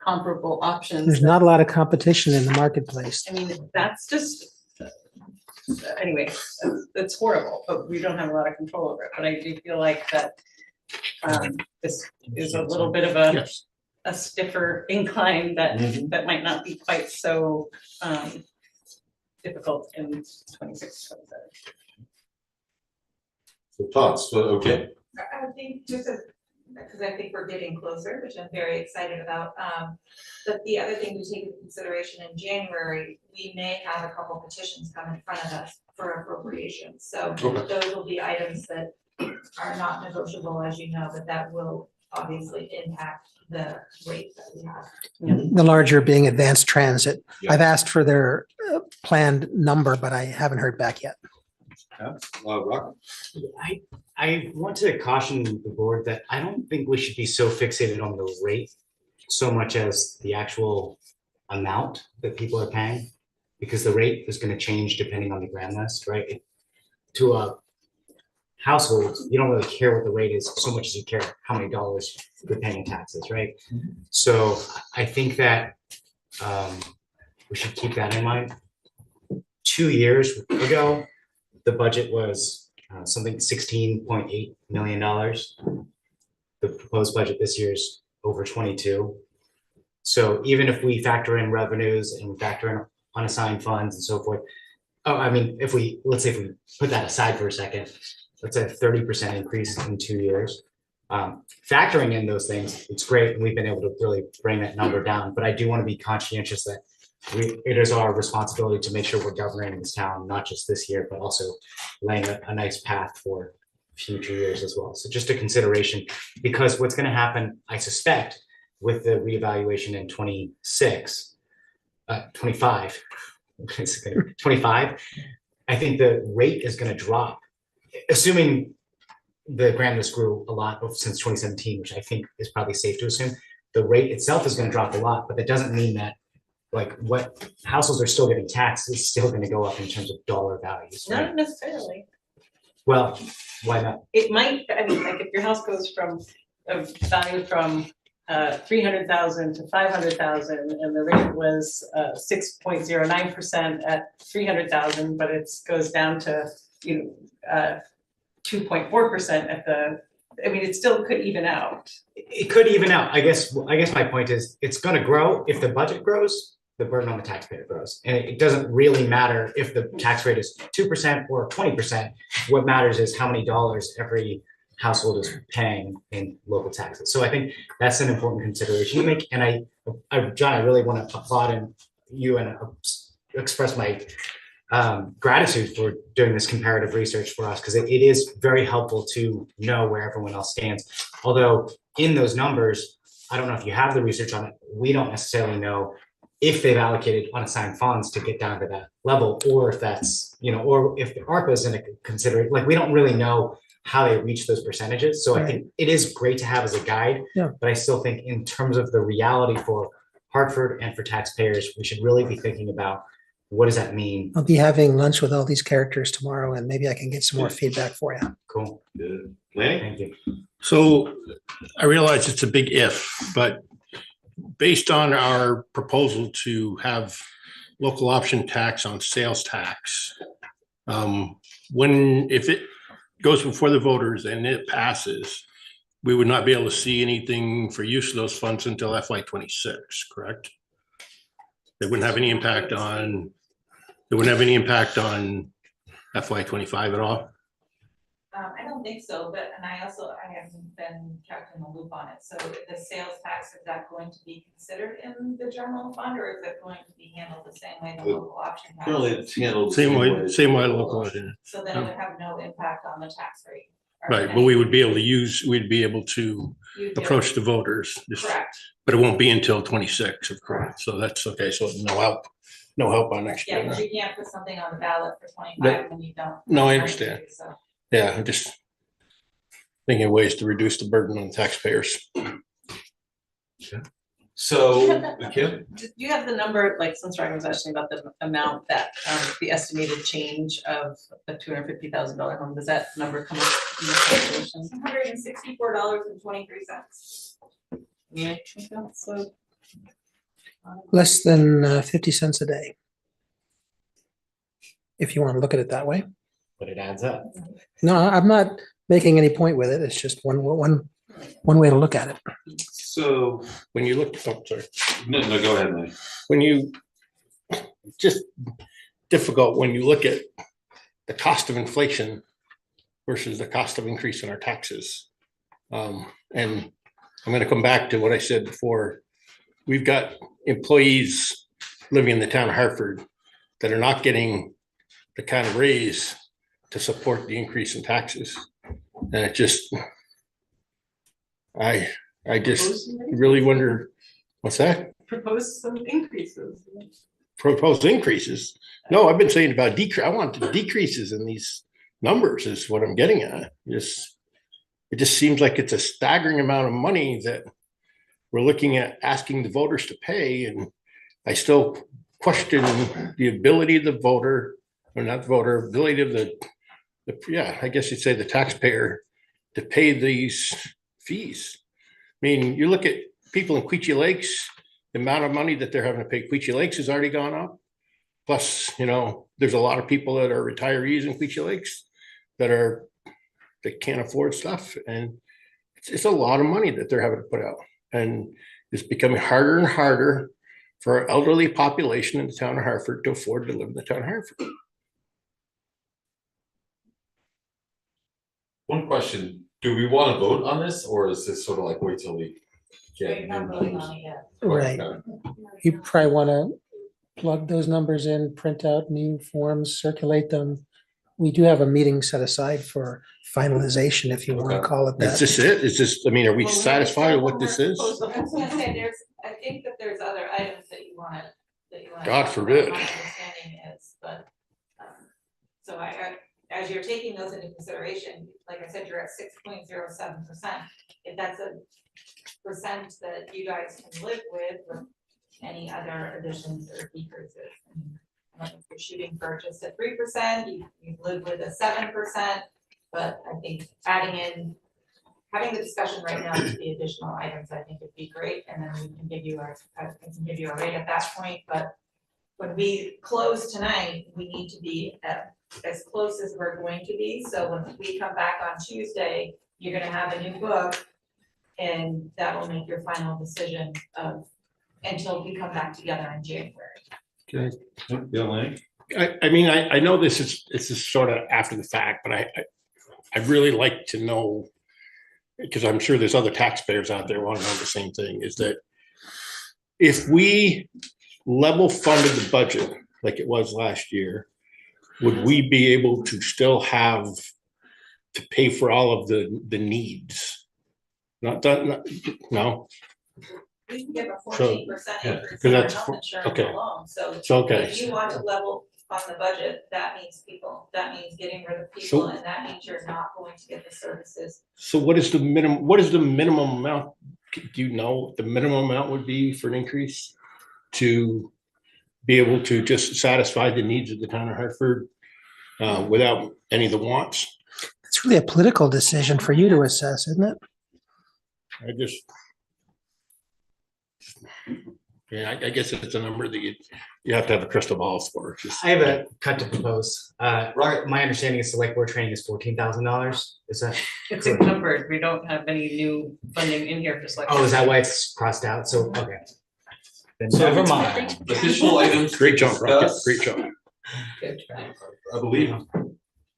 comparable options. There's not a lot of competition in the marketplace. I mean, that's just, anyway, that's horrible, but we don't have a lot of control over it. But I do feel like that this is a little bit of a stiffer incline that that might not be quite so difficult in 26, 27. So thoughts, so, okay. I think just because I think we're getting closer, which I'm very excited about. But the other thing to take into consideration in January, we may have a couple petitions come in front of us for appropriations. So those will be items that are not negotiable, as you know, but that will obviously impact the rate that we have. The larger being advanced transit. Yeah. I've asked for their planned number, but I haven't heard back yet. Rock? I want to caution the board that I don't think we should be so fixated on the rate so much as the actual amount that people are paying, because the rate is going to change depending on the grand list, right? To a household, you don't really care what the rate is so much as you care how many dollars you're paying in taxes, right? So I think that we should keep that in mind. 2 years ago, the budget was something $16.8 million. The proposed budget this year is over 22. So even if we factor in revenues and factor in unassigned funds and so forth, let's say if we put that aside for a second, let's say a 30% increase in 2 years. Factoring in those things, it's great, and we've been able to really bring that number down. But I do want to be conscientious that it is our responsibility to make sure we're governing this town, not just this year, but also laying a nice path for future years as well. So just a consideration, because what's going to happen, I suspect, with the reevaluation in 25, I think the rate is going to drop, assuming the grand list grew a lot since 2017, which I think is probably safe to assume. The rate itself is going to drop a lot, but that doesn't mean that like what households are still getting taxed is still going to go up in terms of dollar values. Right? Not necessarily. Well, why not? It might, I mean, like, if your house goes from a value from 300,000 to 500,000, and the rate was 6.09% at 300,000, but it goes down to 2.4% at the. I mean, it still could even out. It could even out. I guess my point is it's going to grow. If the budget grows, the burden on the taxpayer grows. And it doesn't really matter if the tax rate is 2% or 20%. What matters is how many dollars every household is paying in local taxes. So I think that's an important consideration to make. And John, I really want to applaud you and express my gratitude for doing this comparative research for us, because it is very helpful to know where everyone else stands. Although in those numbers, I don't know if you have the research on it, we don't necessarily know if they've allocated unassigned funds to get down to that level, or if that's, or if the ARPA is in a consider, like, we don't really know how they reach those percentages. So I think it is great to have as a guide, but I still think in terms of the reality for Hartford and for taxpayers, we should really be thinking about what does that mean? I'll be having lunch with all these characters tomorrow, and maybe I can get some more feedback for you. Cool. Good. Lanny? Thank you. So I realize it's a big if, but based on our proposal to have local option tax on sales tax, if it goes before the voters and it passes, we would not be able to see anything for use of those funds until FY 26, correct? They wouldn't have any impact on, FY 25 at all? I don't think so, but, and I haven't been kept in the loop on it, so the sales tax, is that going to be considered in the general fund, or is it going to be handled the same way the local option tax? Currently, it's handled. Same way local. So then it would have no impact on the tax rate. Right, but we would be able to we'd be able to You'd be approach the voters. Correct, But it won't be until 26, of course. So that's okay. So no help on next yeah, year. because you can't put something on the ballot for 25 when you don't. No, I understand. So. Yeah, I'm just thinking of ways to reduce the burden on taxpayers. So, Kim, Do you have the number, like, since Ryan was asking about the amount that, the estimated change of a $250,000 home, does that number come up in the calculation? $164.23. Yeah, so. Less than 50 cents a day. If you want to look at it that way. But it adds up. No, I'm not making any point with it. It's just one way to look at it. so, When you look, oh, sorry. no, go ahead, Mike. When you, just difficult when you look at the cost of inflation versus the cost of increase in our taxes. And I'm going to come back to what I said before. We've got employees living in the town of Hartford that are not getting the kind of raise to support the increase in taxes. And it just, I just really wonder, what's that? Propose some increases. Proposed increases? No, I've been saying about decrease. I want the decreases in these numbers is what I'm getting at. It just seems like it's a staggering amount of money that we're looking at asking the voters to pay. And I still question the ability of the voter, or not voter, ability of I guess you'd say the taxpayer to pay these fees. I mean, you look at people in Quechee Lakes, the amount of money that they're having to pay Quechee Lakes has already gone up. Plus, there's a lot of people that are retirees in Quechee Lakes that can't afford stuff. And it's a lot of money that they're having to put out. And it's becoming harder and harder for our elderly population in the town of Hartford to afford to live in the town of Hartford. One question, do we want to vote on this, or is this sort of like wait till we get? You're not voting on it yet. Right. You probably want to plug those numbers in, print out new forms, circulate them. We do have a meeting set aside for finalization, if you want to Okay. call it Is that. this it? Is this, I mean, are we satisfied with what this is? I was gonna say, I think that there's other items that you wanna. God forbid. My understanding is, but, so as you're taking those into consideration, like I said, you're at 6.07%. If that's a percent that you guys can live with any other additions or decreases. I don't know if you're shooting for just a 3%, you live with a 7%, but I think having the discussion right now with the additional items, I think would be great, and then we can give you a rate at that point, but when we close tonight, we need to be as close as we're going to be, so when we come back on Tuesday, you're gonna have a new book, and that will make your final decision until we come back together in January. Okay. Yeah, Lang? I mean, I know this is sort of after the fact, but I'd really like to know, because I'm sure there's other taxpayers out there want to know the same thing, is that if we level funded the budget like it was last year, would we be able to still have to pay for all of the needs? Not done, no? We can give a 14% So, increase yeah, in because our that's health insurance okay. alone, so It's okay. if you want to level on the budget, that means getting rid of people, So- and that means you're not going to get the services. So what is the minimum amount? Do you know what the minimum amount would be for an increase to be able to just satisfy the needs of the town of Hartford without any of the wants? It's really a political decision for you to assess, isn't it? I just. Yeah, I guess it's a number that you have to have a crystal ball for. Just- I have a cut to propose. Right. My understanding is select board training is $14,000. Is that? It's encumbered. We don't have any new funding in here for select. Oh, is that why it's crossed out? So, okay. Then So- never mind. Additional items. to Great job, Rocket, discuss. great job. I believe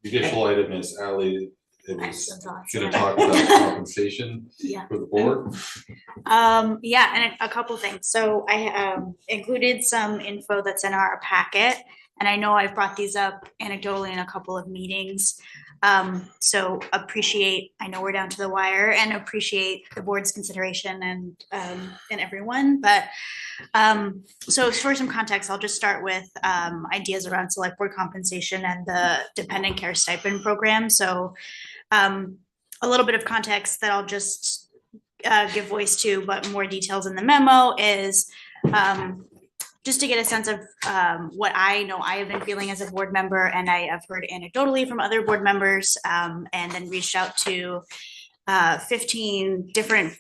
the additional item is Ally, it I have was some thoughts, gonna yeah. talk about compensation Yeah. for the board. Yeah, and a couple things. So I included some info that's in our packet. And I know I've brought these up anecdotally in a couple of meetings. So appreciate, I know we're down to the wire, and appreciate the board's consideration and everyone, but so for some context, I'll just start with ideas around select board compensation and the dependent care stipend program. So a little bit of context that I'll just give voice to, but more details in the memo is just to get a sense of what I know I have been feeling as a board member, and I have heard anecdotally from other board members, and then reached out to 15 different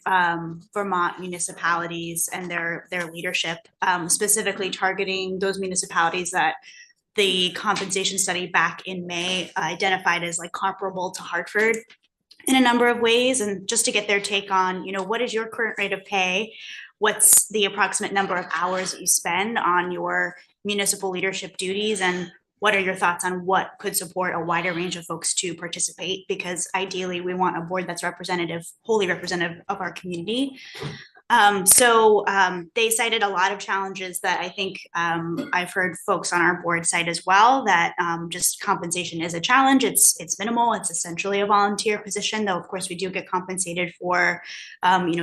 Vermont municipalities and their leadership, specifically targeting those municipalities that the compensation study back in May identified as like comparable to Hartford in a number of ways, and just to get their take on, what is your current rate of pay? What's the approximate number of hours that you spend on your municipal leadership duties? And what are your thoughts on what could support a wider range of folks to participate? Because ideally we want a board that's wholly representative of our community. So they cited a lot of challenges that I think I've heard folks on our board cite as well, that just compensation is a challenge. It's minimal. It's essentially a volunteer position, though of course we do get compensated for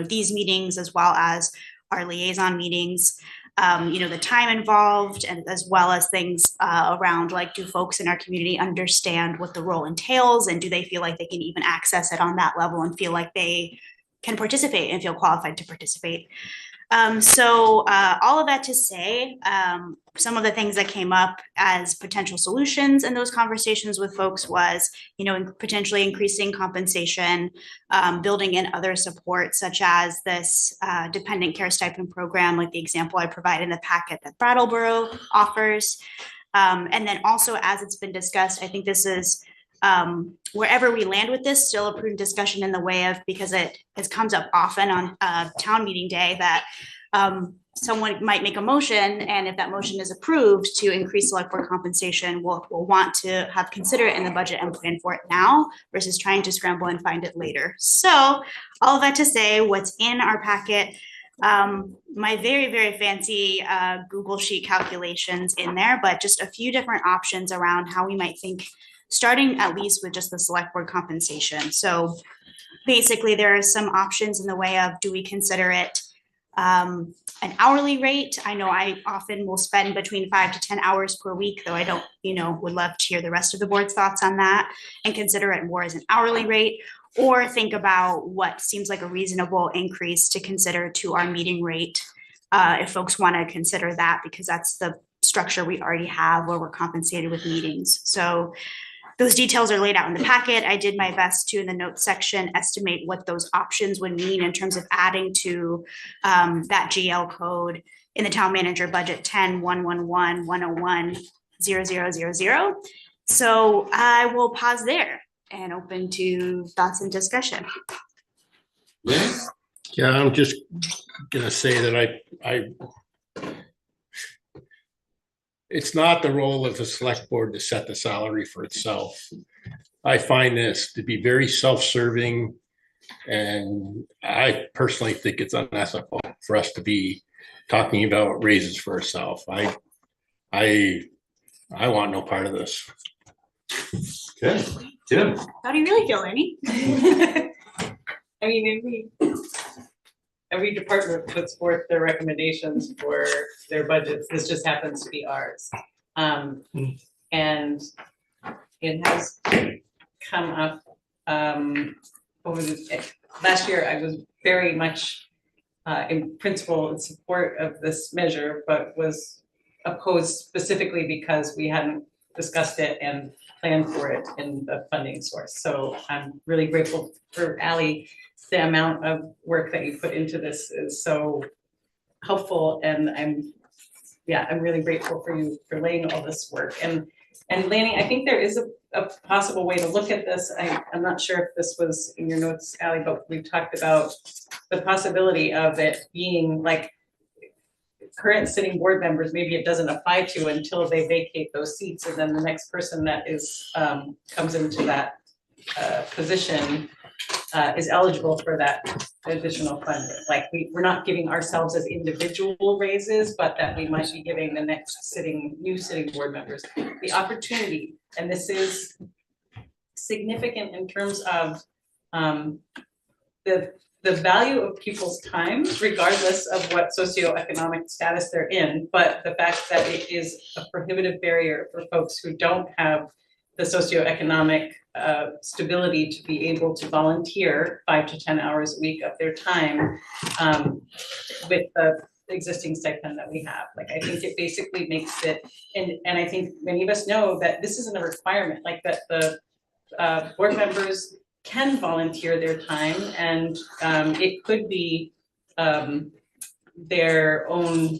these meetings as well as our liaison meetings. The time involved, and as well as things around like, do folks in our community understand what the role entails, and do they feel like they can even access it on that level and feel like they can participate and feel qualified to participate. So all of that to say, some of the things that came up as potential solutions in those conversations with folks was, potentially increasing compensation, building in other support such as this dependent care stipend program, like the example I provided in the packet that Brattleboro offers. And then also, as it's been discussed, I think this is wherever we land with this, still a prudent discussion in the way of, because it comes up often on town meeting day, that someone might make a motion, and if that motion is approved to increase select board compensation, we'll want to have consider it in the budget and plan for it now versus trying to scramble and find it later. So all of that to say, what's in our packet, my very, very fancy Google Sheet calculations in there, but just a few different options around how we might think, starting at least with just the select board compensation. So basically there are some options in the way of, do we consider it an hourly rate? I know I often will spend between 5 to 10 hours per week, though I don't, would love to hear the rest of the board's thoughts on that, and consider it more as an hourly rate, or think about what seems like a reasonable increase to consider to our meeting rate, if folks want to consider that, because that's the structure we already have where we're compensated with meetings. So those details are laid out in the packet. I did my best to, in the notes section, estimate what those options would mean in terms of adding to that GL code in the town manager budget 10-111-101-0000. So I will pause there and open to thoughts and discussion. Yeah, I'm just gonna say that I it's not the role of the select board to set the salary for itself. I find this to be very self-serving, and I personally think it's unethical for us to be talking about raises for ourselves. I want no part of this. Okay, Tim. How do you really feel, Ernie? I mean, every department puts forth their recommendations for their budgets. This just happens to be ours. And it has come up over last year. I was very much in principle in support of this measure, but was opposed specifically because we hadn't discussed it and planned for it in the funding source. So I'm really grateful for Ally. The amount of work that you put into this is so helpful, and I'm really grateful for you for laying all this work. And Lanning, I think there is a possible way to look at this. I'm not sure if this was in your notes, Ally, but we've talked about the possibility of it being like current sitting board members, maybe it doesn't apply to until they vacate those seats, and then the next person that is comes into that position is eligible for that additional funding. Like we're not giving ourselves as individual raises, but that we might be giving the next new sitting board members the opportunity. And this is significant in terms of the value of people's time, regardless of what socioeconomic status they're in, but the fact that it is a prohibitive barrier for folks who don't have the socioeconomic stability to be able to volunteer 5 to 10 hours a week of their time with the existing stipend that we have. Like, I think it basically makes it, and I think many of us know that this isn't a requirement, like that the board members can volunteer their time, and it could be their own,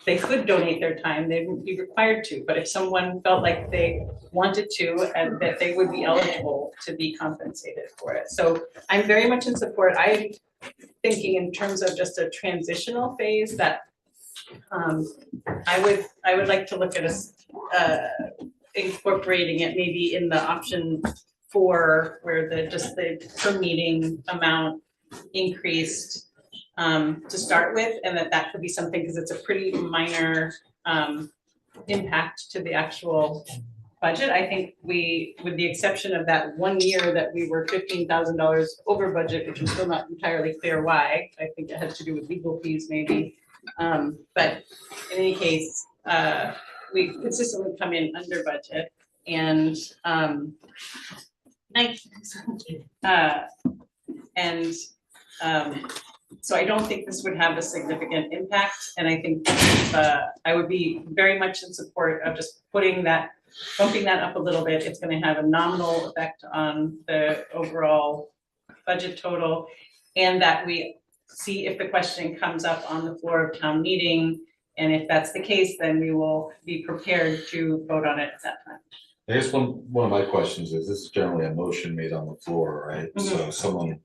they could donate their time, they wouldn't be required to, but if someone felt like they wanted to, and that they would be eligible to be compensated for it. So I'm very much in support. I'm thinking in terms of just a transitional phase that I would like to look at us incorporating it maybe in the option 4, where the per meeting amount increased to start with, and that could be something, because it's a pretty minor impact to the actual budget. I think we, with the exception of that 1 year that we were $15,000 over budget, which is still not entirely clear why. I think it had to do with legal fees maybe. But in any case, we consistently come in under budget, and so I don't think this would have a significant impact, and I think I would be very much in support of just bumping that up a little bit. It's going to have a nominal effect on the overall budget total, and that we see if the question comes up on the floor of town meeting, and if that's the case, then we will be prepared to vote on it at that time. I guess one of my questions is, this is generally a motion made on the floor, right? Mhm. So someone,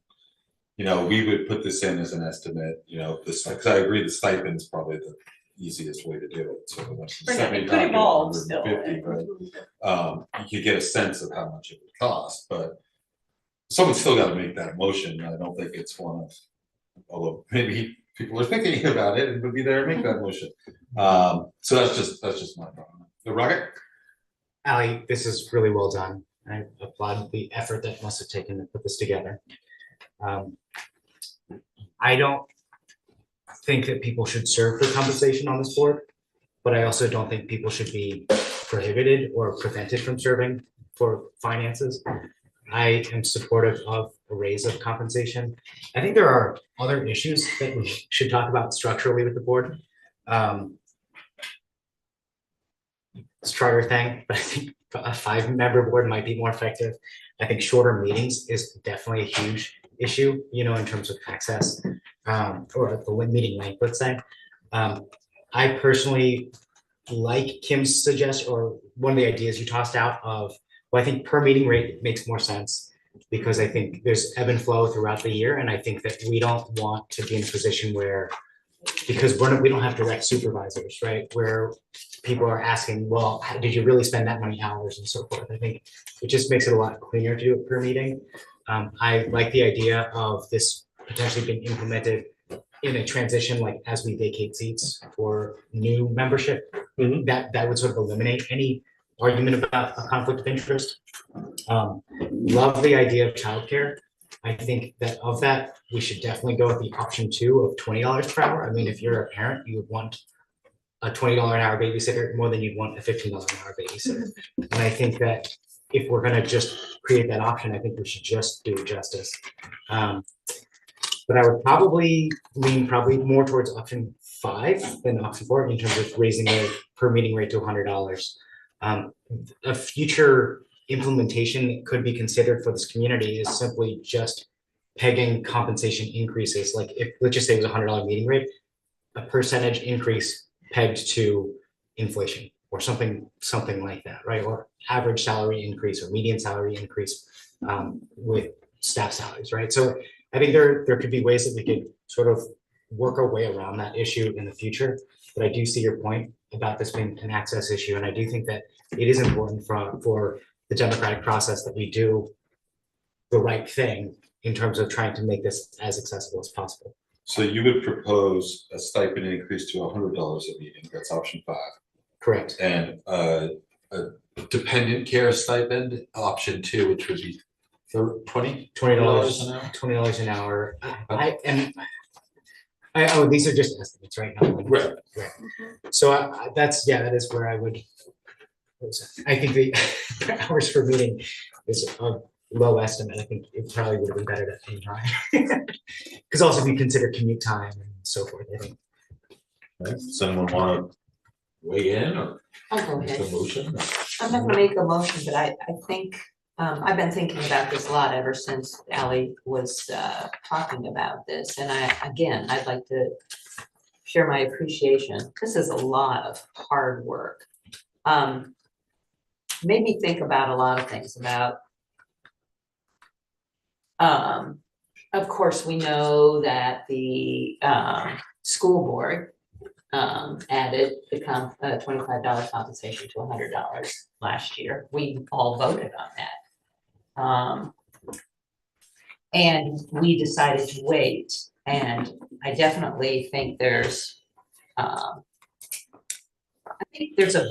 we would put this in as an estimate, this, because I agree the stipend's probably the easiest way to do it. So It could evolve still. 150, right? You could get a sense of how much it would cost, but someone's still got to make that motion. I don't think it's one of, although maybe people are thinking about it and would be there and make that motion. So that's just my problem. The Rocket? Ally, this is really well done. I applaud the effort that must have taken to put this together. I don't think that people should serve for compensation on this board, but I also don't think people should be prohibited or prevented from serving for finances. I am supportive of a raise of compensation. I think there are other issues that we should talk about structurally with the board. Charter thing, but I think a 5-member board might be more effective. I think shorter meetings is definitely a huge issue, in terms of access or the meeting length, let's say. I personally like Kim's suggestion, or one of the ideas you tossed out of, well, I think per meeting rate makes more sense, because I think there's ebb and flow throughout the year, and I think that we don't want to be in a position where, because we don't have direct supervisors, right? Where people are asking, well, did you really spend that many hours and so forth? I think it just makes it a lot cleaner to do it per meeting. I like the idea of this potentially being implemented in a transition, like as we vacate seats for new membership. Mhm. That would sort of eliminate any argument about a conflict of interest. Love the idea of childcare. I think that of that, we should definitely go with the option 2 of $20 per hour. I mean, if you're a parent, you would want a $20 an hour babysitter more than you'd want a $15 an hour babysitter. And I think that if we're gonna just create that option, I think we should just do it justice. But I would probably lean more towards option 5 than option 4 in terms of raising the per meeting rate to $100. A future implementation that could be considered for this community is simply just pegging compensation increases. Like if, let's just say it was $100 meeting rate, a percentage increase pegged to inflation or something like that, right? Or average salary increase or median salary increase with staff salaries, right? So I think there could be ways that we could sort of work our way around that issue in the future. But I do see your point about this being an access issue. And I do think that it is important for the democratic process that we do the right thing in terms of trying to make this as accessible as possible. So you would propose a stipend increase to $100 a meeting, that's option 5. Correct. And a dependent care stipend, option 2, which would be $20 $20 an hour? $20 an hour. Oh, these are just estimates right now. Right. So that is where I would. I think the hours per meeting is a low estimate. I think it probably would have been better to aim high. Because also if you consider commute time and so forth, I think. Right. Does anyone want to weigh in or I'll go make ahead. a motion? I'm not gonna make a motion, but I think, I've been thinking about this a lot ever since Ally was talking about this, and I'd like to share my appreciation. This is a lot of hard work. Made me think about a lot of things about, of course, we know that the school board added the $25 compensation to $100 last year. We all voted on that. And we decided to wait, and I definitely think there's a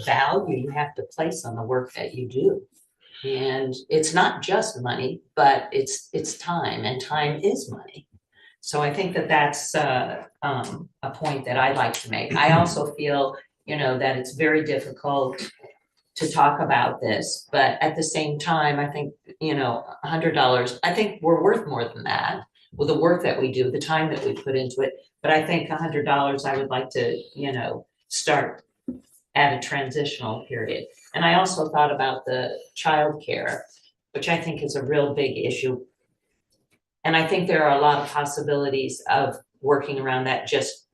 value you have to place on the work that you do. And it's not just money, but it's time, and time is money. So I think that that's a point that I'd like to make. I also feel, that it's very difficult to talk about this, but at the same time, I think, $100, I think we're worth more than that with the work that we do, the time that we put into it. But I think $100, I would like to, start at a transitional period. And I also thought about the childcare, which I think is a real big issue. And I think there are a lot of possibilities of working around that, just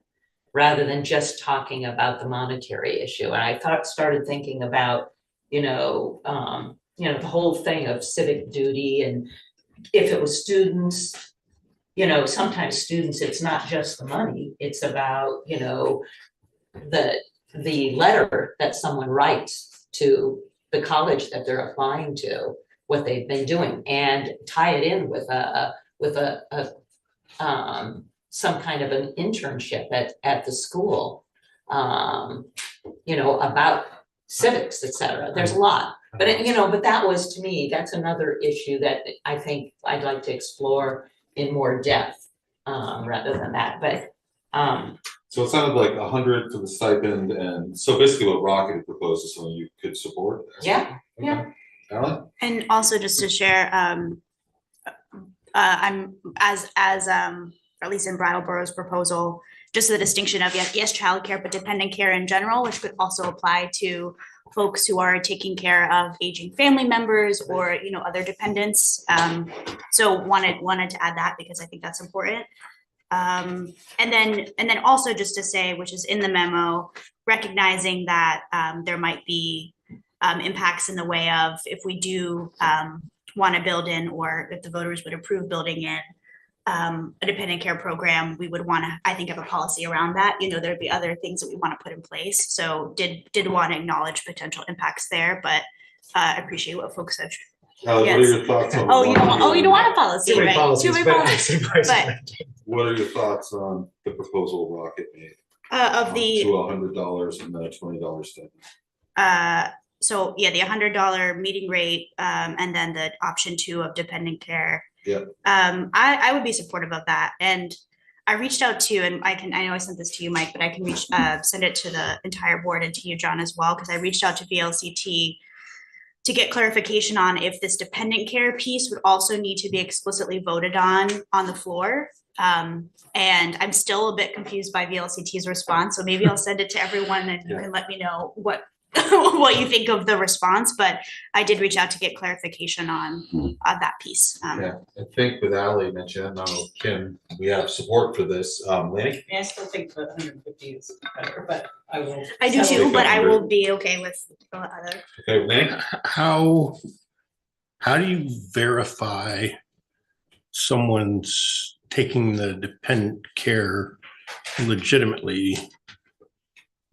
rather than just talking about the monetary issue. And I started thinking about, the whole thing of civic duty, and if it was students, sometimes students, it's not just the money, it's about, the letter that someone writes to the college that they're applying to, what they've been doing, and tie it in with some kind of an internship at the school, about civics, et cetera. There's a lot, but but that was, to me, that's another issue that I think I'd like to explore in more depth, rather than that, but. So it sounded like 100 for the stipend, and so basically what Rocket had proposed is something you could support. Yeah. Alan? And also just to share, I'm as or at least in Brattleboro's proposal, just the distinction of yes, childcare, but dependent care in general, which could also apply to folks who are taking care of aging family members or other dependents. So wanted to add that because I think that's important. And then also just to say, which is in the memo, recognizing that there might be impacts in the way of if we do want to build in, or if the voters would approve building in a dependent care program, we would want to, I think, have a policy around that. There'd be other things that we want to put in place. So did want to acknowledge potential impacts there, but I appreciate what folks said. What are your thoughts on? You don't want a policy, Two-way right? policies, Two-way but- policy, but What are your thoughts on the proposal Rocket made? of the To $100 and then a $20 stipend? so yeah, the $100 meeting rate, and then the option 2 of dependent care. Yeah. I would be supportive of that. And I reached out to, and I know I sent this to you, Mike, but I can send it to the entire board and to you, John, as well, because I reached out to VLCT to get clarification on if this dependent care piece would also need to be explicitly voted on the floor. And I'm still a bit confused by VLCT's response, so maybe I'll send it to everyone and you can let me know what what you think of the response, but I did reach out to get clarification on that piece. Yeah, I think with Ally mentioned, I don't know, Kim, we have support for this, Lanny? I still think the 150 is better, but I will. I do settle too, but I 100. will be okay with the other. Okay, Lanny? How do you verify someone's taking the dependent care legitimately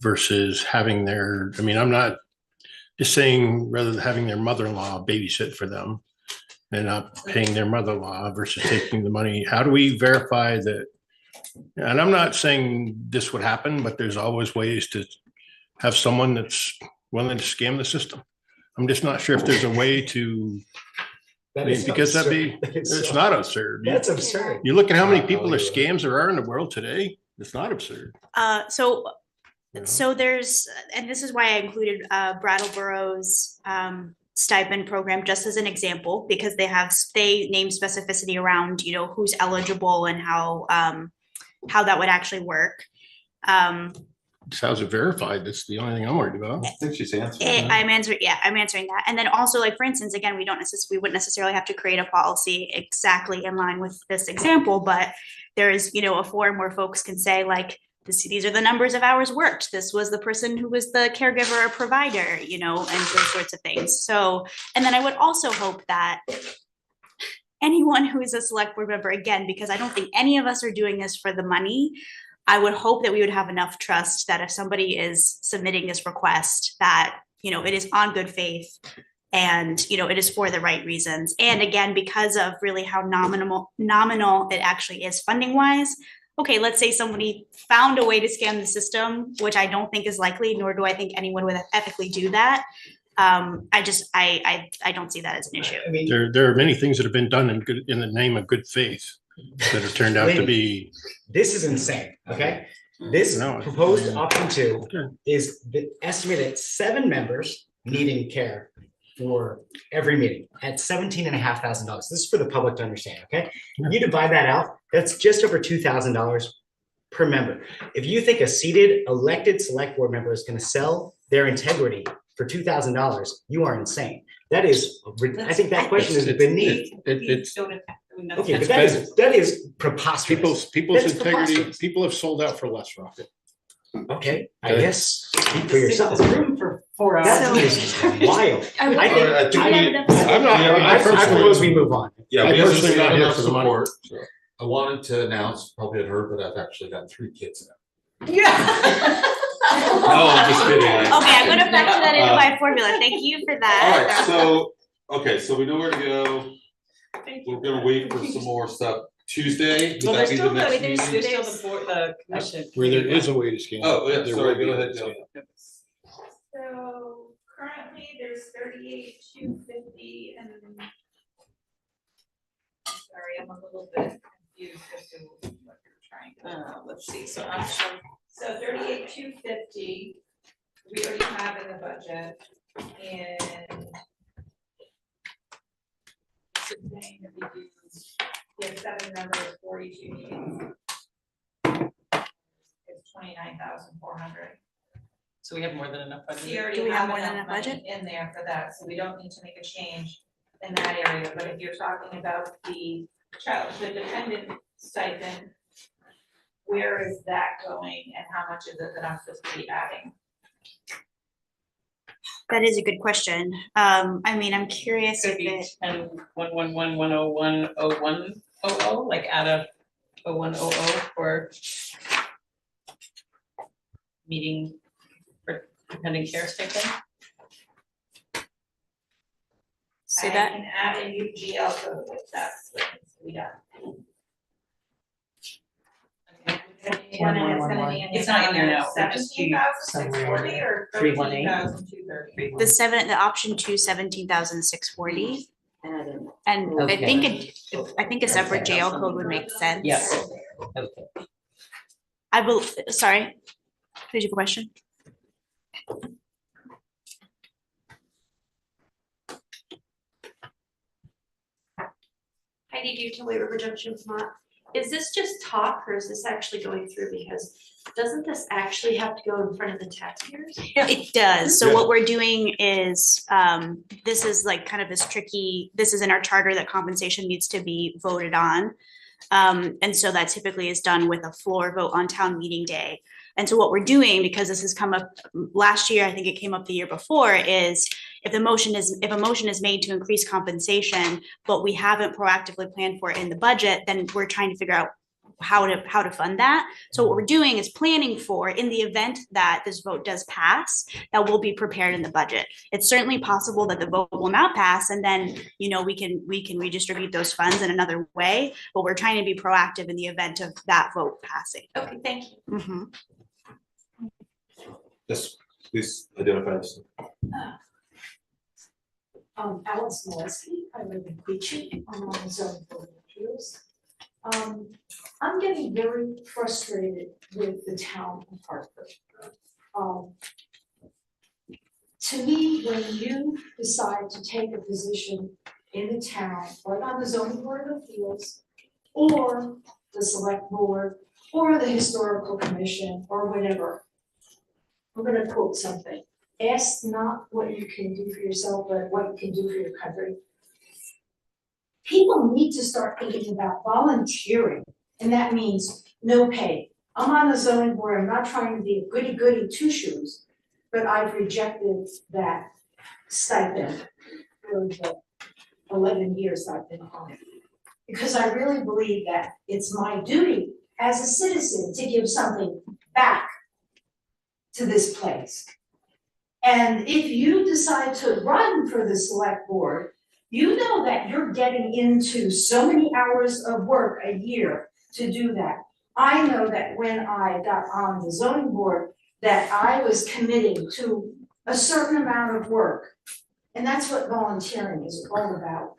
versus having their, I mean, I'm not just saying rather than having their mother-in-law babysit for them and not paying their mother-in-law versus taking the money. How do we verify that? And I'm not saying this would happen, but there's always ways to have someone that's willing to scam the system. I'm just not sure if there's a way to, I That mean, is because that'd be, absurd. it's not absurd. That's absurd. You look at how many people there's scams there are in the world today. It's not absurd. So you know? So there's, and this is why I included Brattleboro's stipend program just as an example, because they name specificity around, you know, who's eligible and how that would actually work. Just how's it verified? That's the only thing I'm worried about. I think she's answering. I'm answering that. And then also, like, for instance, again, we wouldn't necessarily have to create a policy exactly in line with this example, but there's, you know, a form where folks can say, like, these are the numbers of hours worked. This was the person who was the caregiver or provider, you know, and those sorts of things. So, and then I would also hope that anyone who is a select board member, again, because I don't think any of us are doing this for the money, I would hope that we would have enough trust that if somebody is submitting this request, that, you know, it is on good faith and, you know, it is for the right reasons. And again, because of really how nominal it actually is funding wise. Okay, let's say somebody found a way to scam the system, which I don't think is likely, nor do I think anyone would ethically do that. I don't see that as an issue. I mean, There are many things that have been done in the name of good faith that have turned out to be. this is insane, okay? This No, proposed option 2 Okay. is the estimated at 7 members needing care for every meeting at $17,500. This is for the public to understand, okay? You divide that out, that's just over $2,000 per member. If you think a seated elected select board member is going to sell their integrity for $2,000, you are insane. That is, I think that question is beneath. It's Okay, but that is preposterous. people's That's integrity. preposterous. People have sold out for less, Rocket. Okay, I Okay. guess speak for yourself. Room for 4 hours. That is wild. I would- I think- I think I'm not. I propose we move on. Yeah, I we have personally not here enough for the money. support. so. I wanted to announce, probably had heard, but I've actually got 3 kids now. Yeah. No, I'm just kidding. Okay, I'm gonna factor that into my formula. Thank you for All that. right, so we know where to go. We're gonna wait for some more stuff. Tuesday, would Well, that there's be the still, next there's meeting? still the board, the commission. Where there is a way to scam. Oh, yeah, there sorry, will be go a way ahead, to Jill. scam. So currently there's 38,250 and. Sorry, I'm a little bit confused as to what you're trying to. Let's see, so option, So 38,250, we already have in the budget and. it's saying that we do, we have 7 members, 42 meetings. It's 29,400. so we have more than enough We budget. already Do we have have more than enough enough money in there for that, so we don't need to make a change in that area, but if you're talking about the dependent stipend, where is that going and how much is it that I'm supposed to be adding? That is a good question. I mean, I'm curious Could if be it, 10-111-101-0100, like add a 0100 for meeting for dependent care stipend. so I that, can add a new GL code if that's what needs to be done. One and it's gonna be in. It's not in there now, we'll just do 17,640 or 318. 13,230. the option 2, 17,640. And I think a separate jail code would make sense. Yes. Okay. Sorry, did you have a question? Heidi, do you tell River Junction Smart? is this just talk or is this actually going through? Because doesn't this actually have to go in front of the taxpayers? It does. So Yeah. what we're doing is, this is like kind of this tricky, this is in our charter that compensation needs to be voted on. And so that typically is done with a floor vote on town meeting day. And so what we're doing, because this has come up last year, I think it came up the year before, is if a motion is made to increase compensation, but we haven't proactively planned for it in the budget, then we're trying to figure out how to fund that. So what we're doing is planning for, in the event that this vote does pass, that will be prepared in the budget. It's certainly possible that the vote will not pass, and then, you know, we can redistribute those funds in another way, but we're trying to be proactive in the event of that vote passing. Okay, thank you. Mhm. Yes, please identify yourself. Alice Molesky, I live in Queechee, I'm on the zoning board of appeals. I'm getting very frustrated with the town of Hartford. To me, when you decide to take a position in the town, like on the zoning board of appeals, or the select board, or the historical commission, or whatever, I'm gonna quote something. Ask not what you can do for yourself, but what you can do for your country. People need to start thinking about volunteering, and that means no pay. I'm on the zoning board, I'm not trying to be a goody-goody two-shoes, but I've rejected that stipend for the 11 years I've been on it. Because I really believe that it's my duty as a citizen to give something back to this place. And if you decide to run for the select board, you know that you're getting into so many hours of work a year to do that. I know that when I got on the zoning board, that I was committing to a certain amount of work. And that's what volunteering is all about.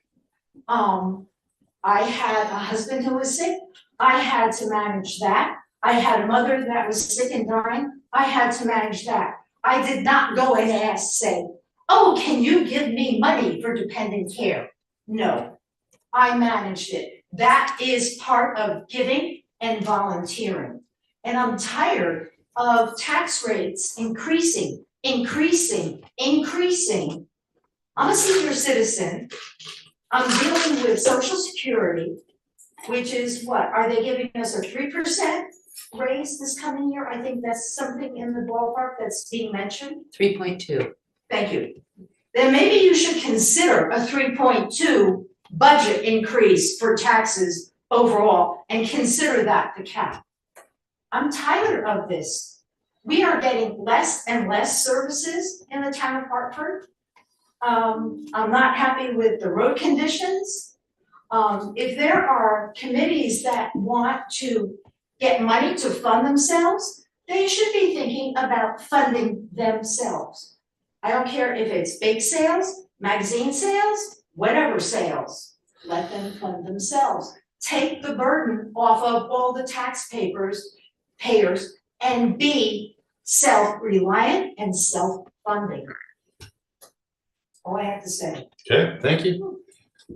I had a husband who was sick. I had to manage that. I had a mother that was sick and dying. I had to manage that. I did not go and ask, say, oh, can you give me money for dependent care? No, I managed it. That is part of giving and volunteering. And I'm tired of tax rates increasing. I'm a senior citizen. I'm dealing with Social Security, which is what? Are they giving us a 3% raise this coming year? I think that's something in the ballpark that's being mentioned. 3.2. Thank you. Then maybe you should consider a 3.2 budget increase for taxes overall and consider that the cap. I'm tired of this. We are getting less and less services in the town of Hartford. I'm not happy with the road conditions. If there are committees that want to get money to fund themselves, they should be thinking about funding themselves. I don't care if it's bake sales, magazine sales, whatever sales, let them fund themselves. Take the burden off of all the taxpayers and be self-reliant and self-funding. All I have to say. Okay, thank you.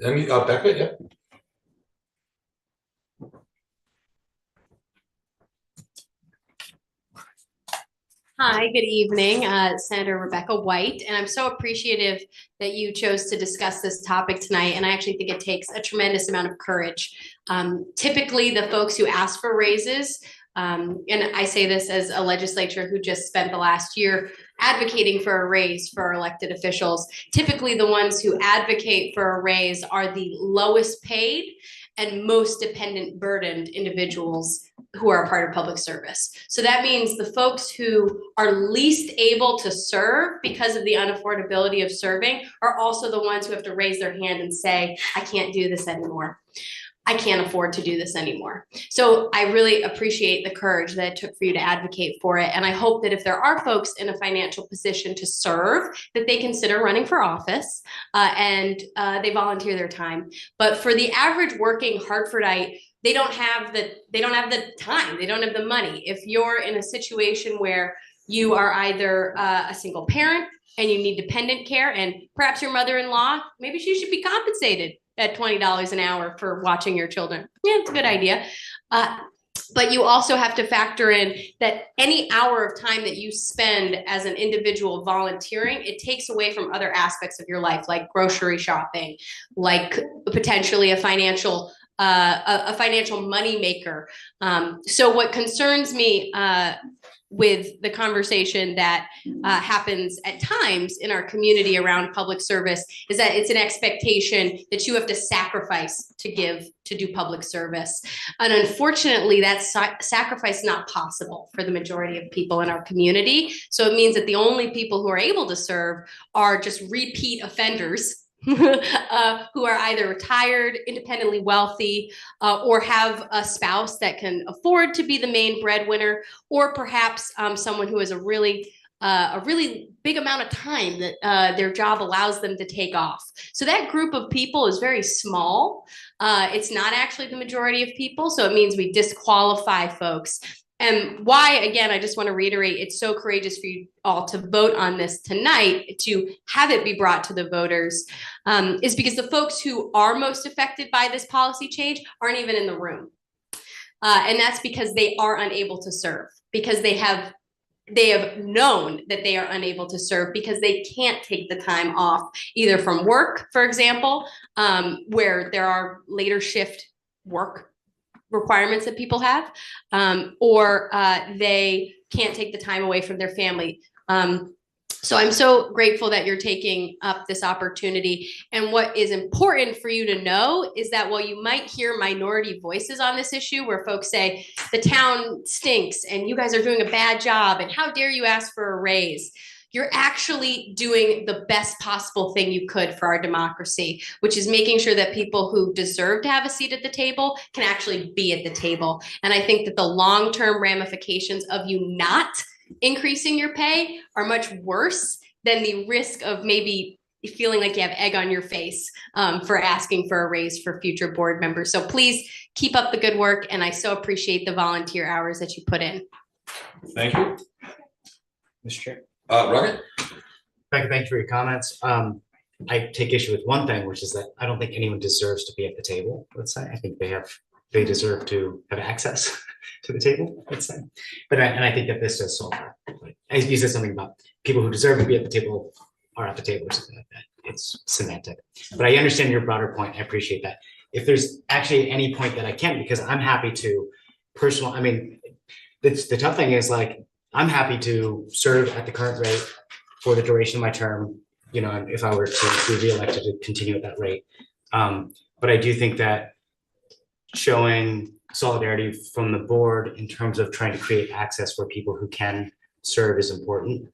Any, Becca, yeah. Hi, good evening, Senator Rebecca White, and I'm so appreciative that you chose to discuss this topic tonight, and I actually think it takes a tremendous amount of courage. Typically, the folks who ask for raises, and I say this as a legislature who just spent the last year advocating for a raise for our elected officials, typically the ones who advocate for a raise are the lowest paid and most dependent burdened individuals who are a part of public service. So that means the folks who are least able to serve because of the unaffordability of serving are also the ones who have to raise their hand and say, I can't do this anymore. I can't afford to do this anymore. So I really appreciate the courage that it took for you to advocate for it. And I hope that if there are folks in a financial position to serve, that they consider running for office and they volunteer their time. But for the average working Hartfordite, they don't have the time, they don't have the money. If you're in a situation where you are either a single parent and you need dependent care, and perhaps your mother-in-law, maybe she should be compensated at $20 an hour for watching your children. Yeah, it's a good idea. But you also have to factor in that any hour of time that you spend as an individual volunteering, it takes away from other aspects of your life, like grocery shopping, like potentially a financial moneymaker. So what concerns me with the conversation that happens at times in our community around public service is that it's an expectation that you have to sacrifice to do public service. And unfortunately, that sacrifice is not possible for the majority of people in our community. So it means that the only people who are able to serve are just repeat offenders who are either retired, independently wealthy, or have a spouse that can afford to be the main breadwinner, or perhaps someone who has a really big amount of time that their job allows them to take off. So that group of people is very small. It's not actually the majority of people, so it means we disqualify folks. And why, again, I just want to reiterate, it's so courageous for you all to vote on this tonight, to have it be brought to the voters, is because the folks who are most affected by this policy change aren't even in the room. And that's because they are unable to serve, because they have known that they are unable to serve because they can't take the time off, either from work, for example, where there are later shift work requirements that people have, or they can't take the time away from their family. So I'm so grateful that you're taking up this opportunity. And what is important for you to know is that while you might hear minority voices on this issue where folks say the town stinks and you guys are doing a bad job and how dare you ask for a raise, you're actually doing the best possible thing you could for our democracy, which is making sure that people who deserve to have a seat at the table can actually be at the table. And I think that the long-term ramifications of you not increasing your pay are much worse than the risk of maybe feeling like you have egg on your face for asking for a raise for future board members. So please keep up the good work. And I so appreciate the volunteer hours that you put in. Thank you. Mr. Chair. Rocket? Thank you for your comments. I take issue with one thing, which is that I don't think anyone deserves to be at the table, let's say. I think they deserve to have access to the table, let's say. But I think that this does solve that. Like, you said something about people who deserve to be at the table are at the table or something like that. It's semantic. But I understand your broader point. I appreciate that. If there's actually any point that I can, because I'm happy to the tough thing is, like, I'm happy to serve at the current rate for the duration of my term, you know, if I were to be reelected, to continue at that rate. But I do think that showing solidarity from the board in terms of trying to create access for people who can serve is important.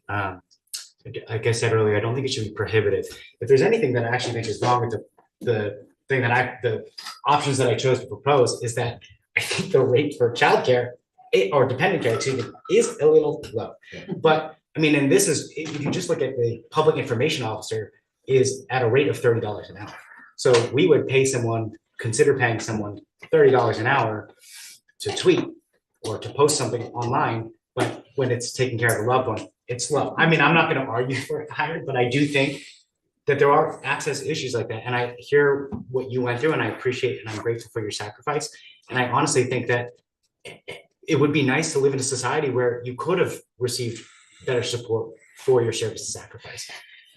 Like I said earlier, I don't think it should be prohibitive. If there's anything that I actually think is wrong with the options that I chose to propose, is that I think the rate for childcare or dependent care, is a little low. But I mean, and this is, if you just look at the public information officer is at a rate of $30 an hour. So we would consider paying someone $30 an hour to tweet or to post something online, but when it's taking care of a loved one, it's low. I mean, I'm not going to argue for it higher, but I do think that there are access issues like that. And I hear what you went through, and I appreciate and I'm grateful for your sacrifice. And I honestly think that it would be nice to live in a society where you could have received better support for your service and sacrifice.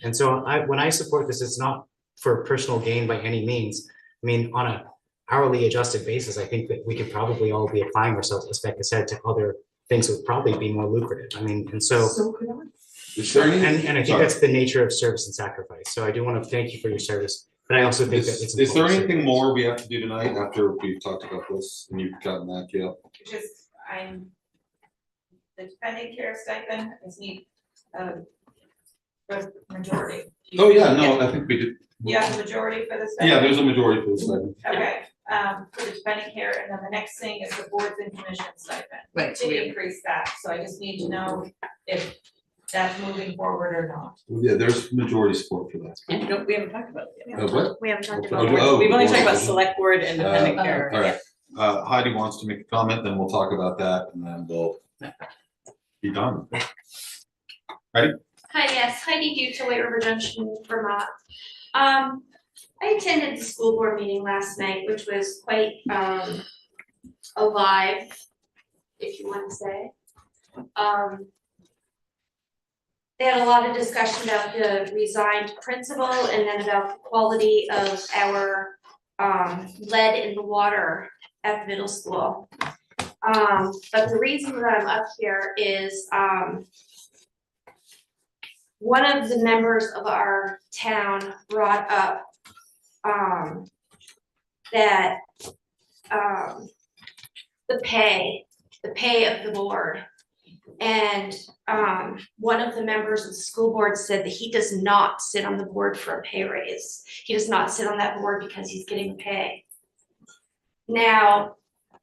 And so when I support this, it's not for personal gain by any means. I mean, on an hourly adjusted basis, I think that we could probably all be applying ourselves, as Becca said, to other things that would probably be more lucrative. I mean, and so could I. and I think that's the nature of service and sacrifice. So I do want to thank you for your service, but I also think that it's Is there important. anything more we have to do tonight after we've talked about this and you've gotten that, Gail? The dependent care stipend, I just need a majority. Oh, yeah, no, I think we did. Yeah, majority for the stipend. Yeah, there's a majority for this stipend. Okay, for the dependent care, and then the next thing is the boards and commission stipend. Right, so To increase that, so I just need to know if that's moving forward or not. Yeah, there's majority support for that. And no, we haven't talked about it yet. What? We haven't talked Okay. about. Oh, We've only talked board. about select board and dependent care. All right, Heidi wants to make a comment, then we'll talk about that, and then we'll be done. Ready? Hi, yes, Heidi Hughes, White River Junction, Vermont. I attended the school board meeting last night, which was quite alive, if you want to say. They had a lot of discussion about the resigned principal and then about the quality of our lead in the water at the middle school. But the reason that I'm up here is one of the members of our town brought up that the pay of the board. And one of the members of the school board said that he does not sit on the board for a pay raise. He does not sit on that board because he's getting pay. Now,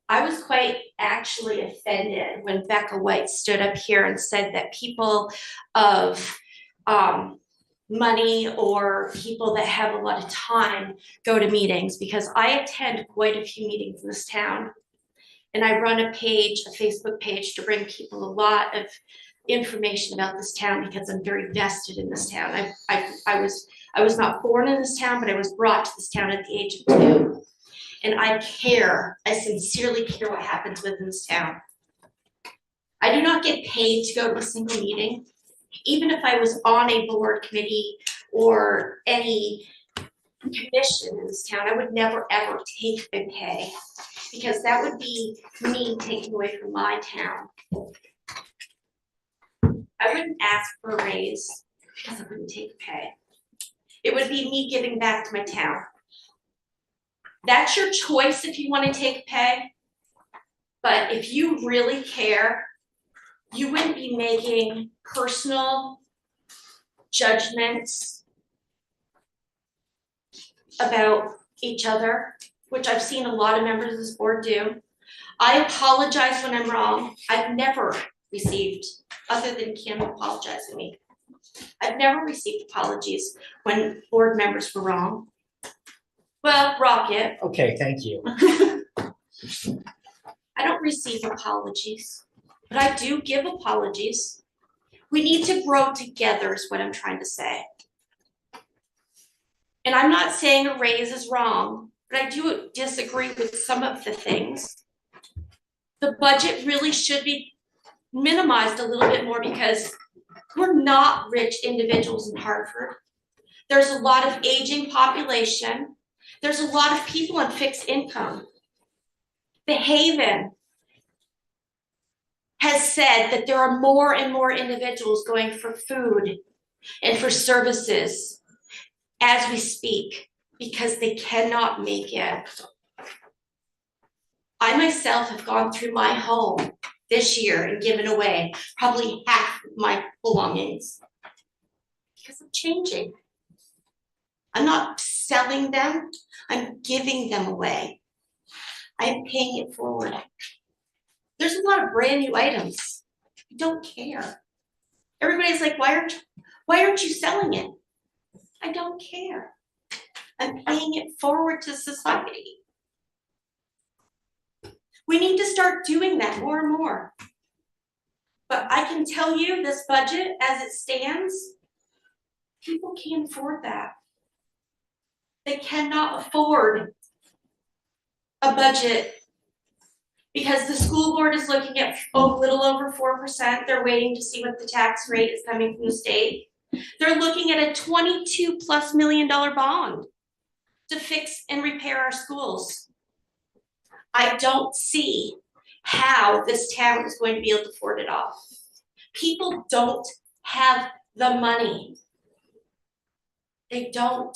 I was quite actually offended when Becca White stood up here and said that people of money or people that have a lot of time go to meetings, because I attend quite a few meetings in this town. And I run a Facebook page to bring people a lot of information about this town because I'm very vested in this town. I was not born in this town, but I was brought to this town at the age of 2. And I care, I sincerely care what happens within this town. I do not get paid to go to a single meeting. Even if I was on a board committee or any commission in this town, I would never ever take a pay because that would be me taking away from my town. I wouldn't ask for a raise because I wouldn't take pay. It would be me giving back to my town. That's your choice if you want to take pay. But if you really care, you wouldn't be making personal judgments about each other, which I've seen a lot of members of this board do. I apologize when I'm wrong. I've never received, other than Kim apologizing to me, I've never received apologies when board members were wrong. Well, Rocket. Okay, thank you. I don't receive apologies, but I do give apologies. We need to grow together is what I'm trying to say. And I'm not saying a raise is wrong, but I do disagree with some of the things. The budget really should be minimized a little bit more because we're not rich individuals in Hartford. There's a lot of aging population. There's a lot of people on fixed income. The Haven has said that there are more and more individuals going for food and for services as we speak because they cannot make it. I myself have gone through my home this year and given away probably half of my belongings because I'm changing. I'm not selling them, I'm giving them away. I'm paying it forward. There's a lot of brand new items. I don't care. Everybody's like, why aren't you selling it? I don't care. I'm paying it forward to society. We need to start doing that more and more. But I can tell you this budget as it stands, people can't afford that. They cannot afford a budget because the school board is looking at a little over 4%. They're waiting to see what the tax rate is coming from the state. They're looking at a $22+ million bond to fix and repair our schools. I don't see how this town is going to be able to afford it all. People don't have the money. They don't.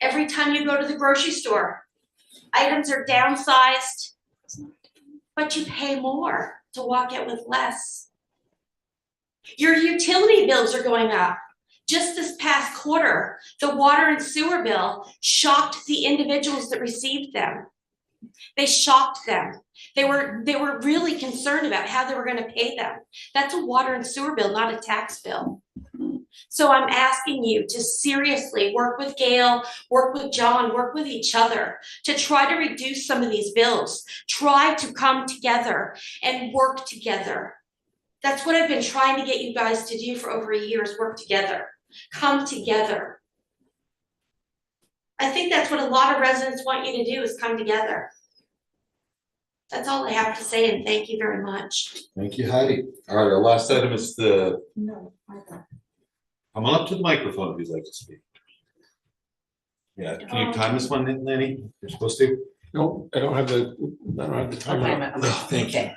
Every time you go to the grocery store, items are downsized, but you pay more to walk out with less. Your utility bills are going up. Just this past quarter, the water and sewer bill shocked the individuals that received them. They shocked them. They were really concerned about how they were going to pay them. That's a water and sewer bill, not a tax bill. So I'm asking you to seriously work with Gail, work with John, work with each other to try to reduce some of these bills. Try to come together and work together. That's what I've been trying to get you guys to do for over a year is work together. Come together. I think that's what a lot of residents want you to do, is come together. That's all I have to say, and thank you very much. Thank you, Heidi. All right, our last item is the, No, I don't. come on up to the microphone if you'd like to speak. Yeah, can you time this one, Lenny? You're supposed to? No, I don't have the timer. Thank you.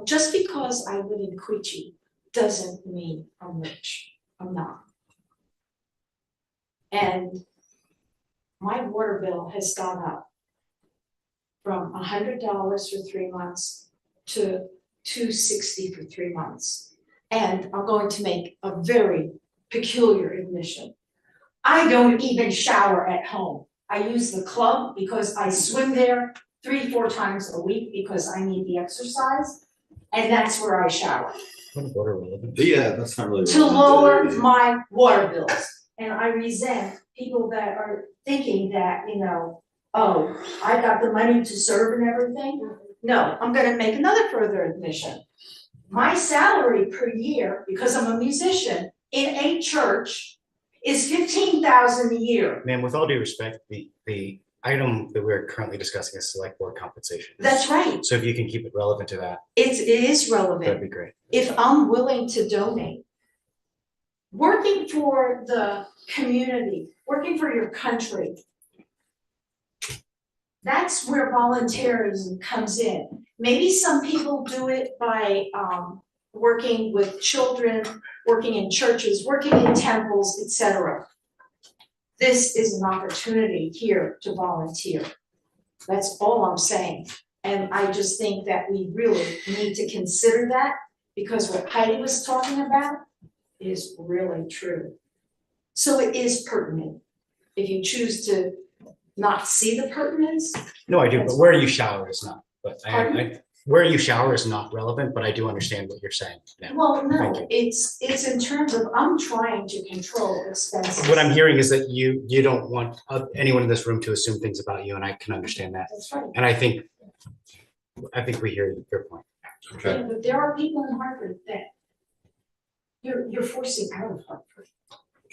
Just because I live in Queechee doesn't mean I'm rich. I'm not. And my water bill has gone up from $100 for 3 months to $260 for 3 months. And I'm going to make a very peculiar admission. I don't even shower at home. I use the club because I swim there 3-4 times a week because I need the exercise. And that's where I shower. Yeah, that's not really. To lower my water bills. And I resent people that are thinking that, you know, oh, I got the money to serve and everything. No, I'm gonna make another further admission. My salary per year, because I'm a musician in a church, is $15,000 a year. Ma'am, with all due respect, the item that we're currently discussing is select board compensation. That's right. So if you can keep it relevant to that, It is relevant. that'd be great. If I'm willing to donate. Working for the community, working for your country. That's where volunteerism comes in. Maybe some people do it by working with children, working in churches, working in temples, etc. This is an opportunity here to volunteer. That's all I'm saying. And I just think that we really need to consider that, because what Heidi was talking about is really true. So it is pertinent. If you choose to not see the pertinence. No, I do, That's but where you shower is not, but Pardon? where you shower is not relevant, but I do understand what you're saying now. Well, Thank no, you. it's in terms of, I'm trying to control expenses. What I'm hearing is that you don't want anyone in this room to assume things about you, and I can understand that. That's right. And I think we hear your point. Okay. Yeah, but there are people in Hartford that you're forcing out of Hartford.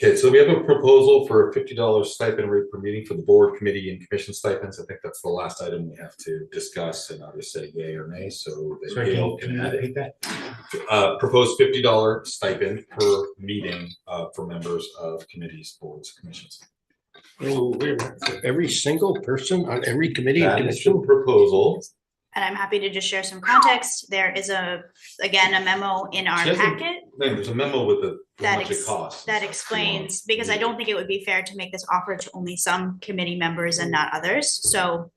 Okay, so we have a proposal for a $50 stipend rate per meeting for the board, committee, and commission stipends. I think that's the last item we have to discuss, and I'll just say yay or nay, so that Sorry, Gail can you can add repeat it. that? Proposed $50 stipend per meeting for members of committees, boards, commissions. Oh, wait a minute. For every single person on every committee and That is the commission. proposal. And I'm happy to just share some context. There is again, a memo in our She hasn't- packet Man, there's a memo with that how much it costs. that explains, because I don't think it would be fair to make this offer to only some committee members and not others. So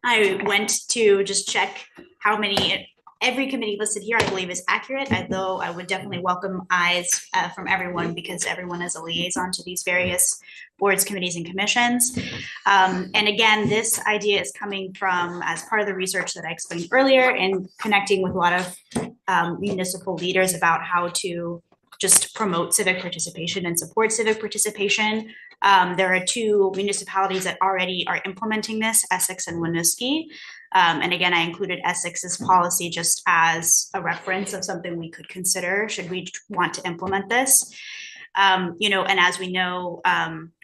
I went to just check how many, every committee listed here, I believe, is accurate, although I would definitely welcome eyes from everyone, because everyone is a liaison to these various boards, committees, and commissions. And again, this idea is coming from, as part of the research that I explained earlier, and connecting with a lot of municipal leaders about how to just promote civic participation and support civic participation. There are 2 municipalities that already are implementing this, Essex and Winooski. And again, I included Essex's policy just as a reference of something we could consider should we want to implement this. You know, and as we know,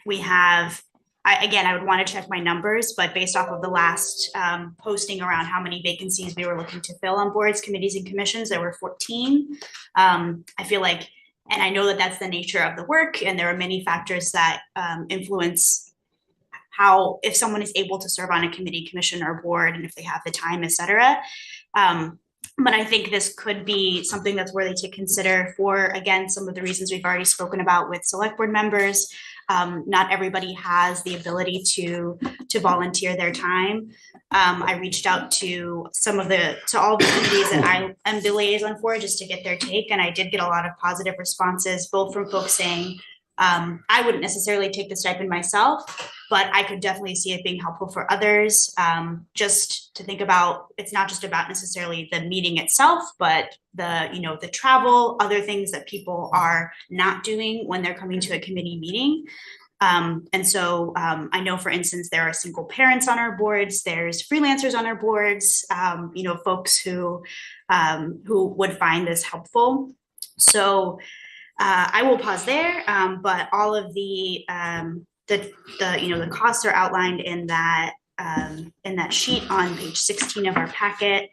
we have, I would want to check my numbers, but based off of the last posting around how many vacancies we were looking to fill on boards, committees, and commissions, there were 14. I feel like, and I know that that's the nature of the work, and there are many factors that influence how, if someone is able to serve on a committee, commission, or board, and if they have the time, et cetera. But I think this could be something that's worthy to consider for, again, some of the reasons we've already spoken about with select board members. Not everybody has the ability to volunteer their time. I reached out to all the committees that I am the liaison for, just to get their take, and I did get a lot of positive responses, both from folks saying, I wouldn't necessarily take the stipend myself, but I could definitely see it being helpful for others. Just to think about, it's not just about necessarily the meeting itself, but the travel, other things that people are not doing when they're coming to a committee meeting. And so I know, for instance, there are single parents on our boards, there's freelancers on our boards, folks who would find this helpful. So I will pause there, but all of the the costs are outlined in that sheet on page 16 of our packet.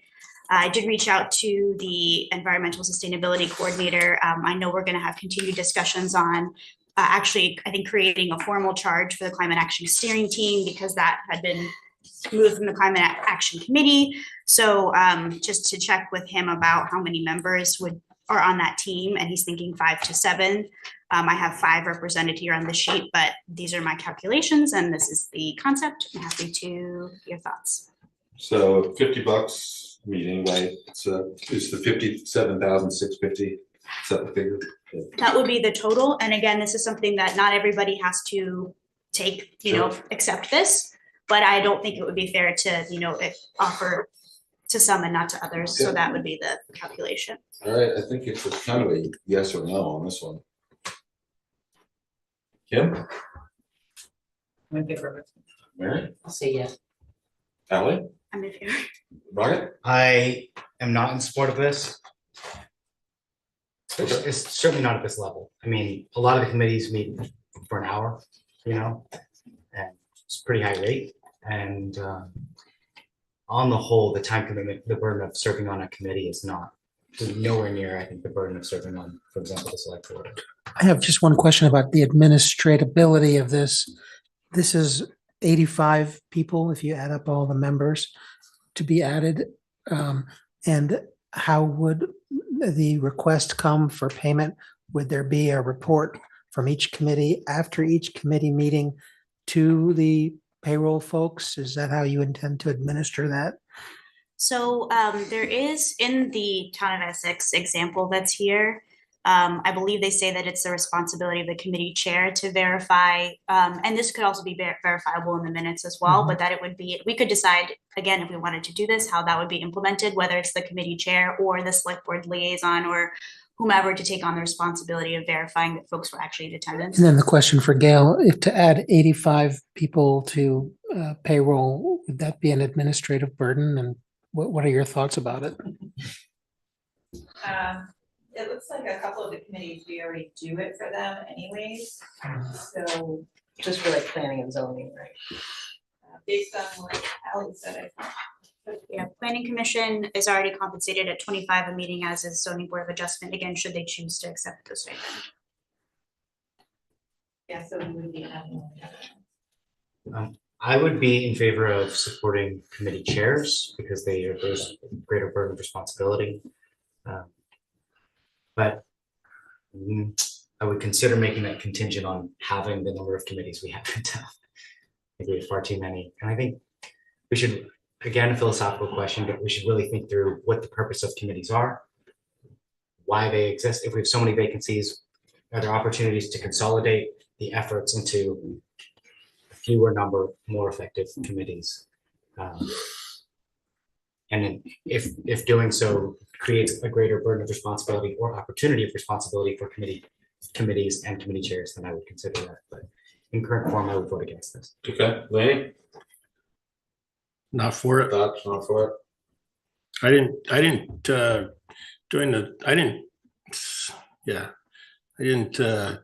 I did reach out to the environmental sustainability coordinator. I know we're going to have continued discussions on actually, I think, creating a formal charge for the climate action steering team, because that had been moved from the climate action committee. So just to check with him about how many members are on that team, and he's thinking 5 to 7. I have 5 represented here on the sheet, but these are my calculations and this is the concept. I'm happy to hear your thoughts. So $50 meeting, right? So is the 57,650, is that the figure? That would be the total. And again, this is something that not everybody has to take, accept this, but I don't think it would be fair to, offer to some and not to others. So that would be the calculation. All right, I think it's kind of a yes or no on this one. Kim? I'm in favor of it. Mary? I'll say yes. Ally? I'm in favor. Rocket? I am not in support of this. It's certainly not at this level. I mean, a lot of the committees meet for an hour, and it's pretty high rate. And on the whole, the time commitment, the burden of serving on a committee is nowhere near, I think, the burden of serving on, for example, the select board. I have just one question about the administratability of this. This is 85 people, if you add up all the members to be added. And how would the request come for payment? Would there be a report from each committee after each committee meeting to the payroll folks? Is that how you intend to administer that? So there is, in the town of Essex example that's here, I believe they say that it's the responsibility of the committee chair to verify, and this could also be verifiable in the minutes as well, but that it would be, we could decide, again, if we wanted to do this, how that would be implemented, whether it's the committee chair or the select board liaison or whomever to take on the responsibility of verifying that folks were actually in attendance. And then the question for Gail, if to add 85 people to payroll, would that be an administrative burden? And what are your thoughts about it? It looks like a couple of the committees, we already do it for them anyways, so. Just for like planning and zoning, right? Based on what Ally said, I think. Yeah, planning commission is already compensated at 25 a meeting, as is zoning board of adjustment, again, should they choose to accept the stipend. Yeah, so we would be having. I would be in favor of supporting committee chairs because there's greater burden of responsibility. But I would consider making that contingent on having the number of committees we have in town. I think we have far too many. And I think we should, again, a philosophical question, but we should really think through what the purpose of committees are, why they exist. If we have so many vacancies, are there opportunities to consolidate the efforts into fewer number, more effective committees? And then if doing so creates a greater burden of responsibility or opportunity of responsibility for committees and committee chairs, then I would consider that. But in current form, I would vote against this. Okay, Laney? Not for it. Thoughts, not for it? I didn't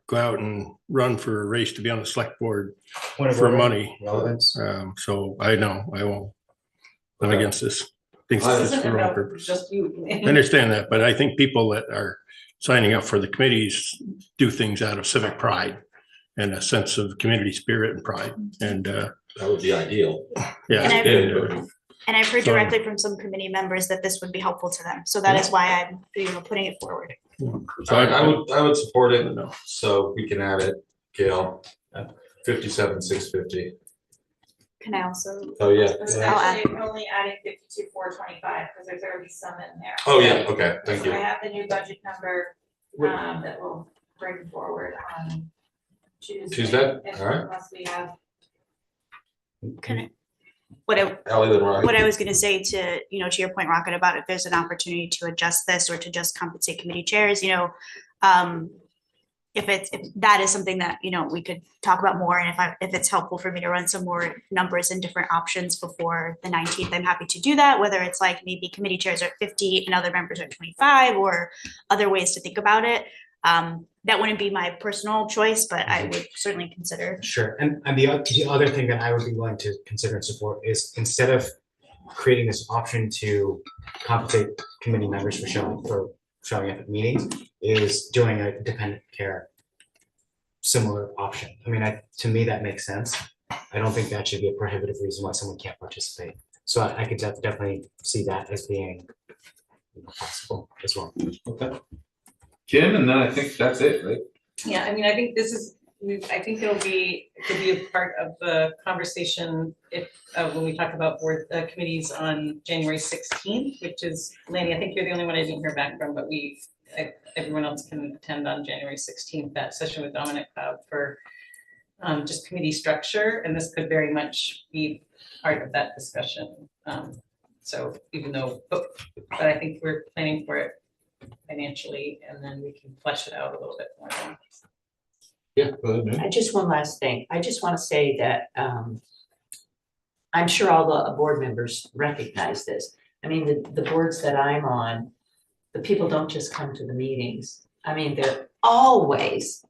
go out and run for a race to be on the select board for money. Relevance. So I know I won't. I'm against this. I think this is for wrong purpose. Just you. I understand that, but I think people that are signing up for the committees do things out of civic pride and a sense of community spirit and pride. And that would be ideal. Yeah. And I've heard directly from some committee members that this would be helpful to them. So that is why I'm putting it forward. So I would support it, so we can add it, Gail, 57,650. Can I also? Oh, yeah. Actually, only adding 52,425 because there's already some in there. Oh, yeah, okay, thank So I you. have the new budget number that we'll bring forward on Tuesday. All right. Unless we have. What Ally, I was going to say to your point, Rocket, about if there's an opportunity to adjust this or to just compensate committee chairs, if that is something that we could talk about more, and if it's helpful for me to run some more numbers and different options before the 19th, I'm happy to do that. Whether it's like maybe committee chairs are at 50 and other members are 25, or other ways to think about it. That wouldn't be my personal choice, but I would certainly consider. Sure, and the other thing that I would be willing to consider and support is instead of creating this option to compensate committee members for showing up at meetings, is doing a dependent care similar option. I mean, to me, that makes sense. I don't think that should be a prohibitive reason why someone can't participate. So I could definitely see that as being possible as well. Okay. Kim, and then I think that's it, right? Yeah, I mean, I think I think it could be a part of the conversation if, when we talk about board committees on January 16th, which is, Lanny, I think you're the only one I didn't hear back from, but everyone else can attend on January 16th, that session with Dominic Cloud for just committee structure, and this could very much be part of that discussion. So even though, but I think we're planning for it financially, and then we can flesh it out a little bit more. Yeah. Go ahead, man. Just one last thing. I just want to say that I'm sure all the board members recognize this. I mean, the boards that I'm on, the people don't just come to the meetings. I mean, they're always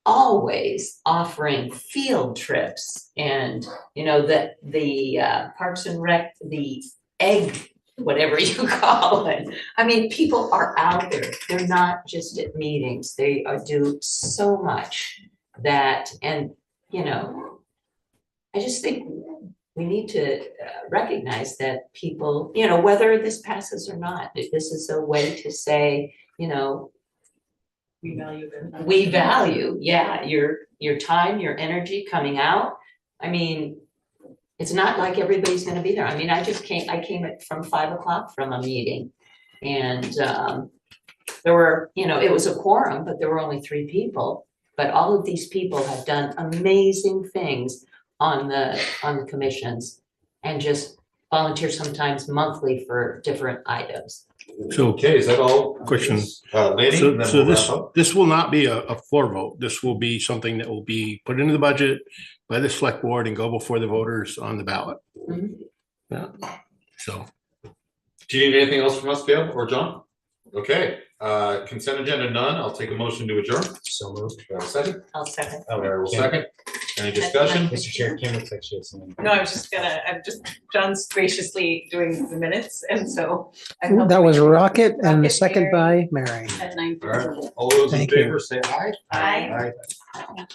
offering field trips and, you know, the Parks and Rec, the egg, whatever you call it. I mean, people are out there. They're not just at meetings. They do so much that, and, you know, I just think we need to recognize that people, you know, whether this passes or not, this is a way to say, you know, we value, yeah, your time, your energy coming out. I mean, it's not like everybody's gonna be there. I mean, I came from 5 o'clock from a meeting, and there were, you know, it was a quorum, but there were only 3 people. But all of these people have done amazing things on the commissions and just volunteer sometimes monthly for different items. So, Okay, is that all? question. Lanny, and then So we'll wrap up. this will not be a floor vote. This will be something that will be put into the budget by the select board and go before the voters on the ballot. Mhm. Yeah, so. Do you need anything else from us, Gail or John? Okay, consent agenda none. I'll take a motion to adjourn. So moved. Do I have a second? I'll second. Larry will second. Any discussion? Mr. Chair, Kim looks like she has something. No, I'm just, John's graciously doing the minutes, and so. That was Rocket and the Rocket, second by Mary. At 9:00. All right, all those in Thank you. favor say aye. Aye. Aye.